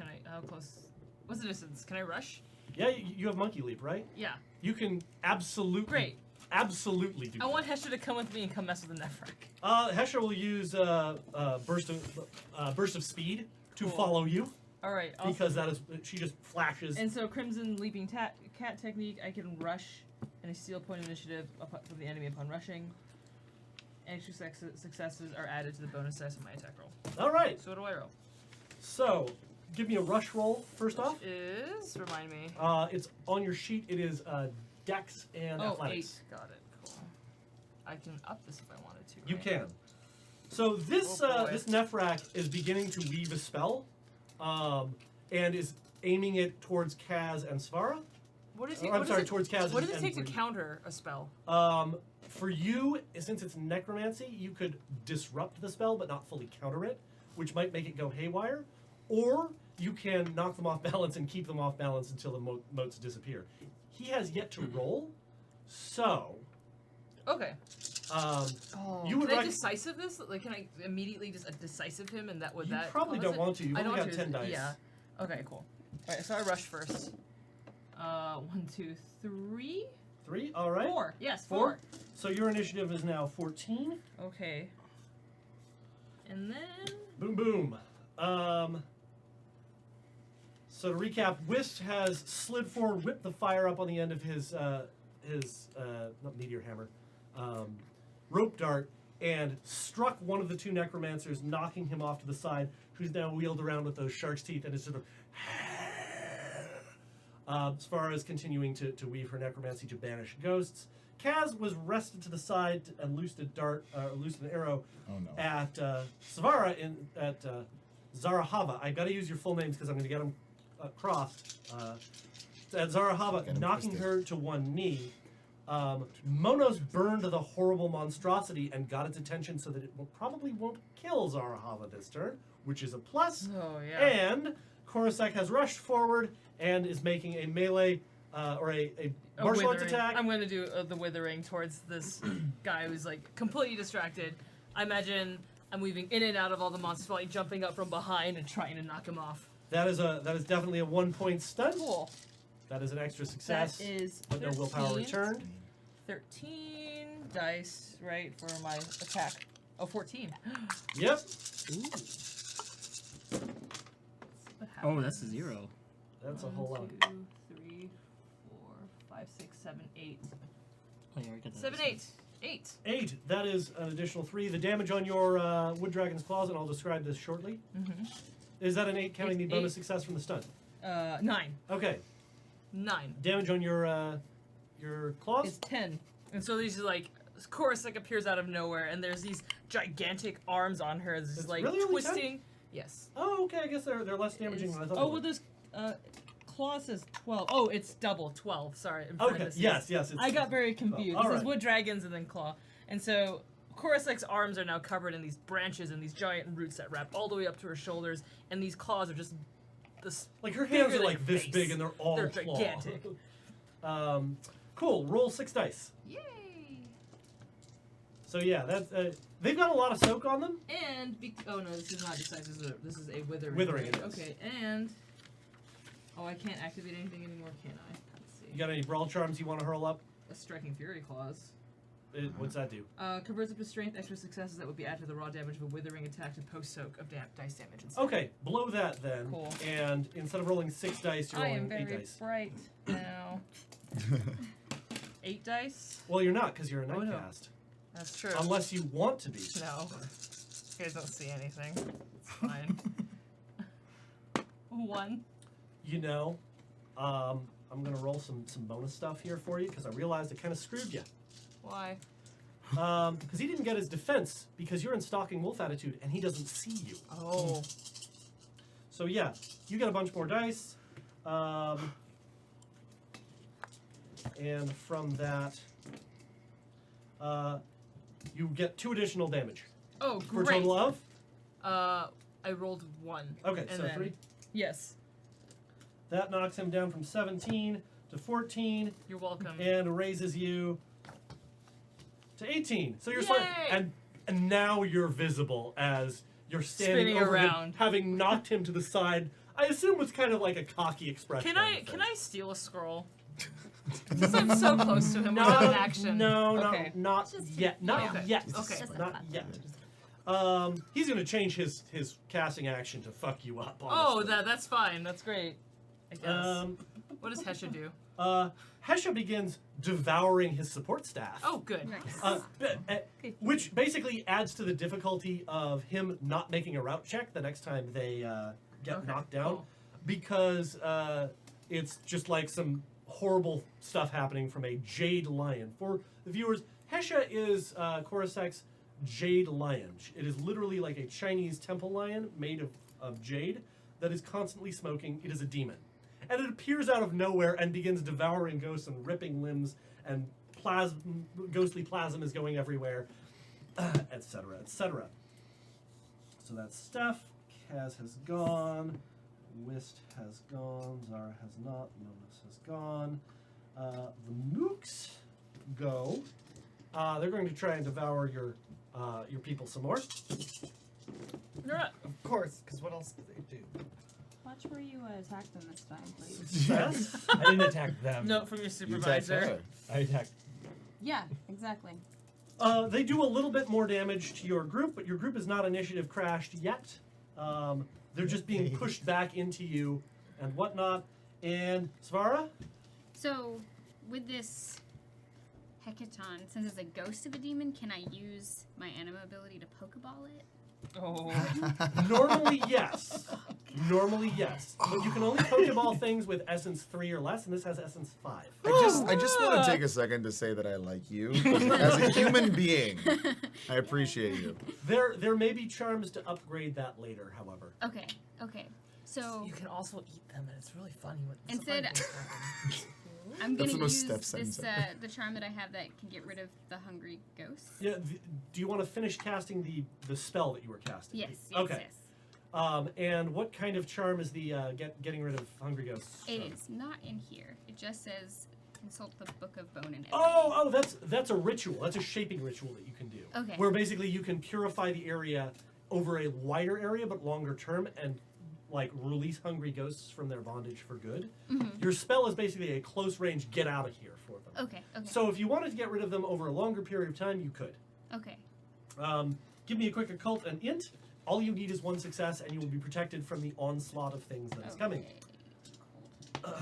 Speaker 2: What's the distance? Can I rush?
Speaker 1: Yeah, you have Monkey Leap, right?
Speaker 2: Yeah.
Speaker 1: You can absolutely,
Speaker 2: Great.
Speaker 1: absolutely do
Speaker 2: I
Speaker 1: that.
Speaker 2: want Hesher to come with me and come mess with the Nephrak.
Speaker 1: Hesher will use burst of speed to
Speaker 2: Cool.
Speaker 1: follow you
Speaker 2: Alright, awesome.
Speaker 1: because that is she just flashes.
Speaker 2: And so Crimson Leaping Cat technique, I can rush and I steal point of initiative from the enemy upon rushing. Extra successes are added to the bonus dice of my attack roll.
Speaker 1: All right.
Speaker 2: So what do I roll?
Speaker 1: So, give me a rush roll first off.
Speaker 2: Is remind me.
Speaker 1: It's on your sheet. It is Dex and
Speaker 2: Oh,
Speaker 1: Athletics.
Speaker 2: 8. Got it. Cool. I can up this if I wanted to.
Speaker 1: You
Speaker 2: right?
Speaker 1: can. So this
Speaker 2: Oh, boy.
Speaker 1: this Nephrak is beginning to weave a spell, and is aiming it towards Kaz and Svara.
Speaker 2: What is
Speaker 1: towards Kaz.
Speaker 2: What does it take to
Speaker 1: and
Speaker 2: counter a spell?
Speaker 1: For you, since it's necromancy, you could disrupt the spell but not fully counter it, which might make it go haywire. Or you can knock them off balance and keep them off balance until the motes disappear. He has yet to roll, so
Speaker 2: Okay.
Speaker 1: you would
Speaker 2: can I
Speaker 1: rec-
Speaker 2: decisive this? Like, can I immediately just decisive him, and that would
Speaker 1: you
Speaker 2: that?
Speaker 1: probably
Speaker 2: cause
Speaker 1: don't
Speaker 2: it?
Speaker 1: want to. You
Speaker 2: I
Speaker 1: only
Speaker 2: don't
Speaker 1: got
Speaker 2: want
Speaker 1: 10
Speaker 2: to.
Speaker 1: dice.
Speaker 2: Yeah. Okay. Cool. All right. So I rush first. 1, 2, 3,
Speaker 1: 3. All right.
Speaker 2: 4. Yes,
Speaker 1: 4. So your initiative is now 14.
Speaker 2: Okay. And then
Speaker 1: Boom, boom. So to recap, Whist has slid forward, whipped the fire up on the end of his not meteor hammer, rope dart, and struck one of the 2 necromancers, knocking him off to the side, who's now wheeled around with those shark's teeth and is sort of as far as continuing to weave her necromancy to banish ghosts. Kaz was wrested to the side and loosed a dart, loosed an arrow at Svara at Zarahava. I got to use your full names because I'm going to get them crossed. At Zarahava,
Speaker 6: Get 'em
Speaker 1: knocking
Speaker 6: twisted.
Speaker 1: her to one knee. Monos burned the horrible monstrosity and got its attention so that it probably won't kill Zarahava this turn, which is a plus.
Speaker 2: Oh, yeah.
Speaker 1: And Korosek has rushed forward and is making a melee or a martial arts
Speaker 2: withering.
Speaker 1: attack.
Speaker 2: I'm going to do the withering towards this guy who's like completely distracted. I imagine I'm weaving in and out of all the monsters while jumping up from behind and trying to knock him off.
Speaker 1: That is definitely a 1-point stunt.
Speaker 2: Cool.
Speaker 1: That is an extra success.
Speaker 2: That is
Speaker 1: but no willpower
Speaker 2: 13.
Speaker 1: returned.
Speaker 2: 13 dice, right, for my attack. Oh, 14.
Speaker 1: Yep.
Speaker 3: Oh, that's a 0.
Speaker 1: That's a whole lot.
Speaker 2: 2, 3, 4, 5, 6, 7, 8.
Speaker 3: Oh, yeah, we got that.
Speaker 2: 7, 8. 8.
Speaker 1: 8. That is an additional 3. The damage on your Wood Dragon's Claws, and I'll describe this shortly.
Speaker 2: Mm-hmm.
Speaker 1: Is that an 8 counting the
Speaker 2: It's
Speaker 1: bonus
Speaker 2: 8.
Speaker 1: success from the stunt?
Speaker 2: 9.
Speaker 1: Okay.
Speaker 2: 9.
Speaker 1: Damage on your claws?
Speaker 2: It's 10. And so these like chorus like appears out of nowhere, and there's these gigantic arms on her, this
Speaker 1: It's
Speaker 2: like
Speaker 1: really only 10?
Speaker 2: twisting. Yes.
Speaker 1: Oh, okay. I guess they're less damaging than I thought.
Speaker 2: Oh,
Speaker 1: they
Speaker 2: well,
Speaker 1: were.
Speaker 2: this claw says 12. Oh, it's double 12. Sorry. in
Speaker 1: Okay.
Speaker 2: parentheses.
Speaker 1: Yes. It's,
Speaker 2: I got very confused.
Speaker 1: all
Speaker 2: It says
Speaker 1: right.
Speaker 2: wood dragons and then claw. And so Korosek's arms are now covered in these branches and these giant roots that wrap all the way up to her shoulders, and these claws are just this
Speaker 1: like her hands
Speaker 2: bigger
Speaker 1: are
Speaker 2: than
Speaker 1: like
Speaker 2: her
Speaker 1: this
Speaker 2: face.
Speaker 1: big, and they're all
Speaker 2: They're
Speaker 1: claw.
Speaker 2: gigantic.
Speaker 1: Cool. Roll 6 dice.
Speaker 4: Yay!
Speaker 1: So yeah, that's they've got a lot of soak on them.
Speaker 2: And oh no, this is not decisive. This is a withering.
Speaker 1: Withering
Speaker 2: right?
Speaker 1: it is.
Speaker 2: Okay, and I can't activate anything anymore, can I? Let's see.
Speaker 1: You got any brawl charms you want to hurl up?
Speaker 2: A striking fury clause.
Speaker 1: What's that do?
Speaker 2: Converts up to strength. Extra successes that would be added to the raw damage of a withering attack to post soak of dice damage. Instead.
Speaker 1: Okay, blow that then.
Speaker 2: Cool.
Speaker 1: And instead of rolling 6 dice, you're
Speaker 2: I am
Speaker 1: rolling 8
Speaker 2: very
Speaker 1: dice.
Speaker 2: bright now. 8 dice.
Speaker 1: Well, you're not because you're a
Speaker 2: Oh, no.
Speaker 1: nightcast.
Speaker 2: That's true.
Speaker 1: Unless you want to be.
Speaker 2: No. You guys don't see anything. It's fine. 1.
Speaker 1: You know, I'm gonna roll some bonus stuff here for you because I realized I kind of screwed you.
Speaker 2: Why?
Speaker 1: Because he didn't get his defense because you're in stalking wolf attitude and he doesn't see you.
Speaker 2: Oh.
Speaker 1: So yeah, you get a bunch more dice, and from that, you get 2 additional damage
Speaker 2: Oh,
Speaker 1: for a
Speaker 2: great.
Speaker 1: total of.
Speaker 2: I rolled 1.
Speaker 1: Okay,
Speaker 2: and
Speaker 1: so
Speaker 2: then,
Speaker 1: 3.
Speaker 2: Yes.
Speaker 1: That knocks him down from 17 to 14
Speaker 2: You're welcome.
Speaker 1: and raises you to 18. So you're
Speaker 2: Yay!
Speaker 1: slight, and now you're visible as you're standing
Speaker 2: Spinning
Speaker 1: over him,
Speaker 2: around.
Speaker 1: having knocked him to the side. I assume with kind of like a cocky expression.
Speaker 2: Can
Speaker 1: on
Speaker 2: I
Speaker 1: your face.
Speaker 2: steal a scroll? Because I'm so close to him without an action.
Speaker 1: No,
Speaker 2: Okay.
Speaker 1: not
Speaker 4: Just-
Speaker 1: yet. Not
Speaker 2: Okay.
Speaker 1: yet.
Speaker 2: Okay.
Speaker 4: Just
Speaker 1: Not
Speaker 4: like
Speaker 1: yet. He's gonna change his casting action to fuck you up.
Speaker 2: Oh,
Speaker 1: Honestly.
Speaker 2: that's fine. That's great. I guess. What does Hesha do?
Speaker 1: Hesha begins devouring his support staff.
Speaker 2: Oh, good.
Speaker 4: Nice.
Speaker 1: Which basically adds to the difficulty of him not making a route check the next time they get
Speaker 2: Okay,
Speaker 1: knocked down,
Speaker 2: cool.
Speaker 1: because it's just like some horrible stuff happening from a jade lion. For the viewers, Hesha is Korosek's jade lion. It is literally like a Chinese temple lion made of jade that is constantly smoking. It is a demon. And it appears out of nowhere and begins devouring ghosts and ripping limbs, and ghostly plasm is going everywhere, etc., etc. So that's Steph. Kaz has gone. Whist has gone. Zara has not. Novus has gone. The mooks go. They're going to try and devour your people some more.
Speaker 5: Of course, because what else do they do?
Speaker 8: Watch where you attack them this time, please.
Speaker 1: Yes.
Speaker 5: I didn't attack them.
Speaker 2: Note from your
Speaker 6: You attacked
Speaker 2: supervisor.
Speaker 6: her.
Speaker 5: I attacked.
Speaker 8: Yeah, exactly.
Speaker 1: They do a little bit more damage to your group, but your group is not initiative crashed yet. They're just being pushed back into you and whatnot. And Svara?
Speaker 4: So, with this Hecaton, since it's a ghost of a demon, can I use my anima ability to Pokeball it?
Speaker 2: Oh.
Speaker 1: Normally, yes. Normally, yes. But you can only Pokeball things with Essence 3 or less, and this has Essence 5.
Speaker 6: I just want to take a second to say that I like you as a human being. I appreciate you.
Speaker 1: There may be charms to upgrade that later, however.
Speaker 4: Okay. So
Speaker 2: You can also eat them, and it's really funny when
Speaker 4: Instead-
Speaker 2: some funny things happen.
Speaker 4: I'm
Speaker 6: That's
Speaker 4: gonna
Speaker 6: the most
Speaker 4: use
Speaker 6: step sentence
Speaker 4: this
Speaker 6: ever.
Speaker 4: the charm that I have that can get rid of the hungry ghosts.
Speaker 1: Yeah. Do you want to finish casting the spell that you were casting?
Speaker 4: Yes.
Speaker 1: Okay.
Speaker 4: Yes.
Speaker 1: And what kind of charm is the getting rid of hungry ghosts?
Speaker 4: It
Speaker 1: charm?
Speaker 4: is not in here. It just says consult the Book of Bone and Ebony.
Speaker 1: Oh, that's a ritual. That's a shaping ritual that you can do.
Speaker 4: Okay.
Speaker 1: Where basically you can purify the area over a wider area but longer term and like release hungry ghosts from their bondage for good. Your spell is basically a close range get out of here for them.
Speaker 4: Okay. Okay.
Speaker 1: So if you wanted to get rid of them over a longer period of time, you could.
Speaker 4: Okay.
Speaker 1: Give me a quick occult and int. All you need is one success, and you will be protected from the onslaught of things that is coming.
Speaker 4: Okay.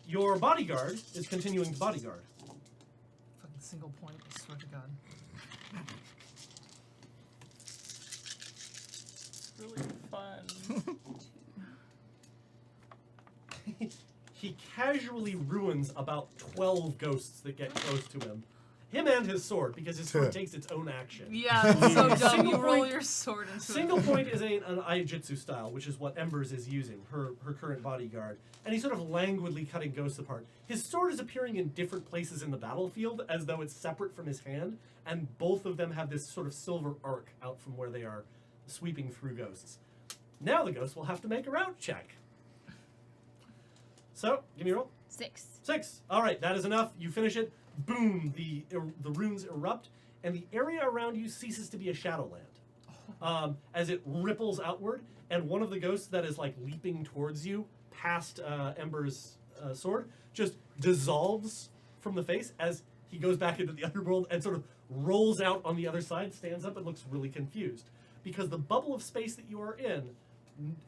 Speaker 1: Your bodyguard is continuing to bodyguard.
Speaker 2: Fucking single point, I swear to God. It's really fun.
Speaker 1: He casually ruins about 12 ghosts that get close to him. Him and his sword, because his sword takes its own action.
Speaker 2: Yeah, that's so dumb.
Speaker 1: Single
Speaker 2: You roll
Speaker 1: point-
Speaker 2: your sword into
Speaker 1: Single
Speaker 2: it.
Speaker 1: point is an Aijitsu style, which is what Embers is using, her current bodyguard. And he's sort of languidly cutting ghosts apart. His sword is appearing in different places in the battlefield as though it's separate from his hand, and both of them have this sort of silver arc out from where they are sweeping through ghosts. Now the ghost will have to make a route check. So, give me a roll.
Speaker 4: 6.
Speaker 1: 6. All right, that is enough. You finish it. Boom! The runes erupt, and the area around you ceases to be a shadowland. As it ripples outward, and one of the ghosts that is like leaping towards you past Ember's sword just dissolves from the face as he goes back into the underworld and sort of rolls out on the other side, stands up, and looks really confused because the bubble of space that you are in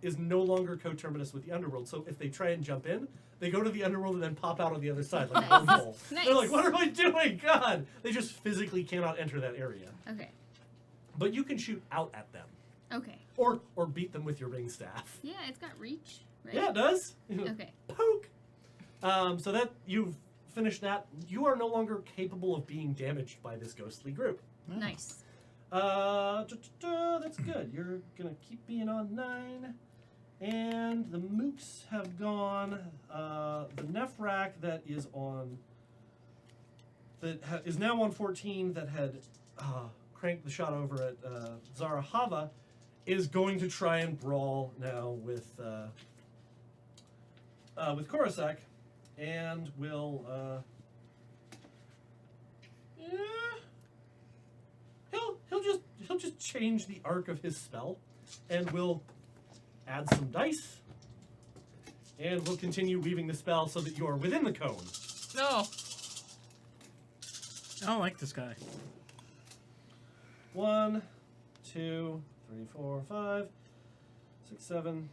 Speaker 1: is no longer coterminous with the underworld. So if they try and jump in, they go to the underworld and then pop out on the other side like a wormhole.
Speaker 4: Nice.
Speaker 1: They're like, what am I doing? God! They just physically cannot enter that area.
Speaker 4: Okay.
Speaker 1: But you can shoot out at them.
Speaker 4: Okay.
Speaker 1: Or beat them with your ring staff.
Speaker 4: Yeah, it's got reach, right?
Speaker 1: Yeah, it does.
Speaker 4: Okay.
Speaker 1: Poke! So that you've finished that. You are no longer capable of being damaged by this ghostly group.
Speaker 4: Nice.
Speaker 1: That's good. You're gonna keep being on 9. And the mooks have gone. The Nefrak that is on. Is now on 14. That had cranked the shot over at Zarahava, is going to try and brawl now with Korosek, and will. He'll just change the arc of his spell, and will add some dice, and we'll continue weaving the spell so that you are within the cone.
Speaker 2: No.
Speaker 3: I don't like this guy.
Speaker 1: 1, 2, 3, 4, 5, 6, 7.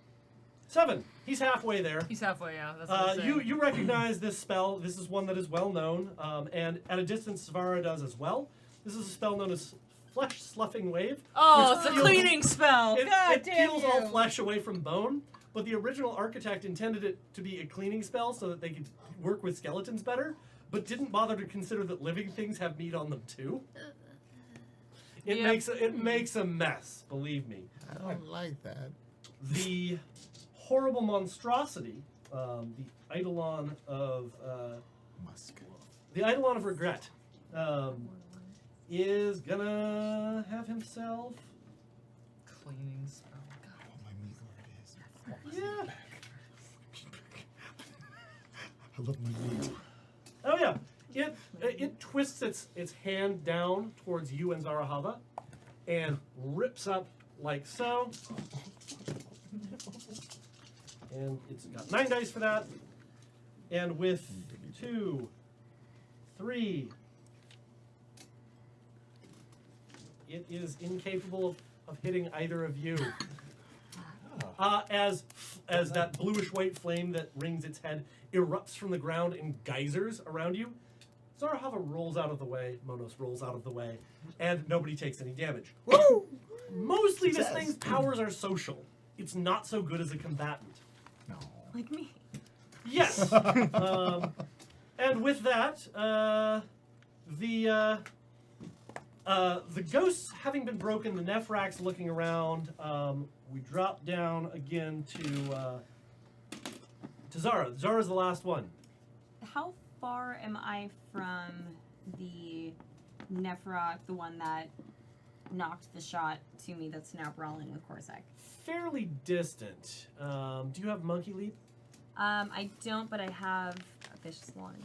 Speaker 1: 7. He's halfway there.
Speaker 2: He's halfway, yeah. That's what I'm saying.
Speaker 1: You recognize this spell. This is one that is well known, and at a distance, Svara does as well. This is a spell known as Flesh Sloughing Wave.
Speaker 2: Oh,
Speaker 1: which
Speaker 2: it's a
Speaker 1: peels-
Speaker 2: cleaning spell! God
Speaker 1: it
Speaker 2: damn
Speaker 1: peels
Speaker 2: you!
Speaker 1: all flesh away from bone, but the original architect intended it to be a cleaning spell so that they could work with skeletons better, but didn't bother to consider that living things have meat on them too. It
Speaker 2: Yep.
Speaker 1: makes a mess, believe me.
Speaker 6: I don't like that.
Speaker 1: The horrible monstrosity, the Eidolon of
Speaker 6: Musk.
Speaker 1: the Eidolon of Regret, is gonna have himself.
Speaker 2: Cleaning spell. God.
Speaker 6: Oh, my meat lord is.
Speaker 1: Yeah.
Speaker 6: I love my meat.
Speaker 1: Oh yeah. It twists its hand down towards you and Zarahava, and rips up like so. And it's got 9 dice for that. And with 2, 3, it is incapable of hitting either of you. As that bluish white flame that rings its head erupts from the ground in geysers around you, Zarahava rolls out of the way, Monos rolls out of the way, and nobody takes any damage. Mostly this
Speaker 6: Success.
Speaker 1: thing's powers are social. It's not so good as a combatant.
Speaker 6: No.
Speaker 7: Like me.
Speaker 1: Yes. And with that, the ghosts having been broken, the Nefrax looking around, we drop down again to To Zara. Zara's the last one.
Speaker 7: How far am I from the Nephroc, the one that knocked the shot to me that's now brawling with Corsac?
Speaker 1: Fairly distant. Do you have Monkey Leap?
Speaker 7: I don't, but I have a Vicious Lunge.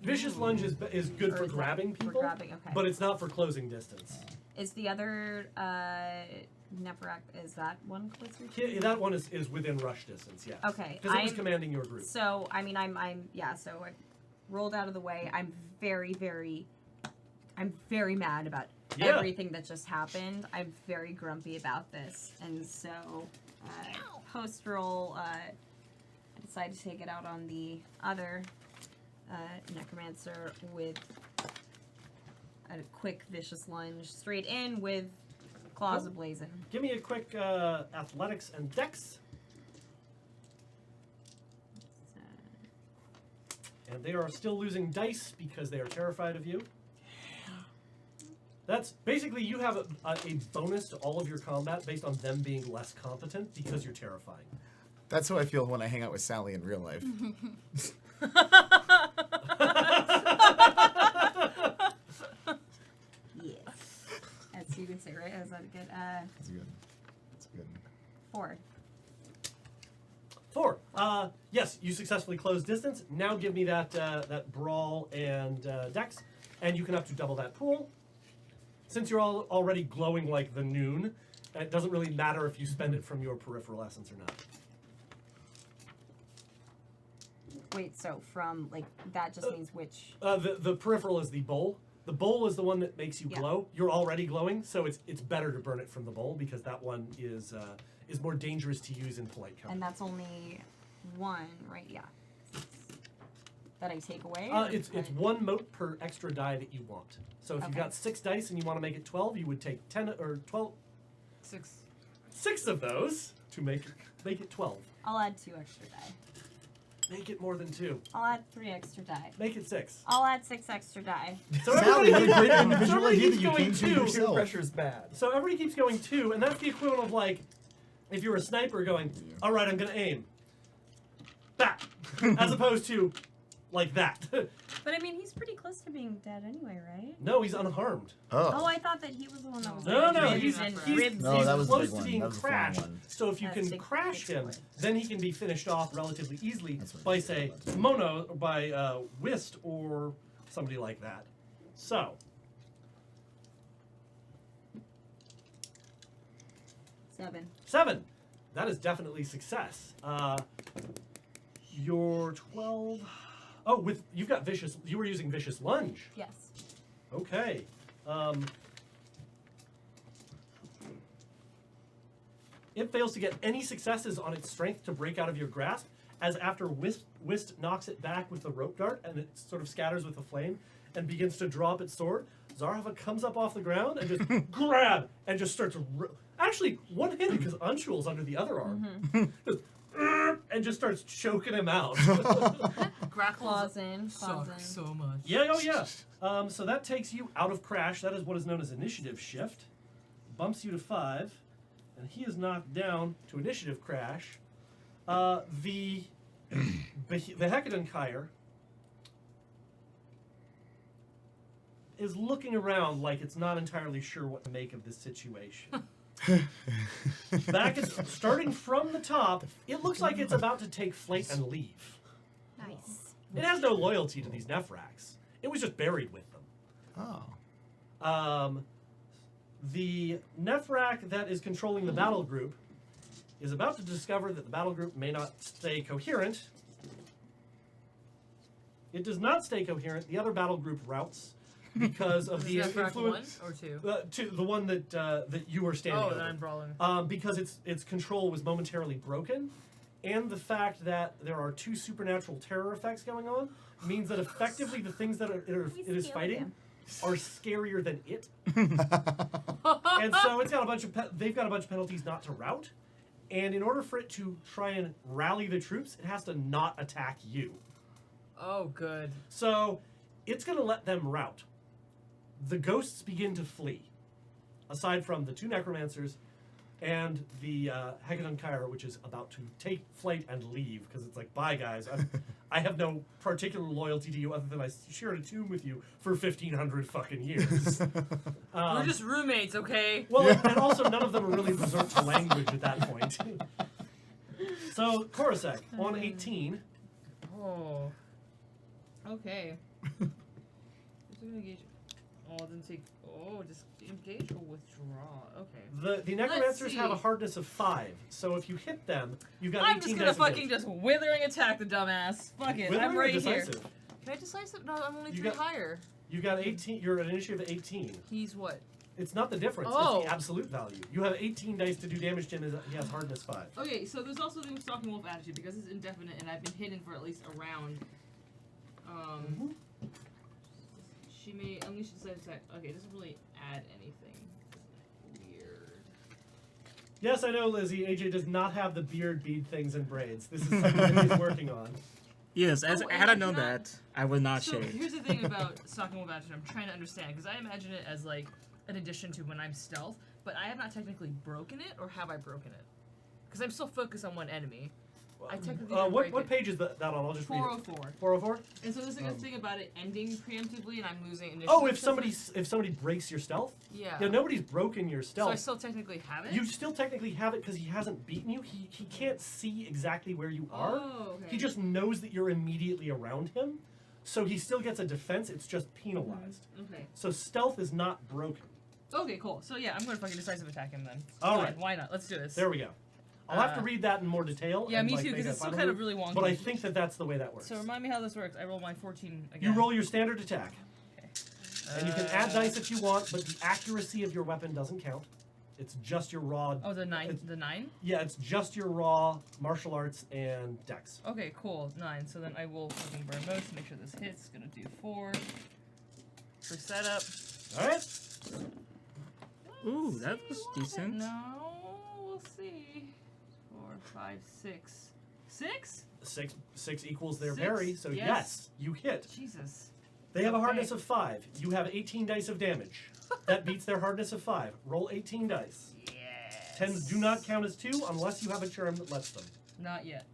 Speaker 1: Vicious Lunge is good
Speaker 7: Or
Speaker 1: for
Speaker 7: is that
Speaker 1: grabbing
Speaker 7: for
Speaker 1: people,
Speaker 7: grabbing? Okay.
Speaker 1: but it's not for closing distance.
Speaker 7: Is the other Nephroc, is that one closer to me?
Speaker 1: That one is within rush distance, yes.
Speaker 7: Okay,
Speaker 1: Because it was
Speaker 7: I'm-
Speaker 1: commanding your group.
Speaker 7: So, I mean, I'm so I rolled out of the way. I'm very mad about
Speaker 1: Yeah.
Speaker 7: everything that just happened. I'm very grumpy about this. And so, post roll, I decided to take it out on the other necromancer with a quick vicious lunge straight in with claws ablazing.
Speaker 1: Give me a quick athletics and dex. And they are still losing dice because they are terrified of you. That's basically, you have a bonus to all of your combat based on them being less competent because you're terrifying.
Speaker 6: That's how I feel when I hang out with Sally in real life.
Speaker 7: Yes. As you can say, right? Is that a good?
Speaker 6: That's good. That's good.
Speaker 7: 4.
Speaker 1: 4. Yes, you successfully closed distance. Now give me that that brawl and dex, and you can up to double that pool. Since you're all already glowing like the noon, it doesn't really matter if you spend it from your peripheral essence or not.
Speaker 7: Wait, so from like that just means which?
Speaker 1: The peripheral is the bowl. The bowl is the one that makes you
Speaker 7: Yeah.
Speaker 1: glow. You're already glowing, so it's better to burn it from the bowl because that one is more dangerous to use in polite company.
Speaker 7: And that's only 1, right? Yeah. That I take away.
Speaker 1: It's 1 mote per extra die that you want. So if you've
Speaker 7: Okay.
Speaker 1: got 6 dice and you want to make it 12, you would take 10 or 12,
Speaker 2: 6.
Speaker 1: 6 of those to make it 12.
Speaker 7: I'll add 2 extra die.
Speaker 1: Make it more than 2.
Speaker 7: I'll add 3 extra die.
Speaker 1: Make it 6.
Speaker 7: I'll add 6 extra die.
Speaker 1: So
Speaker 6: Sally, what a great
Speaker 1: so
Speaker 6: individual
Speaker 1: everybody
Speaker 6: idea
Speaker 1: keeps
Speaker 6: that you
Speaker 1: going
Speaker 6: came to
Speaker 1: 2.
Speaker 5: Peer
Speaker 6: yourself.
Speaker 5: pressure's bad.
Speaker 1: So everybody keeps going 2, and that's the equivalent of like if you're a sniper going, all right, I'm gonna aim. That, as opposed to like that.
Speaker 7: But I mean, he's pretty close to being dead anyway, right?
Speaker 1: No, he's unharmed.
Speaker 7: Oh,
Speaker 6: Oh.
Speaker 7: I thought that he was the one that was.
Speaker 1: No, no,
Speaker 7: like,
Speaker 1: he's,
Speaker 7: and
Speaker 1: he's,
Speaker 7: ribs.
Speaker 6: No,
Speaker 1: he's
Speaker 6: that was the
Speaker 1: close
Speaker 6: big
Speaker 1: to
Speaker 6: one.
Speaker 1: being
Speaker 6: That was the flying
Speaker 1: crashed.
Speaker 6: one.
Speaker 1: So if you
Speaker 7: That's
Speaker 1: can
Speaker 7: big-
Speaker 1: crash
Speaker 7: big
Speaker 1: him,
Speaker 7: split.
Speaker 1: then he can be finished off relatively easily
Speaker 6: That's what
Speaker 1: by,
Speaker 6: I
Speaker 1: say,
Speaker 6: said.
Speaker 1: Mono, or by Whist, or somebody like that. So,
Speaker 7: 7.
Speaker 1: 7. That is definitely success. Your 12. Oh, you've got vicious. You were using vicious lunge.
Speaker 7: Yes.
Speaker 1: Okay. It fails to get any successes on its strength to break out of your grasp, as after Whist knocks it back with the rope dart, and it sort of scatters with the flame, and begins to draw up its sword. Zarhava comes up off the ground and just grab, and just starts actually one-handed because Anshul's under the other arm. Just, and just starts choking him out.
Speaker 7: Claws in. Claws in.
Speaker 2: so much.
Speaker 1: Yeah, oh yeah. So that takes you out of crash. That is what is known as initiative shift. Bumps you to 5, and he is knocked down to initiative crash. The Hecaton Kyre is looking around like it's not entirely sure what to make of this situation. Starting from the top, it looks like it's about to take flight and leave.
Speaker 4: Nice.
Speaker 1: It has no loyalty to these Nephrax. It was just buried with them.
Speaker 6: Oh.
Speaker 1: The Nephrak that is controlling the battle group is about to discover that the battle group may not stay coherent. It does not stay coherent. The other battle group routes because of the
Speaker 2: Is that track 1
Speaker 1: influence.
Speaker 2: or 2?
Speaker 1: The one that you were standing
Speaker 2: Oh,
Speaker 1: over.
Speaker 2: then I'm brawling.
Speaker 1: Because its control was momentarily broken, and the fact that there are 2 supernatural terror effects going on means that effectively the things that it is fighting are scarier than it. And so it's got a bunch of they've got a bunch of penalties not to rout, and in order for it to try and rally the troops, it has to not attack you.
Speaker 2: Oh, good.
Speaker 1: So it's going to let them rout. The ghosts begin to flee. Aside from the 2 necromancers, and the Hekaton Kyra, which is about to take flight and leave because it's like, bye guys, I have no particular loyalty to you other than I shared a tomb with you for 1,500 fucking years.
Speaker 2: We're just roommates, okay?
Speaker 1: Well, and also none of them are really resort to language at that point. So Korosek on 18.
Speaker 2: Oh. Okay. Just gonna engage. Oh, it didn't take. Oh, just engage or withdraw. Okay.
Speaker 1: The necromancers have a hardness of 5, so if you hit them, you've got 18
Speaker 2: I'm just gonna
Speaker 1: dice of
Speaker 2: fucking
Speaker 1: damage.
Speaker 2: just withering attack the dumbass. Fuck it.
Speaker 1: Withering
Speaker 2: I'm
Speaker 1: or
Speaker 2: right here.
Speaker 1: decisive?
Speaker 2: Can I decisive? No, I'm only
Speaker 1: You
Speaker 2: 3
Speaker 1: got-
Speaker 2: higher.
Speaker 1: You got 18. You're at an initiative of 18.
Speaker 2: He's what?
Speaker 1: It's not the difference.
Speaker 2: Oh.
Speaker 1: It's the absolute value. You have 18 dice to do damage to him. He has hardness 5.
Speaker 2: Okay, so there's also the Stalking Wolf attitude because it's indefinite and I've been hidden for at least a round. She may unleash a decisive attack. Okay, it doesn't really add anything. Weird.
Speaker 1: Yes, I know, Lizzie. AJ does not have the beard, bead things, and braids. This is something that he's working on.
Speaker 3: Yes, as
Speaker 2: Oh,
Speaker 3: had I
Speaker 2: and
Speaker 3: known
Speaker 2: can I-
Speaker 3: that, I would not
Speaker 2: So
Speaker 3: shave.
Speaker 2: here's the thing about Stalking Wolf attitude. I'm trying to understand because I imagine it as like an addition to when I'm stealth, but I have not technically broken it, or have I broken it? Because I'm still focused on one enemy. I technically didn't break
Speaker 1: What
Speaker 2: it.
Speaker 1: page is that on? I'll just read it.
Speaker 2: 404.
Speaker 1: 404?
Speaker 2: And so there's like a thing about it ending preemptively, and I'm losing initiative.
Speaker 1: Oh, if
Speaker 2: so it's
Speaker 1: somebody breaks your stealth?
Speaker 2: Yeah.
Speaker 1: Yeah, nobody's broken your
Speaker 2: So
Speaker 1: stealth.
Speaker 2: I still technically have it.
Speaker 1: You still technically have it because he hasn't beaten you. He can't see exactly where you are.
Speaker 2: Oh, okay.
Speaker 1: He just knows that you're immediately around him. So he still gets a defense, it's just penalized.
Speaker 2: Okay.
Speaker 1: So stealth is not broken.
Speaker 2: Okay, cool. So yeah, I'm gonna fucking decisive attack him then.
Speaker 1: All
Speaker 2: Fine,
Speaker 1: right.
Speaker 2: Why not? Let's do this.
Speaker 1: There we go. I'll have to
Speaker 2: Uh,
Speaker 1: read that in more detail.
Speaker 2: Yeah,
Speaker 1: and,
Speaker 2: me
Speaker 1: like,
Speaker 2: too,
Speaker 1: make
Speaker 2: because
Speaker 1: a
Speaker 2: it's still
Speaker 1: final
Speaker 2: kind of
Speaker 1: move,
Speaker 2: really wonky.
Speaker 1: But I think that that's the way that works.
Speaker 2: So remind me how this works. I roll my 14 again.
Speaker 1: You roll your standard attack.
Speaker 2: Okay.
Speaker 1: And you can add dice if you want, but the accuracy of your weapon doesn't count. It's just your raw.
Speaker 2: Oh, the 9.
Speaker 1: It's-
Speaker 2: The 9.
Speaker 1: Yeah, it's just your raw martial arts and dex.
Speaker 2: Okay, cool. 9. So then I will fucking burn most to make sure this hits. It's gonna do 4 for setup.
Speaker 1: All right.
Speaker 3: Ooh, that was decent.
Speaker 2: No, we'll see. 4, 5, 6. 6?
Speaker 1: 6 equals their
Speaker 2: 6,
Speaker 1: parry, so
Speaker 2: yes.
Speaker 1: yes, you hit.
Speaker 2: Jesus.
Speaker 1: They have a
Speaker 2: Okay.
Speaker 1: hardness of 5. You have 18 dice of damage. That beats their hardness of 5. Roll 18 dice.
Speaker 2: Yes.
Speaker 1: 10s do not count as 2 unless you have a charm that lets them.
Speaker 2: Not yet.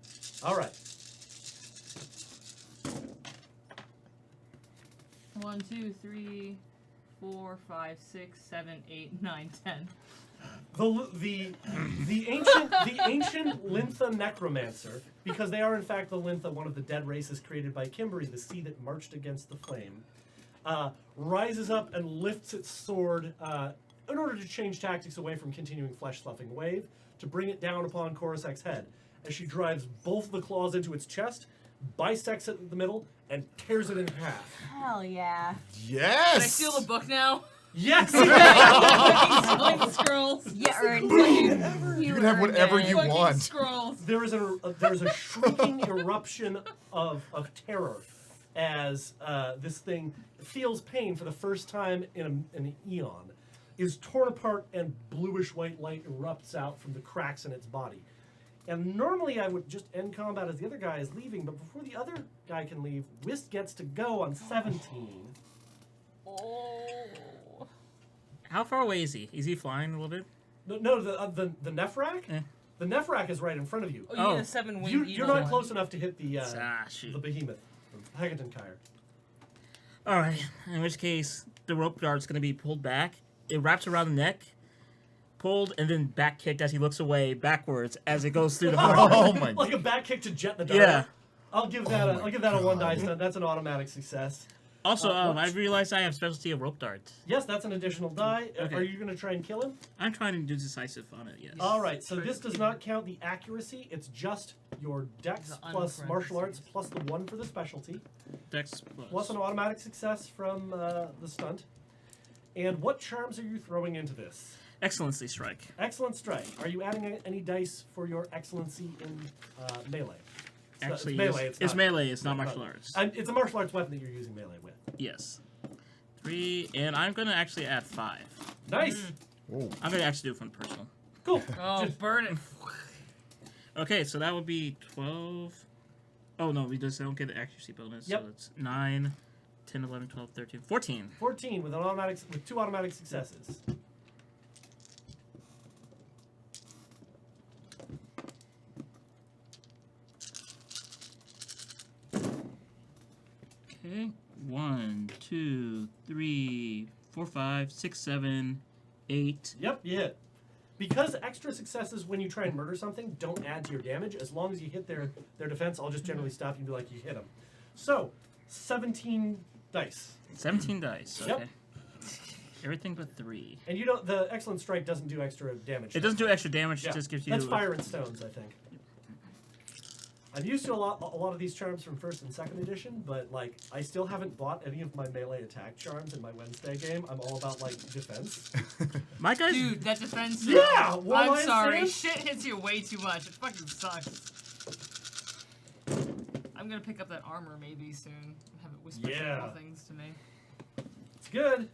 Speaker 1: All right.
Speaker 2: 1, 2, 3, 4, 5, 6, 7, 8, 9, 10.
Speaker 1: The ancient Lintha necromancer, because they are in fact the Lintha, one of the dead races created by Kimberly, the sea that marched against the flame, rises up and lifts its sword in order to change tactics away from continuing flesh-sloughing wave to bring it down upon Korosek's head. As she drives both of the claws into its chest, bisects it in the middle, and tears it in half.
Speaker 7: Hell yeah.
Speaker 6: Yes.
Speaker 2: Can I steal the book now?
Speaker 1: Yes!
Speaker 2: Fucking the scrolls.
Speaker 7: Yeah, earned.
Speaker 6: You can have whatever you
Speaker 2: Fucking
Speaker 6: want.
Speaker 2: Scrolls.
Speaker 1: There's a shrieking eruption of terror as this thing feels pain for the first time in an eon, is torn apart, and bluish white light erupts out from the cracks in its body. And normally I would just end combat as the other guy is leaving, but before the other guy can leave, Whist gets to go on 17.
Speaker 2: Oh.
Speaker 3: How far away is he? Is he flying a little bit?
Speaker 1: No, the Nephrak?
Speaker 3: Eh.
Speaker 1: The Nephrak is right in front of you.
Speaker 2: Oh, you
Speaker 3: Oh.
Speaker 2: get a 7 wing
Speaker 1: You're not close enough to hit the
Speaker 3: Shoot.
Speaker 1: the behemoth, the Hekaton Kyre.
Speaker 3: All right. In which case, the rope guard's going to be pulled back. It wraps around the neck, pulled, and then back kicked as he looks away backwards as it goes through the heart.
Speaker 6: Oh my.
Speaker 1: Like a back kick to Jet in the dark.
Speaker 3: Yeah.
Speaker 1: I'll give that a 1 dice. That's an automatic success.
Speaker 3: Also,
Speaker 1: What?
Speaker 3: I realized I have specialty of rope darts.
Speaker 1: Yes, that's an additional die.
Speaker 3: Okay.
Speaker 1: Are you going to try and kill him?
Speaker 3: I'm trying to do decisive on it. Yes.
Speaker 1: All right. So this does not count the accuracy. It's just your dex
Speaker 2: The
Speaker 1: plus martial arts
Speaker 2: unparentheses.
Speaker 1: plus the 1 for the specialty
Speaker 3: Dex
Speaker 1: plus an automatic success from the stunt. And what charms are you throwing into this?
Speaker 3: Excellency strike.
Speaker 1: Excellent strike. Are you adding any dice for your excellency in melee?
Speaker 3: Actually,
Speaker 1: melee.
Speaker 3: it's
Speaker 1: not-
Speaker 3: melee. It's not martial arts.
Speaker 1: It's a martial arts weapon that you're using melee with.
Speaker 3: Yes. 3, and I'm gonna actually add 5.
Speaker 1: Nice.
Speaker 6: Oh.
Speaker 3: I'm gonna actually do it from personal.
Speaker 1: Cool.
Speaker 2: Oh,
Speaker 1: Just-
Speaker 2: burn it.
Speaker 3: Okay, so that would be 12. Oh no, we just don't get the accuracy bonus.
Speaker 1: Yep.
Speaker 3: So it's 9, 10, 11, 12, 13, 14.
Speaker 1: 14 with 2 automatic successes.
Speaker 3: Okay. 1, 2, 3, 4, 5, 6, 7, 8.
Speaker 1: Yep, you hit. Because extra successes when you try and murder something don't add to your damage, as long as you hit their defense, I'll just generally stop you and be like, you hit them. So, 17 dice.
Speaker 3: 17 dice. Okay.
Speaker 1: Yep.
Speaker 3: Everything but 3.
Speaker 1: And you don't. The excellent strike doesn't do extra damage.
Speaker 3: It doesn't do extra damage.
Speaker 1: Yeah,
Speaker 3: It just gives you.
Speaker 1: that's fire and stones, I think. I've used a lot of these charms from first and second edition, but like I still haven't bought any of my melee attack charms in my Wednesday game. I'm all about like defense.
Speaker 3: My guys.
Speaker 2: Dude, that defense.
Speaker 1: Yeah, what am
Speaker 2: I'm
Speaker 1: I
Speaker 2: sorry.
Speaker 1: saying?
Speaker 2: Shit hits you way too much. It fucking sucks. I'm gonna pick up that armor maybe soon. Have it whisper some
Speaker 1: Yeah.
Speaker 2: more things to me.
Speaker 1: It's good.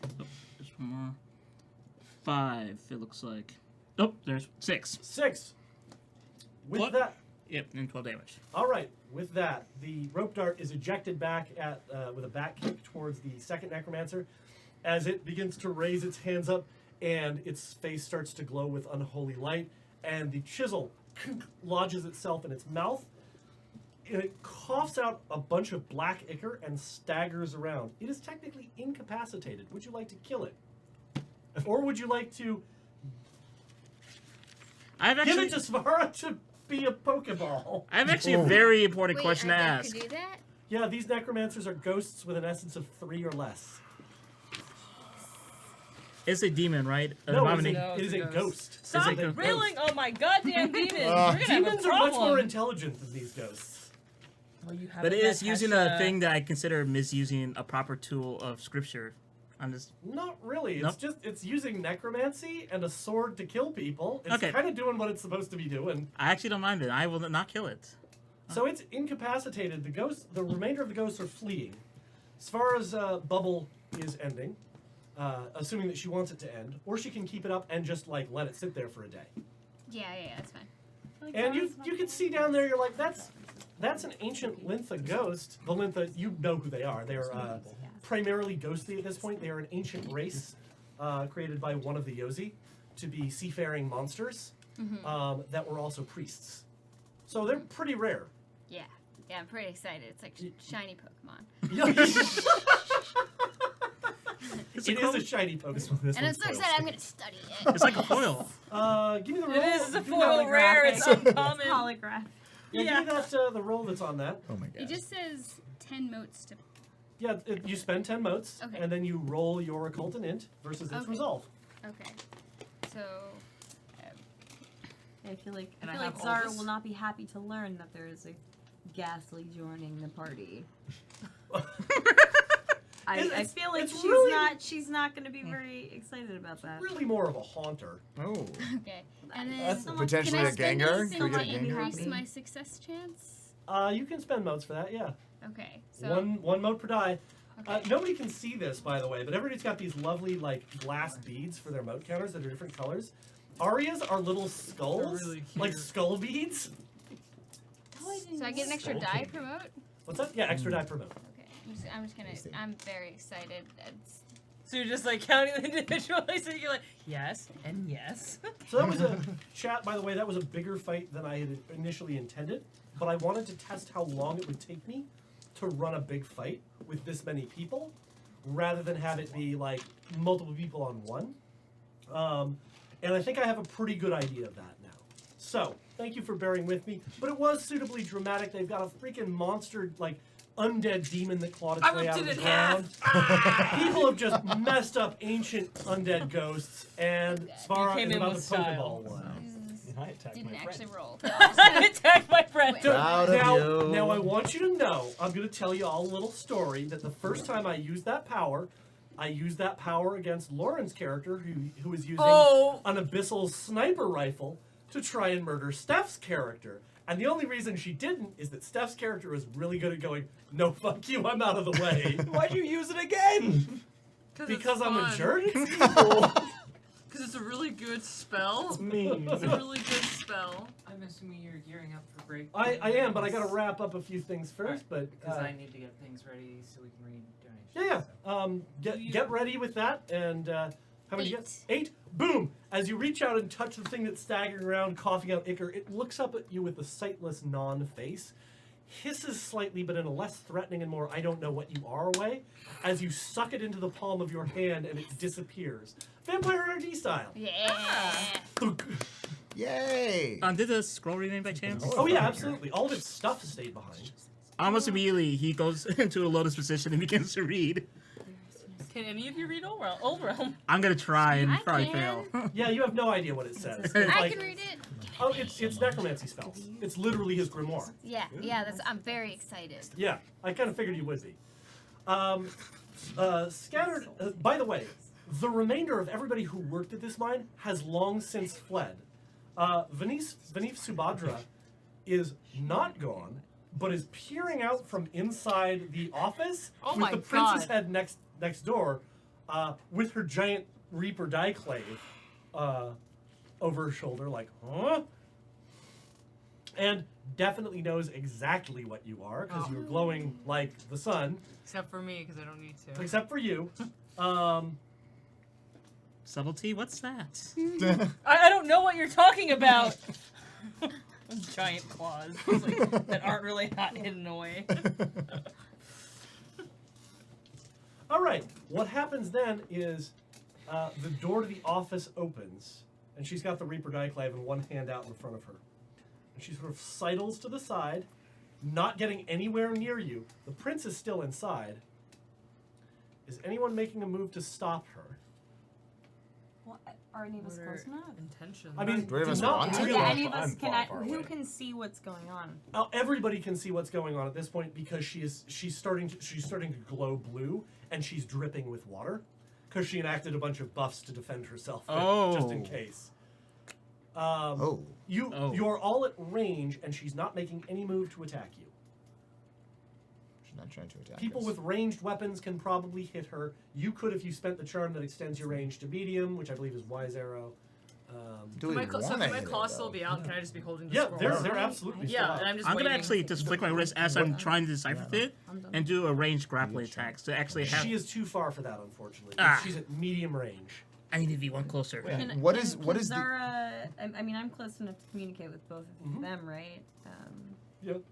Speaker 3: There's one more. 5. It looks like. Oh, there's 6.
Speaker 1: 6. With
Speaker 3: What?
Speaker 1: that,
Speaker 3: Yep, and 12 damage.
Speaker 1: all right. With that, the rope dart is ejected back at with a back kick towards the second necromancer, as it begins to raise its hands up, and its face starts to glow with unholy light, and the chisel lodges itself in its mouth, and it coughs out a bunch of black ichor and staggers around. It is technically incapacitated. Would you like to kill it, or would you like to
Speaker 3: I've
Speaker 1: give
Speaker 3: actually.
Speaker 1: it to Svara to be a Pokeball?
Speaker 3: I have actually a very important
Speaker 4: Wait,
Speaker 3: question to
Speaker 4: I
Speaker 3: ask.
Speaker 4: could do that?
Speaker 1: Yeah, these necromancers are ghosts with an essence of 3 or less.
Speaker 3: It's a demon, right? An
Speaker 1: No,
Speaker 3: abomination.
Speaker 2: No,
Speaker 1: it is a
Speaker 2: it's a
Speaker 1: ghost.
Speaker 2: Stop
Speaker 3: It's like a
Speaker 2: railing on my goddamn demons. We're gonna have a
Speaker 1: Demons are much
Speaker 2: problem.
Speaker 1: more intelligent than these ghosts.
Speaker 2: Well, you
Speaker 3: But it
Speaker 2: haven't
Speaker 3: is
Speaker 2: met
Speaker 3: using
Speaker 2: Hesha.
Speaker 3: a thing that I consider misusing a proper tool of scripture. I'm just.
Speaker 1: Not really. It's
Speaker 3: Nope.
Speaker 1: just it's using necromancy and a sword to kill people. It's
Speaker 3: Okay.
Speaker 1: kind of doing what it's supposed to be doing.
Speaker 3: I actually don't mind it. I will not kill it.
Speaker 1: So it's incapacitated. The remainder of the ghosts are fleeing. Svara's bubble is ending, assuming that she wants it to end, or she can keep it up and just like let it sit there for a day.
Speaker 4: Yeah, that's fine.
Speaker 1: And you can see down there. You're like, that's an ancient Lintha ghost. The Lintha, you know who they are. They're primarily ghostly at this point. They are an ancient race created by one of the Yozi to be seafaring monsters that were also priests. So they're pretty rare.
Speaker 4: Yeah, I'm pretty excited. It's like shiny Pokemon.
Speaker 3: It's
Speaker 1: It
Speaker 3: a
Speaker 1: is a shiny Pokemon.
Speaker 4: And I'm so excited I'm going to study it.
Speaker 3: It's like a foil.
Speaker 1: Give me the roll.
Speaker 2: It is a
Speaker 1: Give me
Speaker 2: foil
Speaker 1: that-
Speaker 2: rare. It's uncommon.
Speaker 7: Holograph.
Speaker 1: Yeah, give me that the roll that's on that.
Speaker 6: Oh my god.
Speaker 4: It just says 10 motes to...
Speaker 1: Yeah, you spend 10 motes,
Speaker 4: Okay.
Speaker 1: and then you roll your occult and int versus its
Speaker 4: Okay.
Speaker 1: resolve.
Speaker 4: Okay. So...
Speaker 7: I feel like
Speaker 2: And I
Speaker 7: like
Speaker 2: have
Speaker 7: Zara
Speaker 2: Olvis.
Speaker 7: will not be happy to learn that there is a Ghastly joining the party. I
Speaker 1: It's-
Speaker 7: feel like
Speaker 1: it's
Speaker 7: she's
Speaker 1: really-
Speaker 7: not going to be very excited about that.
Speaker 1: Really more of a haunter.
Speaker 6: Oh.
Speaker 4: Okay. And then...
Speaker 6: That's
Speaker 7: Someone-
Speaker 6: potentially
Speaker 4: can I
Speaker 6: a
Speaker 4: spend
Speaker 6: Gengar.
Speaker 4: anything
Speaker 6: Can we get
Speaker 4: to
Speaker 6: a Gengar?
Speaker 4: increase my success chance?
Speaker 1: You can spend motes for that, yeah.
Speaker 4: Okay. So...
Speaker 1: One mote per die.
Speaker 4: Okay.
Speaker 1: Nobody can see this, by the way, but everybody's got these lovely, like, glass beads for their mote counters that are different colors. Aria's are little skulls,
Speaker 2: They're really
Speaker 1: like
Speaker 2: cute.
Speaker 1: skull beads.
Speaker 4: So I get an extra die per mote?
Speaker 1: What's that? Yeah, extra die per mote.
Speaker 4: Okay. I'm just gonna... I'm very excited. It's...
Speaker 2: So you're just like counting them individually, so you're like, yes, and yes.
Speaker 1: So that was a chat, by the way, that was a bigger fight than I had initially intended, but I wanted to test how long it would take me to run a big fight with this many people, rather than have it be like multiple people on one. And I think I have a pretty good idea of that now. So, thank you for bearing with me, but it was suitably dramatic. They've got a freaking monster, like, undead demon that clawed its
Speaker 2: I
Speaker 1: way out
Speaker 2: ripped
Speaker 1: of
Speaker 2: it
Speaker 1: the
Speaker 2: in half.
Speaker 1: ground. People have just messed up ancient undead ghosts, and Svara
Speaker 2: came
Speaker 1: is
Speaker 2: in
Speaker 1: about
Speaker 2: with
Speaker 1: the Pokeball
Speaker 2: style.
Speaker 1: one.
Speaker 5: I attacked
Speaker 4: Didn't
Speaker 5: my
Speaker 4: actually
Speaker 5: friend.
Speaker 4: roll.
Speaker 2: I attacked my friend.
Speaker 4: Wait.
Speaker 6: Proud of
Speaker 1: now,
Speaker 6: you.
Speaker 1: now I want you to know, I'm going to tell you all a little story, that the first time I used that power, I used that power against Lauren's character, who was using an abyssal sniper rifle to try and murder Steph's character. And the only reason she didn't is that Steph's character was really good at going, no, fuck you, I'm out of the way.
Speaker 5: Why'd you use it again?
Speaker 1: Because I'm a jerk?
Speaker 2: Because it's a really good spell.
Speaker 5: It's mean.
Speaker 2: It's a really good spell.
Speaker 9: I'm assuming you're gearing up for break.
Speaker 1: I am, but I got to wrap up a few things first. But
Speaker 9: Because I need to get things ready so we can read donations.
Speaker 1: yeah. Get ready with that, and How many you get? 8. Boom! As you reach out and touch the thing that's staggering around, coughing out ichor, it looks up at you with a sightless non-face, hisses slightly, but in a less threatening and more I don't know what you are way, as you suck it into the palm of your hand and it disappears. Vampire RD style.
Speaker 4: Yeah.
Speaker 6: Yay!
Speaker 3: Did the scroll rename by chance?
Speaker 1: Oh yeah, absolutely. All of its stuff stayed behind.
Speaker 3: Almost immediately, he goes into a lotus position and begins to read.
Speaker 2: Can any of you read Old Realm?
Speaker 3: I'm gonna try and
Speaker 4: I
Speaker 3: probably
Speaker 4: can.
Speaker 3: fail.
Speaker 1: Yeah, you have no idea what it says. It's
Speaker 4: I
Speaker 1: like,
Speaker 4: can read it.
Speaker 1: oh, it's necromancy spells. It's literally his grimoire.
Speaker 4: Yeah, I'm very excited.
Speaker 1: Yeah, I kind of figured you would be. Scattered. By the way, the remainder of everybody who worked at this mine has long since fled. Vanif Subhadra is not gone, but is peering out from inside the office
Speaker 2: Oh
Speaker 1: with
Speaker 2: my
Speaker 1: the prince's
Speaker 2: God.
Speaker 1: head next door, with her giant Reaper Diclave over her shoulder, like, huh? And definitely knows exactly what you are, because you're glowing like the sun,
Speaker 2: Except for me, because I don't need to.
Speaker 1: except for you.
Speaker 3: Subtlety? What's that?
Speaker 2: I don't know what you're talking about. Giant claws like, that aren't really not hidden away.
Speaker 1: All right. What happens then is the door to the office opens, and she's got the Reaper Diclave in one hand out in front of her. And she sort of sidles to the side, not getting anywhere near you. The prince is still inside. Is anyone making a move to stop her?
Speaker 8: Well, are any of us close enough?
Speaker 2: Intention.
Speaker 1: I mean,
Speaker 6: Do any of us
Speaker 1: not
Speaker 6: want to?
Speaker 1: really.
Speaker 7: Yeah, any of us
Speaker 5: I'm
Speaker 7: can.
Speaker 5: far, far
Speaker 7: Who
Speaker 5: away.
Speaker 7: can see what's going on?
Speaker 1: Everybody can see what's going on at this point because she's starting to glow blue and she's dripping with water because she enacted a bunch of buffs to defend herself just in
Speaker 3: Oh.
Speaker 1: case.
Speaker 6: Oh.
Speaker 1: You're all at range and she's not making any move to attack you.
Speaker 6: She's not trying to attack
Speaker 1: People
Speaker 6: us.
Speaker 1: with ranged weapons can probably hit her. You could if you spent the charm that extends your range to medium, which I believe is Wise Arrow.
Speaker 6: Do
Speaker 2: Can
Speaker 6: we
Speaker 2: my, so
Speaker 6: wanna
Speaker 2: can my
Speaker 6: hit her,
Speaker 2: claws still
Speaker 6: though?
Speaker 2: be out? And can I just be holding the
Speaker 1: Yeah,
Speaker 2: scroll?
Speaker 1: they're absolutely still
Speaker 2: Yeah,
Speaker 1: out.
Speaker 2: and I'm just
Speaker 3: I'm gonna
Speaker 2: waiting.
Speaker 3: actually just flick my wrist as I'm trying to decipher it and do a ranged grappling attacks to actually have.
Speaker 1: She is too far for that, unfortunately.
Speaker 3: Ah.
Speaker 1: She's at medium range.
Speaker 3: I need to be one closer.
Speaker 6: What is the-
Speaker 7: Zara? I mean, I'm close enough to communicate with both of them, right?
Speaker 1: Yep.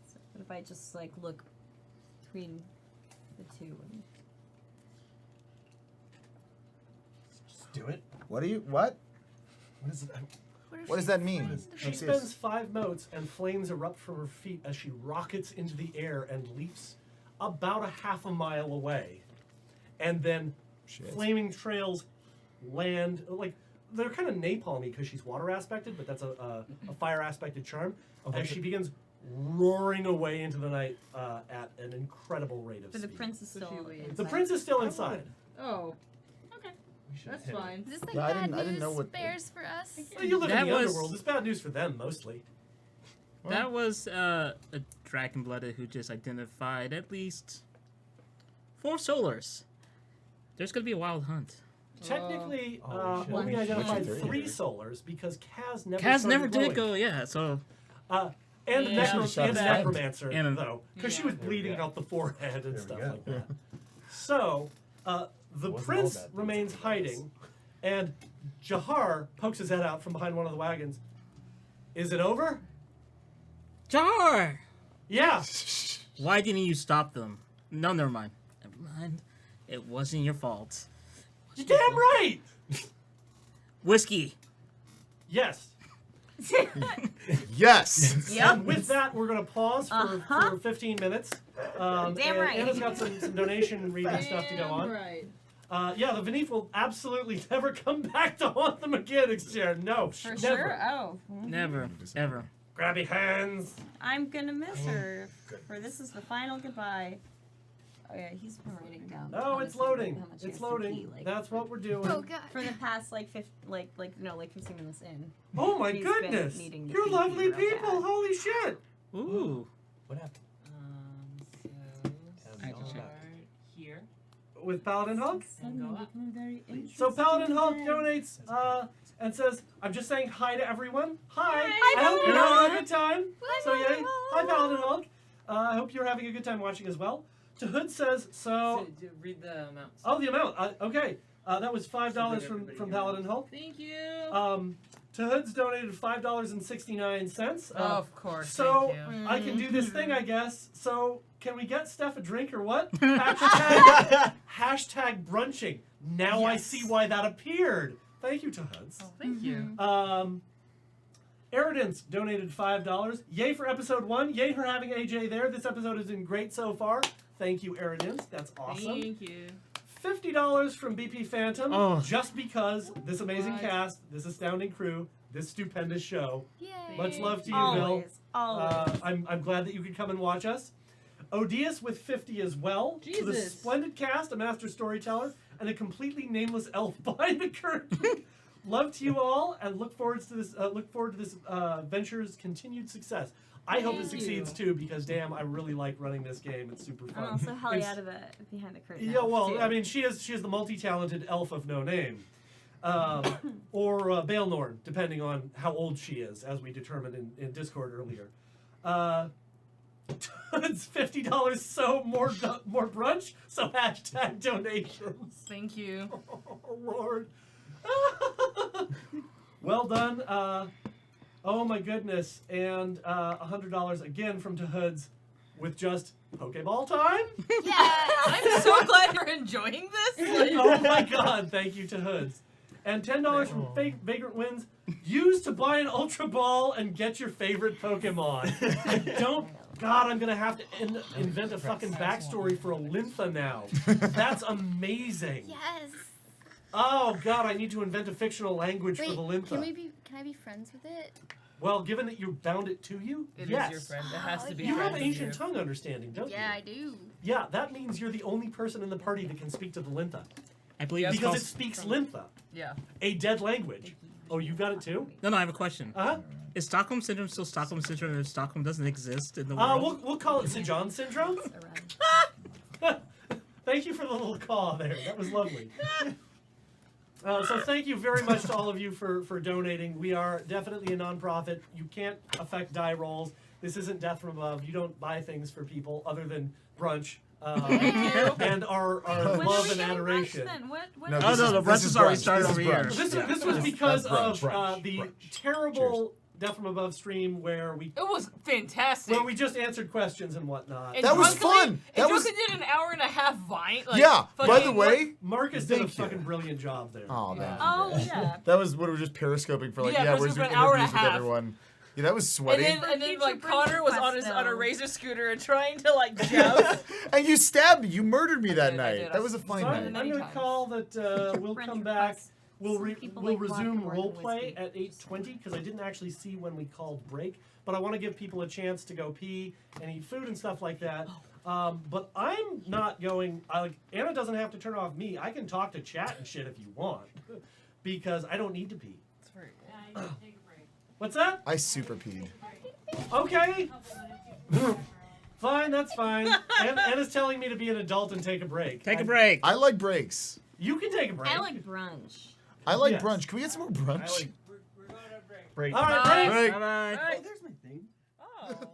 Speaker 7: So what if I just like look between the two? And...
Speaker 1: Just do it.
Speaker 6: What?
Speaker 1: What is it?
Speaker 6: What does that mean?
Speaker 1: She spends 5 motes and flames erupt from her feet as she rockets into the air and leaps about a half a mile away. And then flaming trails land, like, they're kind of napalmy because she's water aspected, but that's a fire aspected charm. As she begins roaring away into the night at an incredible rate of
Speaker 7: But
Speaker 1: speed.
Speaker 7: the prince is still.
Speaker 8: inside.
Speaker 1: The prince is still inside.
Speaker 8: Oh,
Speaker 5: We should
Speaker 8: that's
Speaker 5: hit her.
Speaker 8: fine.
Speaker 4: Is this like
Speaker 6: Yeah, I
Speaker 4: bad
Speaker 6: didn't
Speaker 4: news
Speaker 6: know what-
Speaker 4: bears for us?
Speaker 1: Well, you live in
Speaker 3: That
Speaker 1: the
Speaker 3: was-
Speaker 1: underworld. It's bad news for them, mostly.
Speaker 3: That was a dragon blooded who just identified at least 4 solars. There's gonna be a wild hunt.
Speaker 1: Technically,
Speaker 5: shit.
Speaker 1: only identified
Speaker 6: What's
Speaker 1: 3
Speaker 6: your
Speaker 1: solars because Kaz never
Speaker 3: Kaz
Speaker 1: started
Speaker 3: never did
Speaker 1: glowing.
Speaker 3: go, yeah, so.
Speaker 1: And
Speaker 2: Yeah.
Speaker 1: and Necromancer,
Speaker 3: And-
Speaker 1: though, because she
Speaker 2: Yeah.
Speaker 1: was bleeding out the forehead and
Speaker 5: There we
Speaker 1: stuff
Speaker 5: go.
Speaker 1: like that. So, the
Speaker 5: Wasn't all
Speaker 1: prince
Speaker 5: bad
Speaker 1: remains
Speaker 5: things.
Speaker 1: hiding, and Jahar pokes his head out from behind one of the wagons. Is it over?
Speaker 3: Jar!
Speaker 1: Yeah.
Speaker 3: Why didn't you stop them? No, never mind. Never mind. It wasn't your fault.
Speaker 1: You're damn right.
Speaker 3: Whiskey.
Speaker 1: Yes.
Speaker 6: Yes.
Speaker 1: And with that, we're going to pause for 15 minutes.
Speaker 7: Damn
Speaker 1: and
Speaker 7: right.
Speaker 1: Anna's got some donation reading stuff to go on.
Speaker 8: Right.
Speaker 1: Yeah, the Vanif will absolutely never come back to haunt them again, Exter. No,
Speaker 8: For
Speaker 1: never.
Speaker 8: sure. Oh.
Speaker 3: Never. Ever.
Speaker 1: Grabby hands.
Speaker 7: I'm gonna miss her. For this is the final goodbye. Oh yeah, he's been writing down.
Speaker 1: Oh, it's
Speaker 7: honestly,
Speaker 1: loading.
Speaker 7: how much he
Speaker 1: It's
Speaker 7: has to
Speaker 1: loading.
Speaker 7: pee, like,
Speaker 1: That's what we're doing.
Speaker 4: Oh god.
Speaker 7: for the past like 15 minutes in.
Speaker 1: Oh my
Speaker 7: He's been
Speaker 1: goodness.
Speaker 7: needing to
Speaker 1: You're
Speaker 7: pee
Speaker 1: lovely
Speaker 7: real
Speaker 1: people.
Speaker 7: bad.
Speaker 1: Holy shit.
Speaker 3: Ooh.
Speaker 5: What happened?
Speaker 3: I can check.
Speaker 9: Start here.
Speaker 1: With Paladin Hulk.
Speaker 9: And go up.
Speaker 1: So Paladin Hulk donates and says, I'm just saying hi to everyone. Hi.
Speaker 7: Hi,
Speaker 1: I hope you're
Speaker 3: Paladin
Speaker 1: having a good time.
Speaker 4: Hi,
Speaker 1: So yay.
Speaker 4: Paladin
Speaker 1: Hi,
Speaker 4: Hulk.
Speaker 1: Paladin Hulk. I hope you're having a good time watching as well. To Hood says, so...
Speaker 9: Read the amounts.
Speaker 1: Oh, the amount. Okay. That was $5 from Paladin Hulk.
Speaker 2: Thank you.
Speaker 1: Tahoods donated $5.69.
Speaker 2: Of course.
Speaker 1: So
Speaker 2: thank you.
Speaker 1: I can do this thing, I guess. So can we get Steph a drink or what? Hashtag brunching. Now I see why that appeared. Thank you, Tahoods.
Speaker 2: Oh, thank you.
Speaker 1: Eridence donated $5. Yay for episode 1. Yay for having AJ there. This episode has been great so far. Thank you, Eridence. That's awesome.
Speaker 2: Thank you.
Speaker 1: $50 from BP Phantom,
Speaker 3: Oh.
Speaker 1: just because this amazing
Speaker 2: What?
Speaker 1: cast, this astounding crew, this stupendous show.
Speaker 4: Yay.
Speaker 1: Much love to you, Bill.
Speaker 7: Always.
Speaker 1: I'm glad that you could come and watch us. Odious with 50 as well. With a
Speaker 2: Jesus.
Speaker 1: splendid cast, a master storyteller, and a completely nameless elf behind the curtain. Love to you all, and look forward to this. Venture's continued success. I hope it
Speaker 2: Thank
Speaker 1: succeeds
Speaker 2: you.
Speaker 1: too, because damn, I really like running this game. It's super fun.
Speaker 7: I'm also hell
Speaker 1: It's-
Speaker 7: out of the behind the curtain.
Speaker 1: Yeah,
Speaker 7: elf,
Speaker 1: well,
Speaker 7: too.
Speaker 1: I mean, she is the multi-talented elf of no name, or Baelnorn, depending on how old she is, as we determined in Discord earlier. It's $50. So more brunch. So hashtag donations.
Speaker 2: Thank you.
Speaker 1: Oh Lord. Well done. Oh my goodness, and $100 again from Tahoods with just Pokeball time.
Speaker 4: Yes.
Speaker 2: I'm so glad you're enjoying this. Like,
Speaker 1: Oh my God! Thank you to Hoods, and $10 from Vagrant Winds. Use to buy an Ultra Ball and get your favorite Pokemon. I don't. God, I'm gonna have to invent a fucking backstory for a Lyntha now. That's amazing.
Speaker 4: Yes.
Speaker 1: Oh God, I need to invent a fictional language
Speaker 4: Wait,
Speaker 1: for the Lyntha.
Speaker 4: can I be friends with it?
Speaker 1: Well, given that you bound it to you,
Speaker 2: it is
Speaker 1: yes.
Speaker 2: your friend. It has to be.
Speaker 1: You have
Speaker 2: friends with
Speaker 1: ancient
Speaker 2: you.
Speaker 1: tongue understanding, don't you?
Speaker 4: Yeah, I do.
Speaker 1: Yeah, that means you're the only person in the party that can speak to the Lyntha.
Speaker 3: I believe
Speaker 2: Yes,
Speaker 3: it's
Speaker 1: Because
Speaker 3: called...
Speaker 1: it speaks Lyntha,
Speaker 2: Yeah.
Speaker 1: a dead language. Oh, you got it too?
Speaker 3: No, I have a question.
Speaker 1: Uh-huh.
Speaker 3: Is Stockholm Syndrome still Stockholm Syndrome if Stockholm doesn't exist in the world?
Speaker 1: We'll call it Sejan syndrome. Thank you for the little caw there. That was lovely. So thank you very much to all of you for donating. We are definitely a nonprofit. You can't affect die rolls. This isn't Death from Above. You don't buy things for people other than brunch and our
Speaker 7: When are
Speaker 1: love
Speaker 7: we
Speaker 1: and
Speaker 7: getting
Speaker 1: adoration.
Speaker 7: brunch then? What?
Speaker 6: No,
Speaker 3: Oh,
Speaker 6: this
Speaker 3: no,
Speaker 6: is-
Speaker 3: the
Speaker 6: this
Speaker 3: brunch
Speaker 6: is
Speaker 3: has already
Speaker 6: brunch.
Speaker 3: started
Speaker 6: This is
Speaker 3: over here.
Speaker 6: brunch.
Speaker 1: This was because
Speaker 6: That's
Speaker 1: of
Speaker 6: brunch.
Speaker 1: the
Speaker 6: Brunch.
Speaker 1: terrible Death from Above stream where
Speaker 2: It was fantastic.
Speaker 1: we just answered questions and whatnot.
Speaker 2: And
Speaker 6: That was
Speaker 2: Drunkenly-
Speaker 6: fun.
Speaker 2: And
Speaker 6: That was-
Speaker 2: Drunken did an hour and a half Vine. Like,
Speaker 6: Yeah. By the
Speaker 2: fucking-
Speaker 6: way,
Speaker 1: Marcus did a
Speaker 6: Thank you.
Speaker 1: fucking brilliant job there.
Speaker 6: oh man.
Speaker 7: Oh yeah.
Speaker 6: That was what we were just periscoping for, like,
Speaker 2: Yeah,
Speaker 6: yeah,
Speaker 2: periscope
Speaker 6: we're
Speaker 2: for
Speaker 6: doing
Speaker 2: an hour and a
Speaker 6: interviews with
Speaker 2: half.
Speaker 6: everyone. Yeah, that was
Speaker 2: And
Speaker 6: sweaty.
Speaker 2: then
Speaker 7: Future
Speaker 2: like
Speaker 7: Brink
Speaker 2: Connor was
Speaker 7: quest,
Speaker 2: on a
Speaker 7: though.
Speaker 2: razor scooter and trying to like joust.
Speaker 6: And you stabbed me. You murdered me that
Speaker 2: I
Speaker 6: night.
Speaker 2: did.
Speaker 6: That was a fine
Speaker 1: So
Speaker 6: night.
Speaker 1: I'm
Speaker 2: Many
Speaker 1: going to
Speaker 2: times.
Speaker 1: call that we'll
Speaker 7: Brunch
Speaker 1: come back.
Speaker 7: requests.
Speaker 1: We'll,
Speaker 7: Some people
Speaker 1: we'll
Speaker 7: like vodka
Speaker 1: resume
Speaker 7: more than
Speaker 1: roleplay
Speaker 7: whiskey.
Speaker 1: at 8:20 because I didn't actually see when we called break. But I want to give people a chance to go pee and eat food and stuff like that. But I'm not going. Anna doesn't have to turn off me. I can talk to chat and shit if you want, because I don't need to pee.
Speaker 2: It's very cool.
Speaker 1: What's that?
Speaker 6: I super peed.
Speaker 1: Okay. Fine, that's fine. Anna's telling me to be an adult and take a break.
Speaker 3: Take a break.
Speaker 6: I like breaks.
Speaker 1: You can take a break.
Speaker 7: I like brunch.
Speaker 6: I like
Speaker 1: Yes.
Speaker 6: brunch. Can we get some more brunch?
Speaker 5: I like
Speaker 9: We're going to break.
Speaker 5: break.
Speaker 1: All right, break.
Speaker 6: Break.
Speaker 3: Bye-bye.
Speaker 1: Oh, there's my thing.
Speaker 2: Oh.